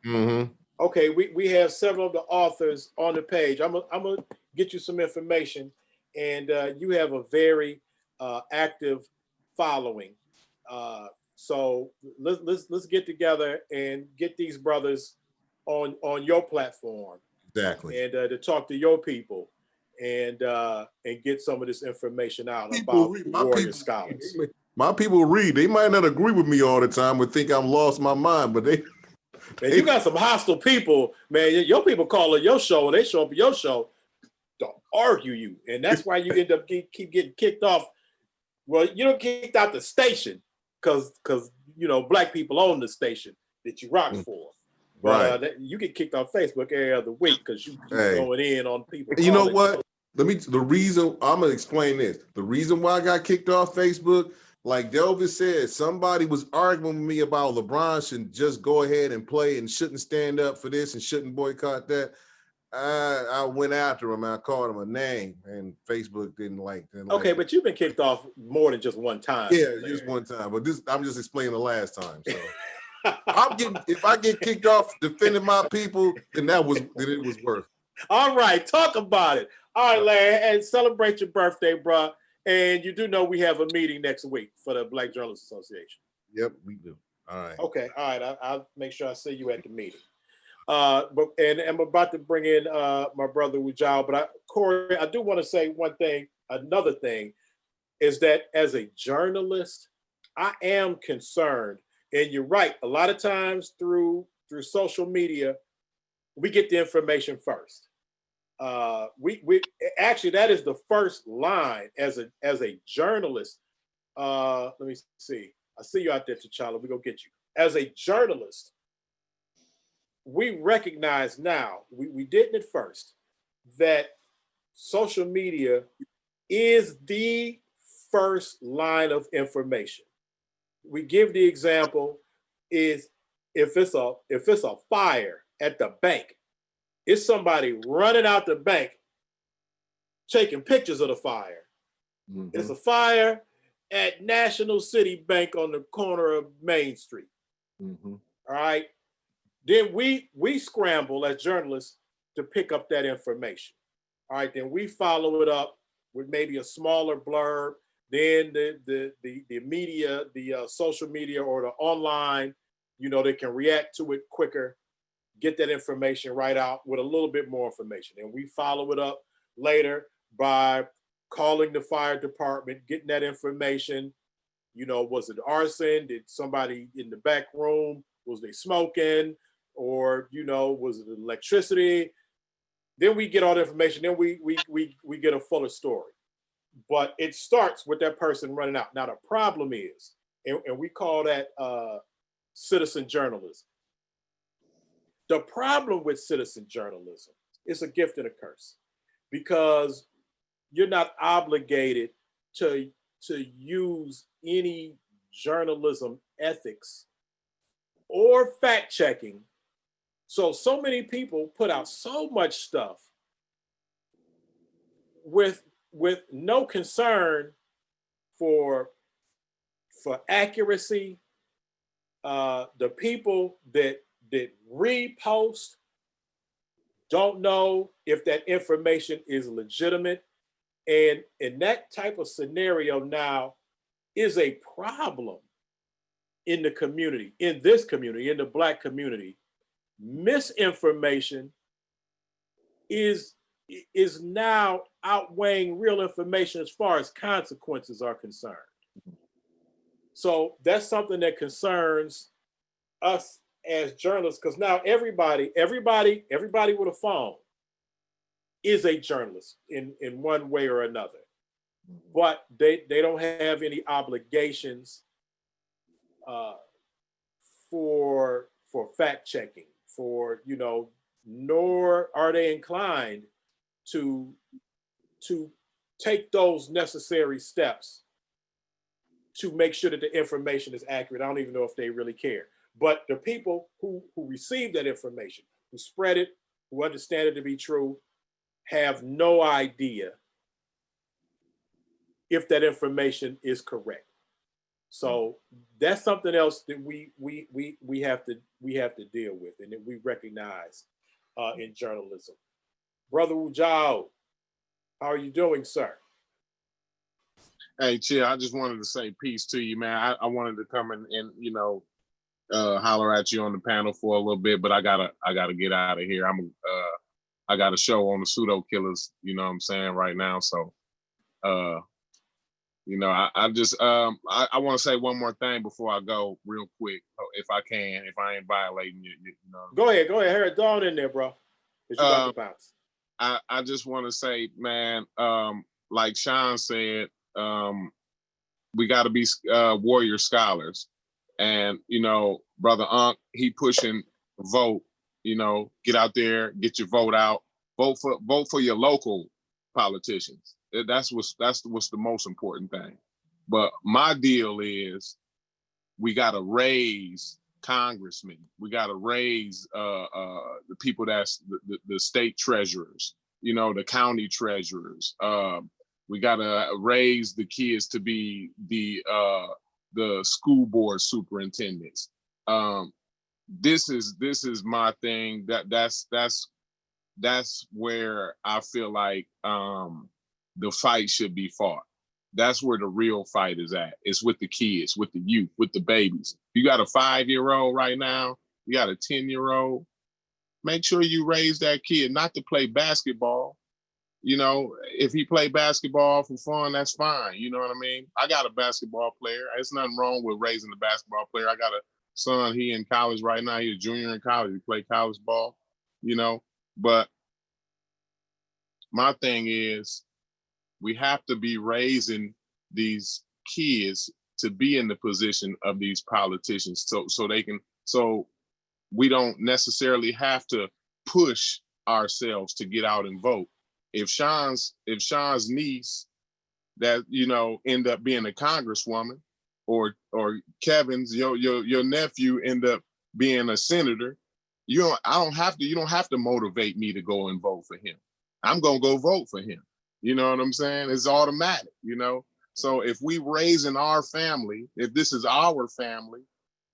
Mm-hmm. Okay, we have several of the authors on the page. I'm gonna get you some information, and you have a very active following. So let's get together and get these brothers on your platform. Exactly. And to talk to your people and get some of this information out about warrior scholars. My people read. They might not agree with me all the time or think I'm lost my mind, but they. Man, you got some hostile people, man. Your people call it your show, and they show up at your show to argue you, and that's why you end up keep getting kicked off. Well, you don't get kicked out the station because you know black people own the station that you rock for. But Right. you get kicked off Facebook every other week because you going in on people. You know what? The reason I'm gonna explain this. The reason why I got kicked off Facebook, like Delvis said, somebody was arguing with me about LeBron should just go ahead and play and shouldn't stand up for this and shouldn't boycott that. I went after him. I called him a name, and Facebook didn't like that. Okay, but you've been kicked off more than just one time. Yeah, just one time. But this, I'm just explaining the last time. So if I get kicked off defending my people, then it was worth. All right, talk about it. All right, Larry, and celebrate your birthday, bro. And you do know we have a meeting next week for the Black Journalists Association. Yep, we do. All right. Okay, all right. I'll make sure I see you at the meeting. But I'm about to bring in my brother Wudjau, but Cory, I do want to say one thing. Another thing is that as a journalist, I am concerned, and you're right. A lot of times through social media, we get the information first. We actually, that is the first line as a journalist. Let me see. I see you out there, T'Challa. We're gonna get you. As a journalist, we recognize now, we didn't at first, that social media is the first line of information. We give the example is if it's a fire at the bank, it's somebody running out the bank taking pictures of the fire. Mm-hmm. It's a fire at National City Bank on the corner of Main Street. Mm-hmm. All right. Then we scramble as journalists to pick up that information. All right. Then we follow it up with maybe a smaller blurb. Then the media, the social media or the online, they can react to it quicker, get that information right out with a little bit more information. And we follow it up later by calling the fire department, getting that information. Was it arson? Did somebody in the back room, was they smoking? Or, was it electricity? Then we get all the information. Then we get a fuller story. But it starts with that person running out. Now, the problem is, and we call that citizen journalism. The problem with citizen journalism is a gift and a curse, because you're not obligated to use any journalism ethics or fact checking. So many people put out so much stuff with no concern for accuracy. The people that repost don't know if that information is legitimate. And in that type of scenario now is a problem in the community, in this community, in the Black community. Misinformation is is now outweighing real information as far as consequences are concerned. So that's something that concerns us as journalists, because now everybody with a phone is a journalist in one way or another. But they don't have any obligations for fact checking, nor are they inclined to take those necessary steps to make sure that the information is accurate. I don't even know if they really care. But the people who receive that information, who spread it, who understand it to be true, have no idea if that information is correct. So that's something else that we have to deal with, and that we recognize in journalism. Brother Wudjau, how are you doing, sir? Hey, Chill, I just wanted to say peace to you, man. I wanted to come and holler at you on the panel for a little bit, but I gotta get out of here. I got a show on the pseudo killers, you know what I'm saying, right now. So I want to say one more thing before I go real quick, if I can, if I ain't violating you. Go ahead. Harry, throw it in there, bro. You about to bounce. I just want to say, man, like Sean said, we got to be warrior scholars. And, Brother Unc, he pushing vote, get out there, get your vote out, vote for your local politicians. That's what's the most important thing. But my deal is we got to raise congressmen. We got to raise the people that's the state treasurers, the county treasurers. We got to raise the kids to be the school board superintendents. This is my thing. That's where I feel like the fight should be fought. That's where the real fight is at. It's with the kids, with the youth, with the babies. You got a 5-year-old right now. You got a 10-year-old. Make sure you raise that kid not to play basketball. If he play basketball for fun, that's fine. You know what I mean? I got a basketball player. There's nothing wrong with raising a basketball player. I got a son, he in college right now. He's a junior in college. He play college ball, But my thing is, we have to be raising these kids to be in the position of these politicians so we don't necessarily have to push ourselves to get out and vote. If Sean's niece that end up being a congresswoman, or Kevin's your nephew end up being a senator, you don't have to motivate me to go and vote for him. I'm gonna go vote for him. You know what I'm saying? It's automatic, So if we raising our family, if this is our family,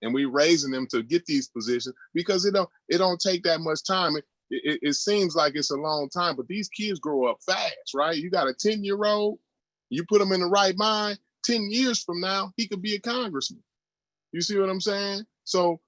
and we raising them to get these positions, because it don't take that much time. It seems like it's a long time, but these kids grow up fast, right? You got a 10-year-old, you put him in the right mind, 10 years from now, he could be a congressman. You see what I'm saying? So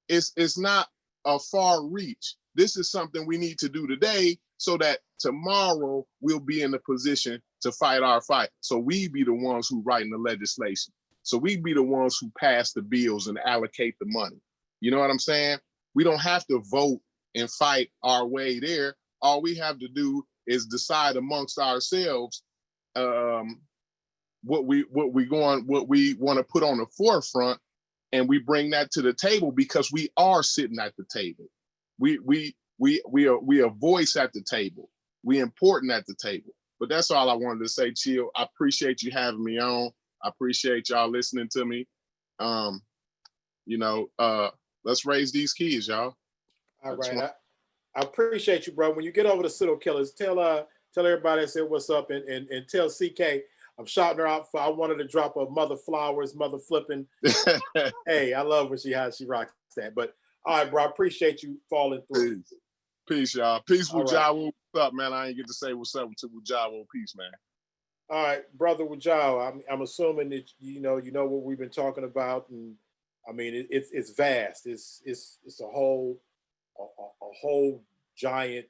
it's not a far reach. This is something we need to do today so that tomorrow we'll be in a position to fight our fight. So we be the ones who writing the legislation. So we be the ones who pass the bills and allocate the money. You know what I'm saying? We don't have to vote and fight our way there. All we have to do is decide amongst ourselves what we want to put on the forefront, and we bring that to the table because we are sitting at the table. We are a voice at the table. We important at the table. But that's all I wanted to say, Chill. I appreciate you having me on. I appreciate y'all listening to me. Let's raise these kids, y'all. All right. I appreciate you, bro. When you get over to pseudo killers, tell everybody I said what's up, and tell CK I'm shouting her out for I wanted to drop a mother flowers, mother flipping. Hey, I love how she rocks that. But all right, bro, I appreciate you falling through. Peace, y'all. Peace, Wudjau. What's up, man? I ain't get to say what's up to Wudjau. Peace, man. All right, brother Wudjau. I'm assuming that you know what we've been talking about, and I mean it's vast. It's a whole giant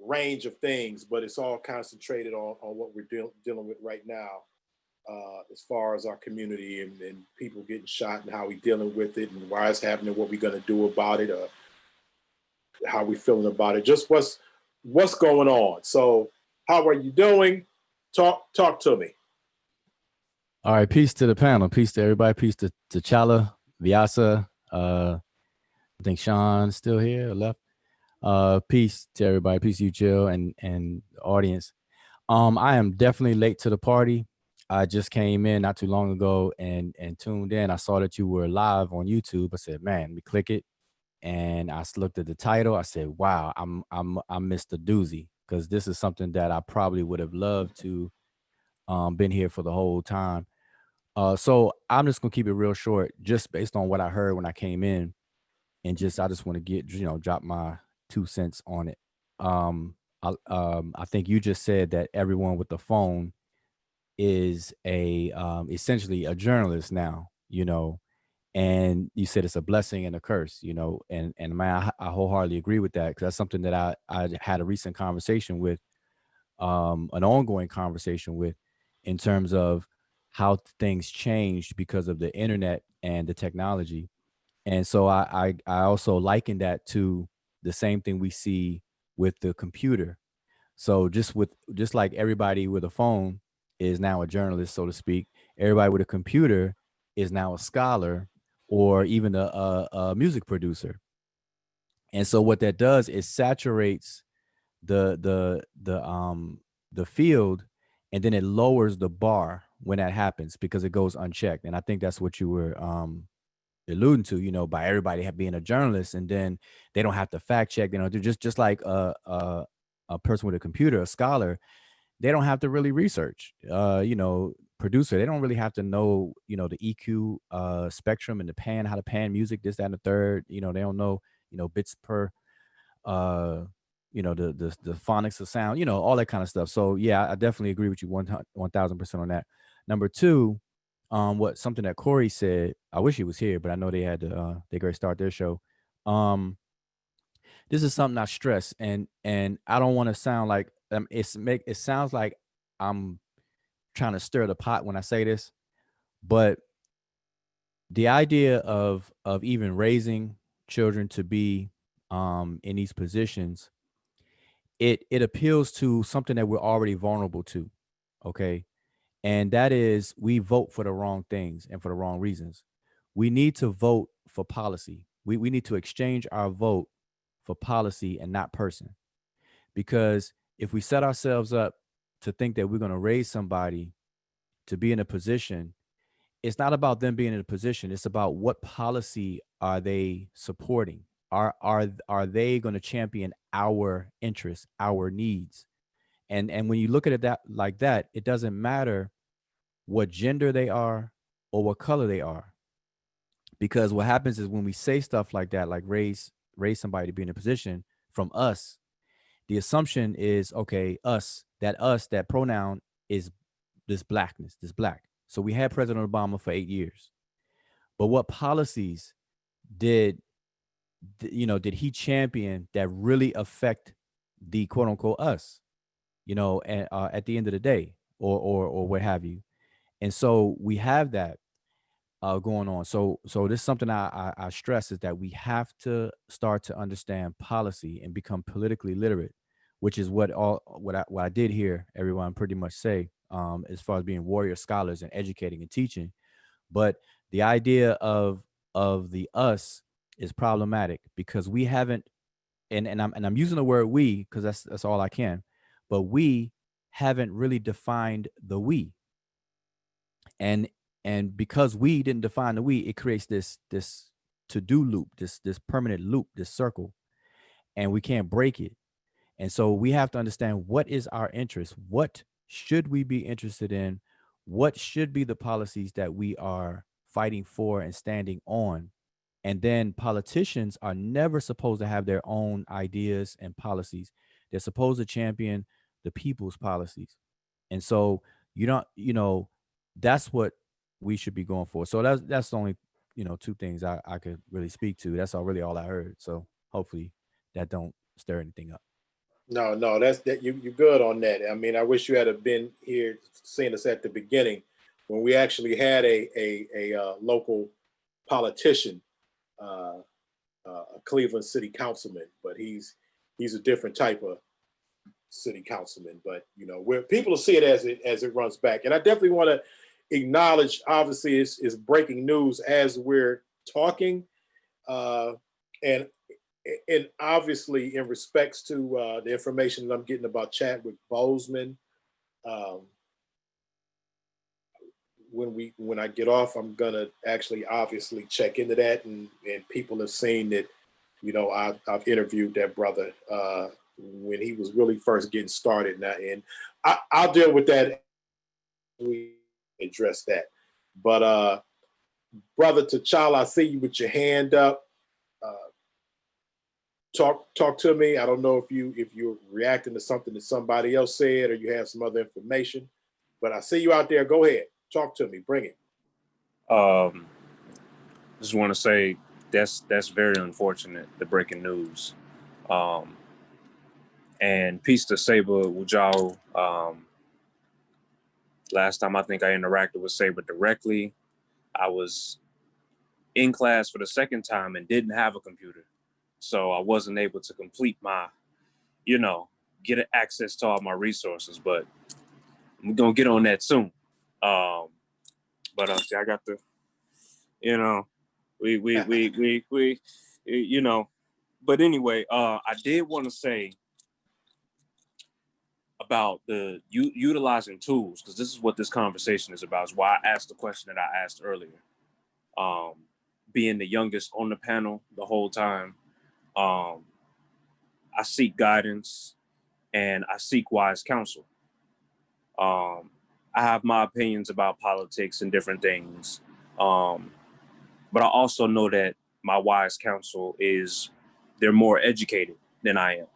range of things, but it's all concentrated on what we're dealing with right now, as far as our community and people getting shot and how we dealing with it and why it's happening, what we're going to do about it, how we feeling about it, just what's going on. So how are you doing? Talk to me. All right, peace to the panel. Peace to everybody. Peace to T'Challa, Vyasa. I think Sean's still here or left. Peace to everybody. Peace to you, Chill, and the audience. I am definitely late to the party. I just came in not too long ago and tuned in. I saw that you were live on YouTube. I said, man, let me click it. And I looked at the title. I said, wow, I missed a doozy, because this is something that I probably would have loved to been here for the whole time. So I'm just gonna keep it real short, just based on what I heard when I came in, and I just want to get, drop my 2 cents on it. I think you just said that everyone with the phone is essentially a journalist now, and you said it's a blessing and a curse, and man, I wholeheartedly agree with that, because that's something that I had a recent conversation with, an ongoing conversation with, in terms of how things changed because of the internet and the technology. And so I also liken that to the same thing we see with the computer. So just like everybody with a phone is now a journalist, so to speak, everybody with a computer is now a scholar, or even a music producer. And so what that does is saturates the field, and then it lowers the bar when that happens, because it goes unchecked. And I think that's what you were alluding to, by everybody being a journalist, and then they don't have to fact check. They're just like a person with a computer, a scholar. They don't have to really research. Producer, they don't really have to know, the EQ spectrum and how to pan music, this, that, and the third. They don't know, bits per the phonics of sound, all that kind of stuff. So yeah, I definitely agree with you 1000% on that. Number two, something that Cory said, I wish he was here, but I know they had to they gotta start their show. This is something I stress, and I don't want to sound like it sounds like I'm trying to stir the pot when I say this, but the idea of even raising children to be in these positions, it appeals to something that we're already vulnerable to, okay? And that is, we vote for the wrong things and for the wrong reasons. We need to vote for policy. We need to exchange our vote for policy and not person. Because if we set ourselves up to think that we're going to raise somebody to be in a position, it's not about them being in a position. It's about what policy are they supporting? Are they going to champion our interests, our needs? And when you look at it like that, it doesn't matter what gender they are or what color they are. Because what happens is, when we say stuff like that, like raise somebody to be in a position from us, the assumption is, okay, that pronoun is this blackness, this black. So we had President Obama for 8 years. But what policies did he champion that really affect the quote unquote us, and at the end of the day, or what have you? And so we have that going on. So this is something I stress, is that we have to start to understand policy and become politically literate, which is what I did hear everyone pretty much say, as far as being warrior scholars and educating and teaching. But the idea of the us is problematic, because we haven't, and I'm using the word we because that's all I can, but we haven't really defined the we. And because we didn't define the we, it creates this to-do loop, this permanent loop, this circle, and we can't break it. And so we have to understand, what is our interest? What should we be interested in? What should be the policies that we are fighting for and standing on? And then politicians are never supposed to have their own ideas and policies. They're supposed to champion the people's policies. And so that's what we should be going for. So that's the only, two things I could really speak to. That's really all I heard. So hopefully that don't stir anything up. No, that's that you good on that. I mean, I wish you had have been here, seeing us at the beginning when we actually had a local politician, a Cleveland city councilman, but he's a different type of city councilman. But you know, where people will see it as it runs back, and I definitely want to acknowledge. Obviously, it's breaking news as we're talking, and obviously in respects to the information that I'm getting about Chadwick Boseman. When I get off, I'm gonna actually obviously check into that, and people have seen that. You know, I've interviewed that brother when he was really first getting started, and I'll deal with that. We address that, but brother T'Challa, I see you with your hand up. Talk to me. I don't know if you're reacting to something that somebody else said or you have some other information, but I see you out there. Go ahead, talk to me. Bring it. Just want to say that's very unfortunate, the breaking news. And peace to Saber Wudjau. Last time I think I interacted with Saber directly, I was in class for the second time and didn't have a computer. So I wasn't able to complete my, get access to all my resources, but I'm going to get on that soon. But see, I got the, but anyway, I did want to say about the utilizing tools, because this is what this conversation is about. Is why I asked the question that I asked earlier. Being the youngest on the panel the whole time, I seek guidance and I seek wise counsel. I have my opinions about politics and different things, but I also know that my wise counsel they're more educated than I am.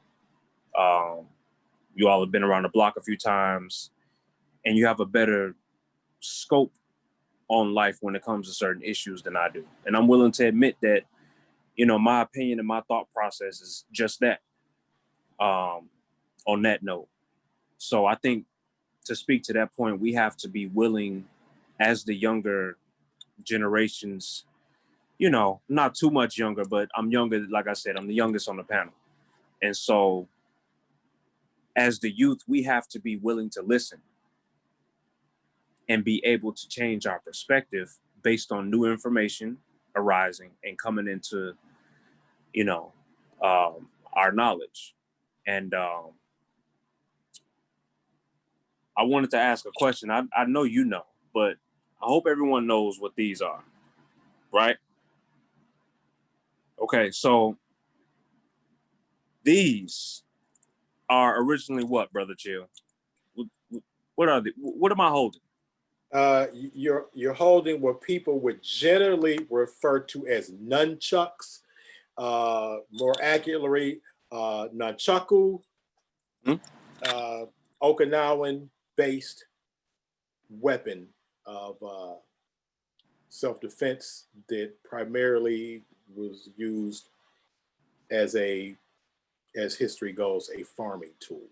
You all have been around the block a few times, and you have a better scope on life when it comes to certain issues than I do. And I'm willing to admit that, my opinion and my thought process is just that, on that note. So I think to speak to that point, we have to be willing as the younger generations, not too much younger, but I'm younger. Like I said, I'm the youngest on the panel. And so as the youth, we have to be willing to listen and be able to change our perspective based on new information arising and coming into, our knowledge. And I wanted to ask a question. I know you know, but I hope everyone knows what these are, right? Okay, so these are originally what, Brother Chill? What are they? What am I holding? You're holding what people would generally refer to as nunchucks, more accurately, nunchaku, Okinawan-based weapon of self-defense that primarily was used as history goes, a farming tool.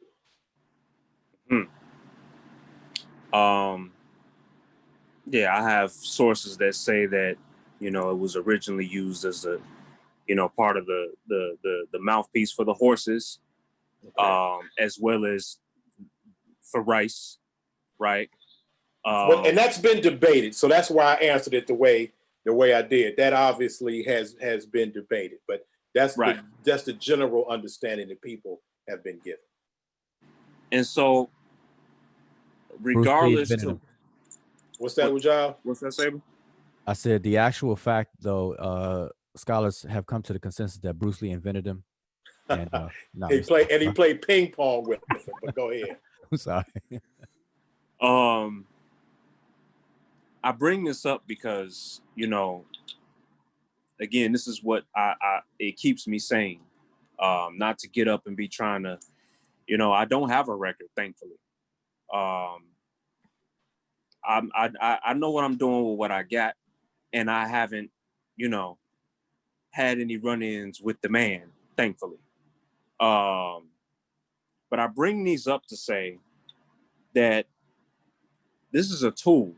Yeah, I have sources that say that, it was originally used as a, part of the mouthpiece for the horses, okay. As well as for rice, right? And that's been debated. So that's why I answered it the way I did. That obviously has been debated, but that's right. That's the general understanding that people have been given. And so, regardless to what's that, Wudjau? What's that, Saber? I said the actual fact, though, scholars have come to the consensus that Bruce Lee invented them. And he played ping pong with him. But go ahead. I'm sorry. I bring this up because, again, this is what it keeps me sane. Not to get up and be trying to, I don't have a record, thankfully. I know what I'm doing with what I got, and I haven't, had any run-ins with the man, thankfully. But I bring these up to say that this is a tool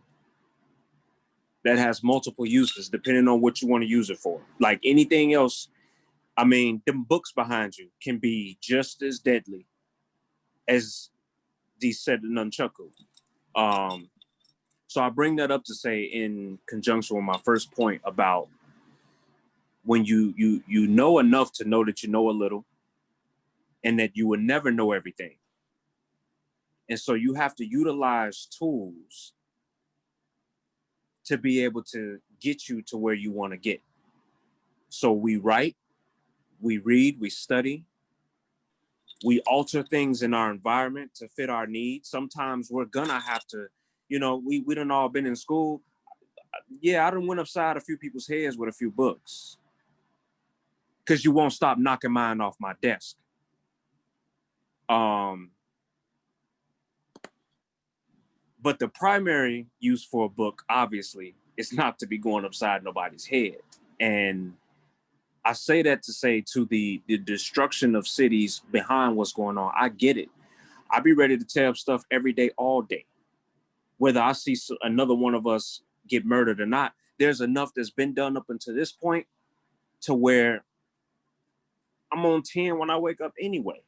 that has multiple uses depending on what you want to use it for. Like anything else, I mean, them books behind you can be just as deadly as these said nunchaku. So I bring that up to say in conjunction with my first point about when you know enough to know that you know a little and that you will never know everything. And so you have to utilize tools to be able to get you to where you want to get. So we write, we read, we study, we alter things in our environment to fit our needs. Sometimes we're gonna have to, you know, we done all been in school. Yeah, I done went upside a few people's heads with a few books because you won't stop knocking mine off my desk. But the primary use for a book, obviously, is not to be going upside nobody's head. And I say that to say to the destruction of cities behind what's going on. I get it. I be ready to tear up stuff every day, all day. Whether I see another one of us get murdered or not, there's enough that's been done up until this point to where I'm on 10 when I wake up anyway.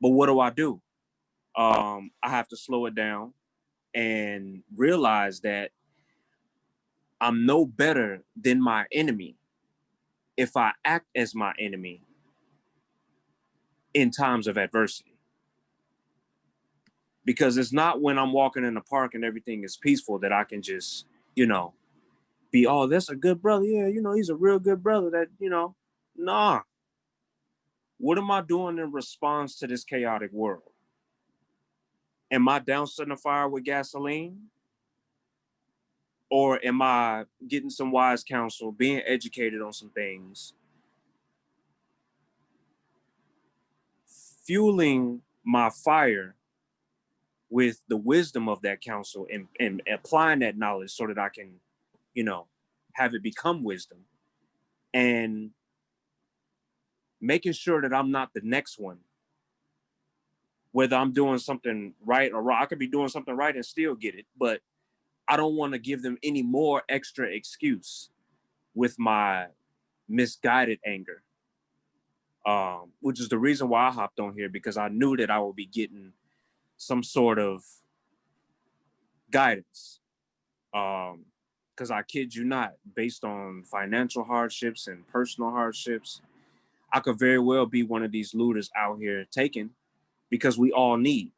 But what do? I have to slow it down and realize that I'm no better than my enemy if I act as my enemy in times of adversity. Because it's not when I'm walking in the park and everything is peaceful that I can just, you know, be, oh, that's a good brother. Yeah, you know, he's a real good brother that, you know, nah. What am I doing in response to this chaotic world? Am I dousing the fire with gasoline? Or am I getting some wise counsel, being educated on some things, fueling my fire with the wisdom of that counsel and applying that knowledge so that I can, you know, have it become wisdom and making sure that I'm not the next one, whether I'm doing something right or wrong. I could be doing something right and still get it, but I don't want to give them any more extra excuse with my misguided anger, which is the reason why I hopped on here, because I knew that I would be getting some sort of guidance. Because I kid you not, based on financial hardships and personal hardships, I could very well be one of these looters out here taken, because we all need.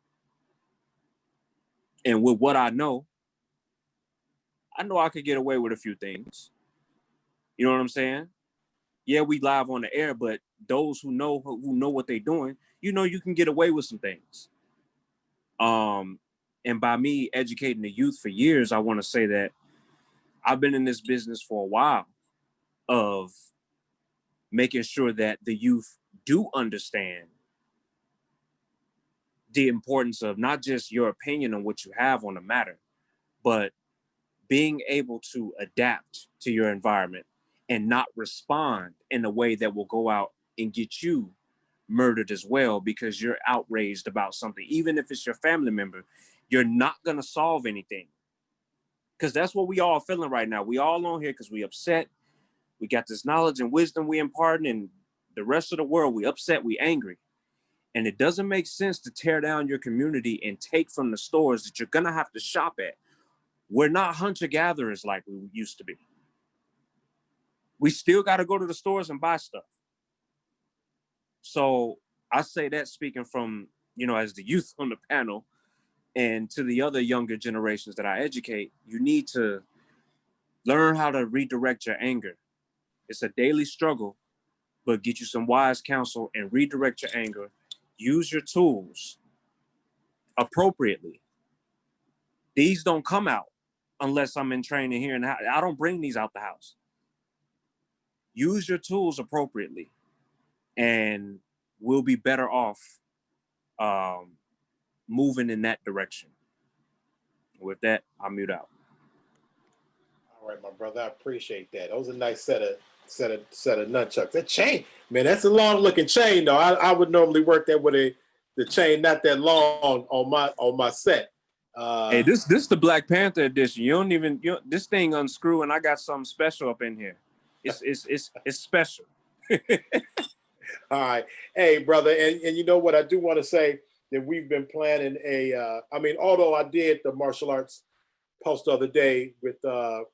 And with what I know I could get away with a few things. You know what I'm saying? Yeah, we live on the air, but those who know what they're doing, you know, you can get away with some things. And by me educating the youth for years, I want to say that I've been in this business for a while of making sure that the youth do understand the importance of not just your opinion on what you have on the matter, but being able to adapt to your environment and not respond in a way that will go out and get you murdered as well because you're outraged about something. Even if it's your family member, you're not going to solve anything. Because that's what we all feeling right now. We all on here because we upset. We got this knowledge and wisdom we imparting, and the rest of the world, we upset, we angry. And it doesn't make sense to tear down your community and take from the stores that you're going to have to shop at. We're not hunter-gatherers like we used to be. We still got to go to the stores and buy stuff. So I say that speaking from, you know, as the youth on the panel and to the other younger generations that I educate, you need to learn how to redirect your anger. It's a daily struggle, but get you some wise counsel and redirect your anger. Use your tools appropriately. These don't come out unless I'm in training here in the house. I don't bring these out the house. Use your tools appropriately and we'll be better off moving in that direction. With that, I'll mute out. All right, my brother, I appreciate that. That was a nice set of nunchucks. That chain, man, that's a long looking chain though. I would normally work that with the chain not that long on my set. Hey, this the Black Panther edition. You don't even this thing unscrew, and I got something special up in here. It's special. All right. Hey, brother, and you know what? I do want to say that we've been planning although I did the martial arts post the other day with the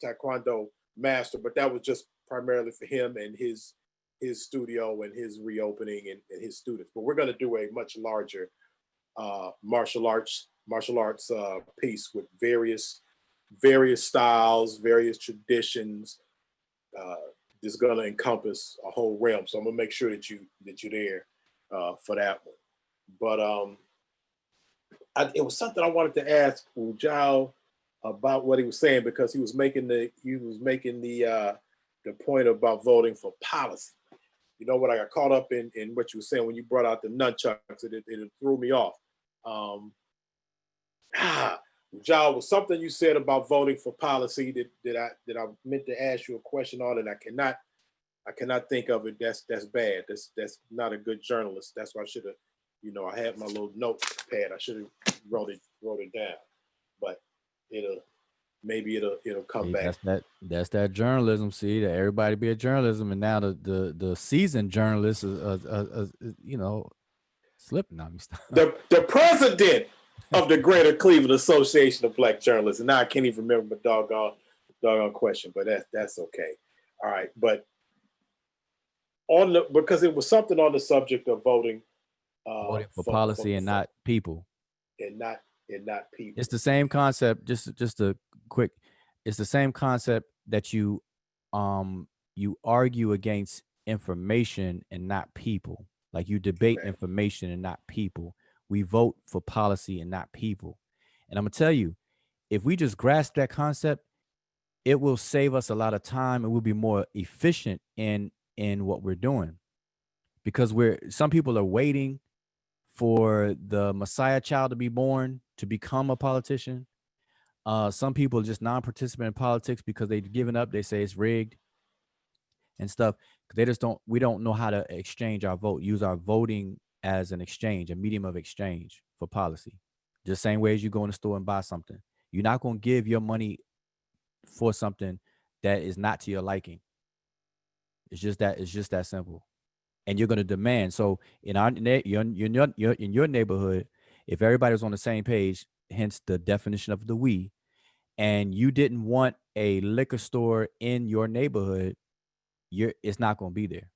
Taekwondo master, but that was just primarily for him and his studio and his reopening and his students. But we're going to do a much larger martial arts piece with various styles, various traditions. Is going to encompass a whole realm. So I'm gonna make sure that you're there for that one. But it was something I wanted to ask Wudjau about what he was saying, because he was making the point about voting for policy. You know what? I got caught up in what you were saying when you brought out the nunchucks. It threw me off. Wudjau, was something you said about voting for policy that I meant to ask you a question on, and I cannot think of it. That's bad. That's not a good journalist. That's why I should have, I had my little notepad. I should have wrote it down. But it'll come back. That's that journalism. See, that everybody be a journalism, and now the seasoned journalists are slipping on me. The president of the Greater Cleveland Association of Black Journalists, and now I can't even remember my doggone question, but that's okay. All right, but because it was something on the subject of voting for policy and not people, and not people. It's the same concept. Just a quick. It's the same concept that you argue against information and not people. Like you debate information and not people. We vote for policy and not people. And I'm gonna tell you, if we just grasp that concept, it will save us a lot of time and we'll be more efficient in what we're doing. Because some people are waiting for the Messiah child to be born to become a politician. Some people are just non-participant in politics because they've given up. They say it's rigged and stuff. We don't know how to exchange our vote, use our voting as an exchange, a medium of exchange for policy. Just same way as you go in the store and buy something. You're not going to give your money for something that is not to your liking. It's just that simple. And you're going to demand. So in your neighborhood, if everybody was on the same page, hence the definition of the we, and you didn't want a liquor store in your neighborhood, it's not going to be there,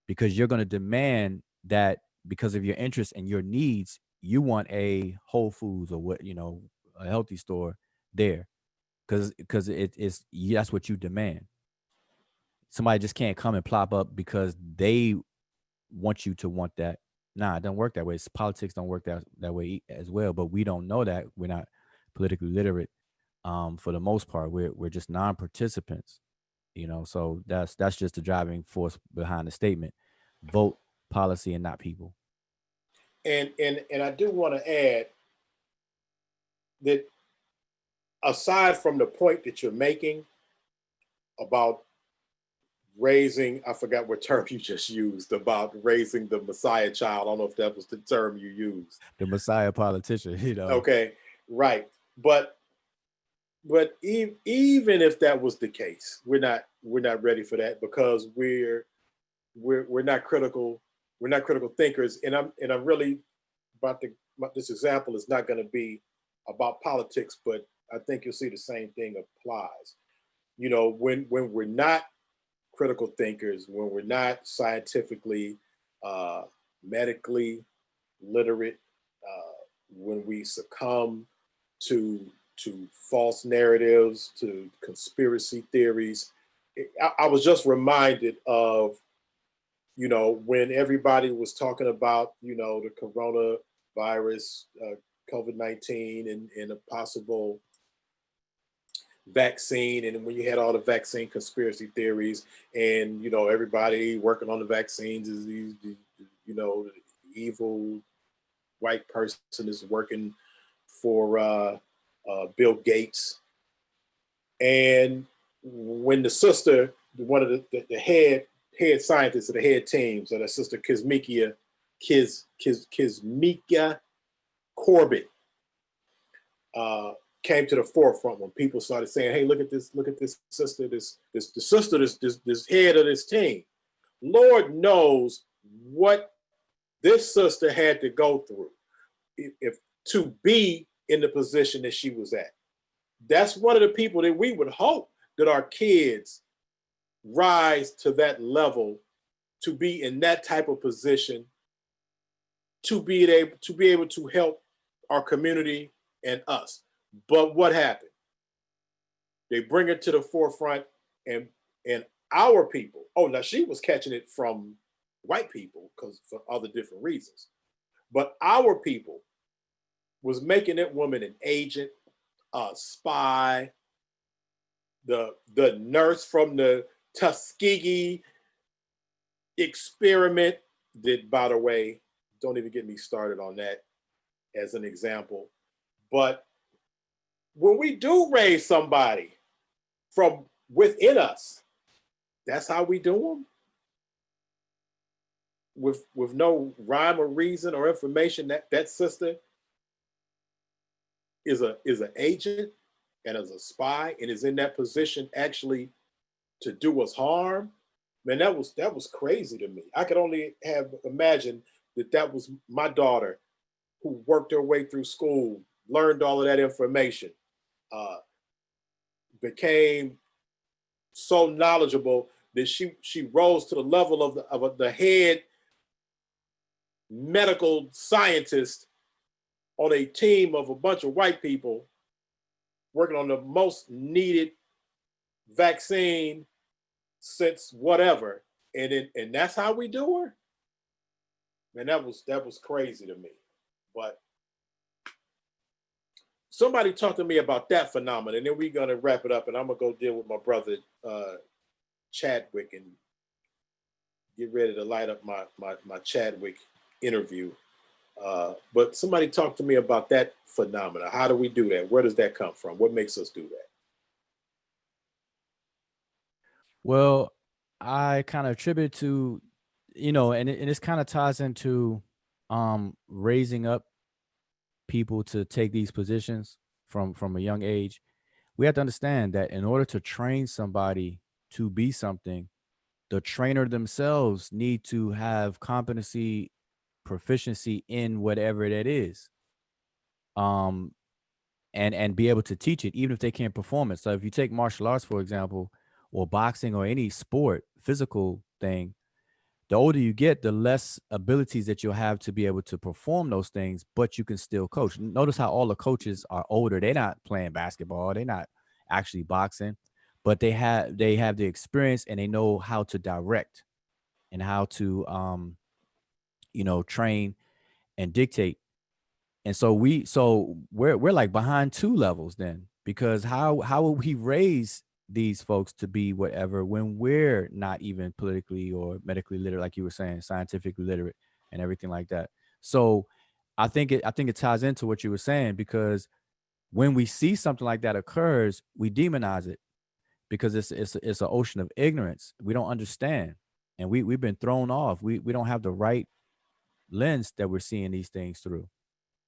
because you're going to demand that. Because of your interests and your needs, you want a Whole Foods or a healthy store there, because that's what you demand. Somebody just can't come and plop up because they want you to want that. Nah, it doesn't work that way. Politics don't work that way as well. But we don't know that. We're not politically literate. For the most part, we're just non-participants. So that's just the driving force behind the statement: vote policy and not people. And I do want to add that aside from the point that you're making about raising, I forgot what term you just used, about raising the Messiah child. I don't know if that was the term you used. The Messiah politician, Okay, right. But even if that was the case, we're not ready for that, because we're not critical. We're not critical thinkers, and I'm really this example is not going to be about politics, but I think you'll see the same thing applies. When we're not critical thinkers, when we're not scientifically, medically literate, when we succumb to false narratives, to conspiracy theories. I was just reminded of, when everybody was talking about, the coronavirus, COVID-19 and a possible vaccine, and when you had all the vaccine conspiracy theories, and everybody working on the vaccines is these, the evil white person is working for Bill Gates. And when the sister, one of the head scientists of the head team, so that Sister Kizzmekia Kismika Corbett came to the forefront when people started saying, "Hey, look at this sister, this head of this team." Lord knows what this sister had to go through if to be in the position that she was at. That's one of the people that we would hope that our kids rise to that level, to be in that type of position, to be able to help our community and us. But what happened? They bring it to the forefront, and our people. Oh, now she was catching it from white people because for other different reasons, but our people was making that woman an agent, a spy, the nurse from the Tuskegee experiment. That, by the way, don't even get me started on that as an example. But when we do raise somebody from within us, that's how we do them. With no rhyme or reason or information, that sister is an agent and is a spy and is in that position actually to do us harm. Man, that was crazy to me. I could only have imagined that was my daughter who worked her way through school, learned all of that information, became so knowledgeable that she rose to the level of the head medical scientist on a team of a bunch of white people working on the most needed vaccine since whatever, and that's how we do her. Man, that was crazy to me. But somebody talk to me about that phenomenon, and then we're gonna wrap it up, and I'm gonna go deal with my brother Chadwick and get ready to light up my Chadwick interview. But somebody talk to me about that phenomena. How do we do that? Where does that come from? What makes us do that? Well, I kind of attribute to, and this kind of ties into raising up people to take these positions from a young age. We have to understand that in order to train somebody to be something, the trainer themselves need to have competency, proficiency in whatever that is, and be able to teach it, even if they can't perform it. So if you take martial arts, for example, or boxing or any sport, physical thing, the older you get, the less abilities that you'll have to be able to perform those things, but you can still coach. Notice how all the coaches are older. They're not playing basketball. They're not actually boxing, but they have the experience and they know how to direct and how to, train and dictate. And so we're like behind two levels then, because how will we raise these folks to be whatever when we're not even politically or medically literate, like you were saying, scientifically literate and everything like that. So I think it ties into what you were saying, because when we see something like that occurs, we demonize it because it's an ocean of ignorance. We don't understand, and we've been thrown off. We don't have the right lens that we're seeing these things through.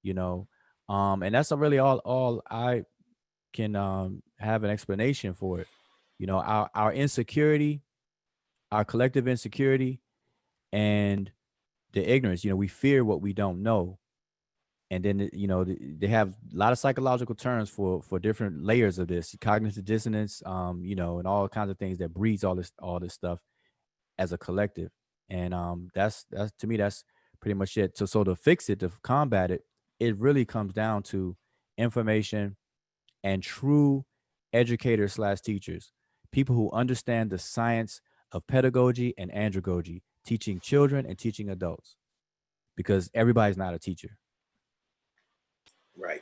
And that's really all I can have an explanation for it. Our insecurity, our collective insecurity, and the ignorance. We fear what we don't know, and then they have a lot of psychological terms for different layers of this: cognitive dissonance, and all kinds of things that breeds all this stuff as a collective. And that's to me, that's pretty much it. So to fix it, to combat it, it really comes down to information and true educators / teachers, people who understand the science of pedagogy and andragogy, teaching children and teaching adults, because everybody's not a teacher. Right.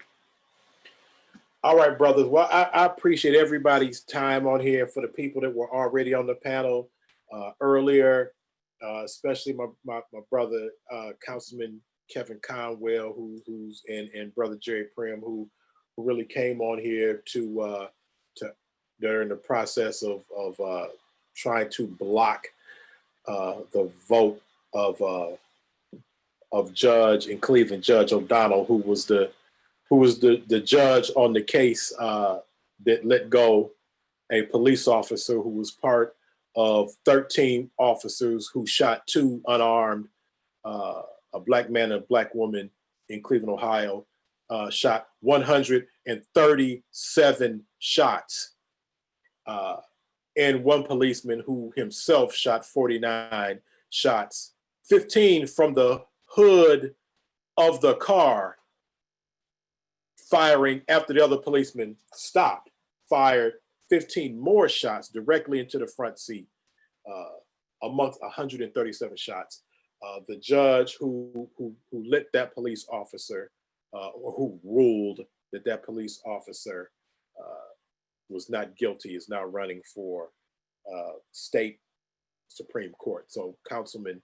All right, brothers. Well, I appreciate everybody's time on here. For the people that were already on the panel earlier, especially my brother, Councilman Kevin Conwell, who's and brother Jerry Primm, who really came on here to they're in the process of trying to block the vote of judge in Cleveland, Judge O'Donnell, who was the judge on the case that let go a police officer who was part of 13 officers who shot 2 unarmed, a black man and a black woman in Cleveland, Ohio, shot 137 shots. And one policeman who himself shot 49 shots, 15 from the hood of the car, firing after the other policeman stopped, fired 15 more shots directly into the front seat, amongst 137 shots. The judge who let that police officer, or who ruled that police officer was not guilty, is now running for state Supreme Court. So Councilman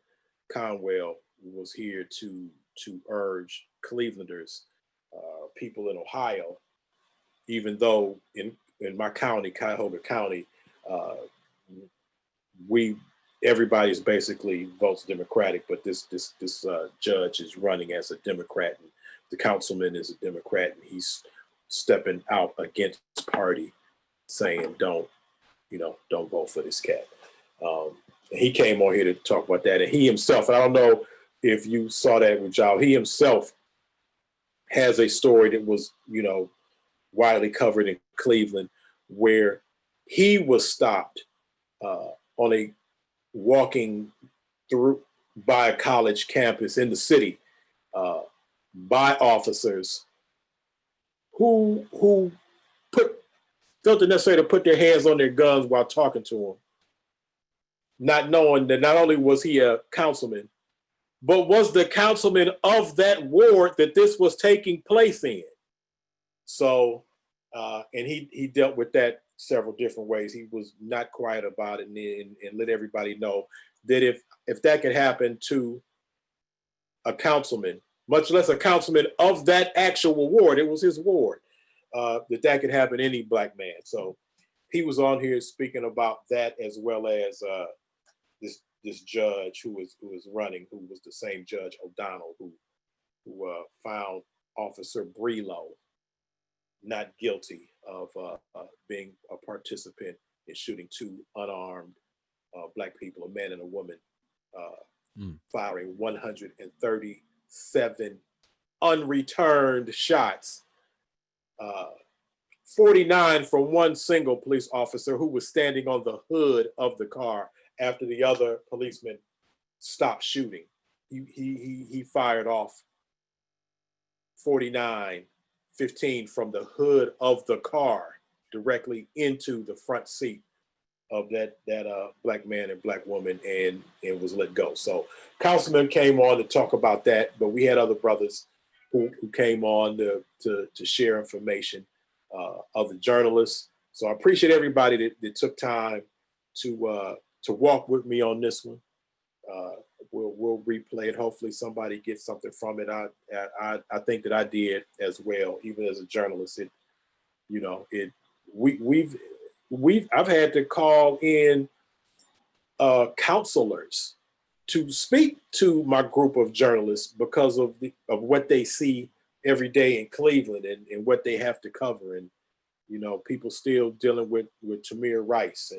Conwell was here to urge Clevelanders, people in Ohio, even though in my county, Cuyahoga County, everybody's basically votes Democratic, but this judge is running as a Democrat, and the councilman is a Democrat, and he's stepping out against party, saying don't vote for this cat. He came on here to talk about that, and he himself, and I don't know if you saw that with Wudjau, he himself has a story that was widely covered in Cleveland, where he was stopped on a walking through by a college campus in the city by officers who felt it necessary to put their hands on their guns while talking to him, not knowing that not only was he a councilman, but was the councilman of that ward that this was taking place in. So, and he dealt with that several different ways. He was not quiet about it, and let everybody know that if that could happen to a councilman, much less a councilman of that actual ward, it was his ward, that could happen to any black man. So he was on here speaking about that, as well as this judge who was running, who was the same Judge O'Donnell who found Officer Brelow not guilty of being a participant in shooting 2 unarmed black people, a man and a woman, firing 137 unreturned shots, 49 from one single police officer who was standing on the hood of the car after the other policeman stopped shooting. He fired off 49, 15 from the hood of the car directly into the front seat of that black man and black woman, and was let go. So Councilman came on to talk about that, but we had other brothers who came on to share information, other journalists. So I appreciate everybody that took time to walk with me on this one. We'll replay it. Hopefully somebody gets something from it. I think that I did as well, even as a journalist. I've had to call in counselors to speak to my group of journalists because of what they see every day in Cleveland and what they have to cover, and people still dealing with Tamir Rice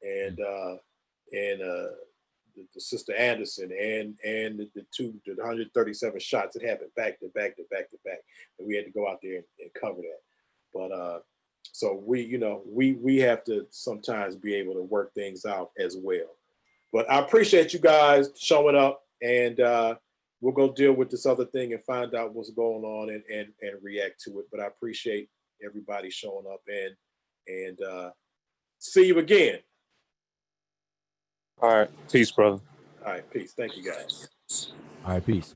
and the Sister Anderson and the 137 shots that happened back to back, and we had to go out there and cover that. But so we have to sometimes be able to work things out as well. But I appreciate you guys showing up, and we'll go deal with this other thing and find out what's going on and react to it. But I appreciate everybody showing up, and see you again. All right. Peace, brother. All right. Peace. Thank you, guys. All right, peace.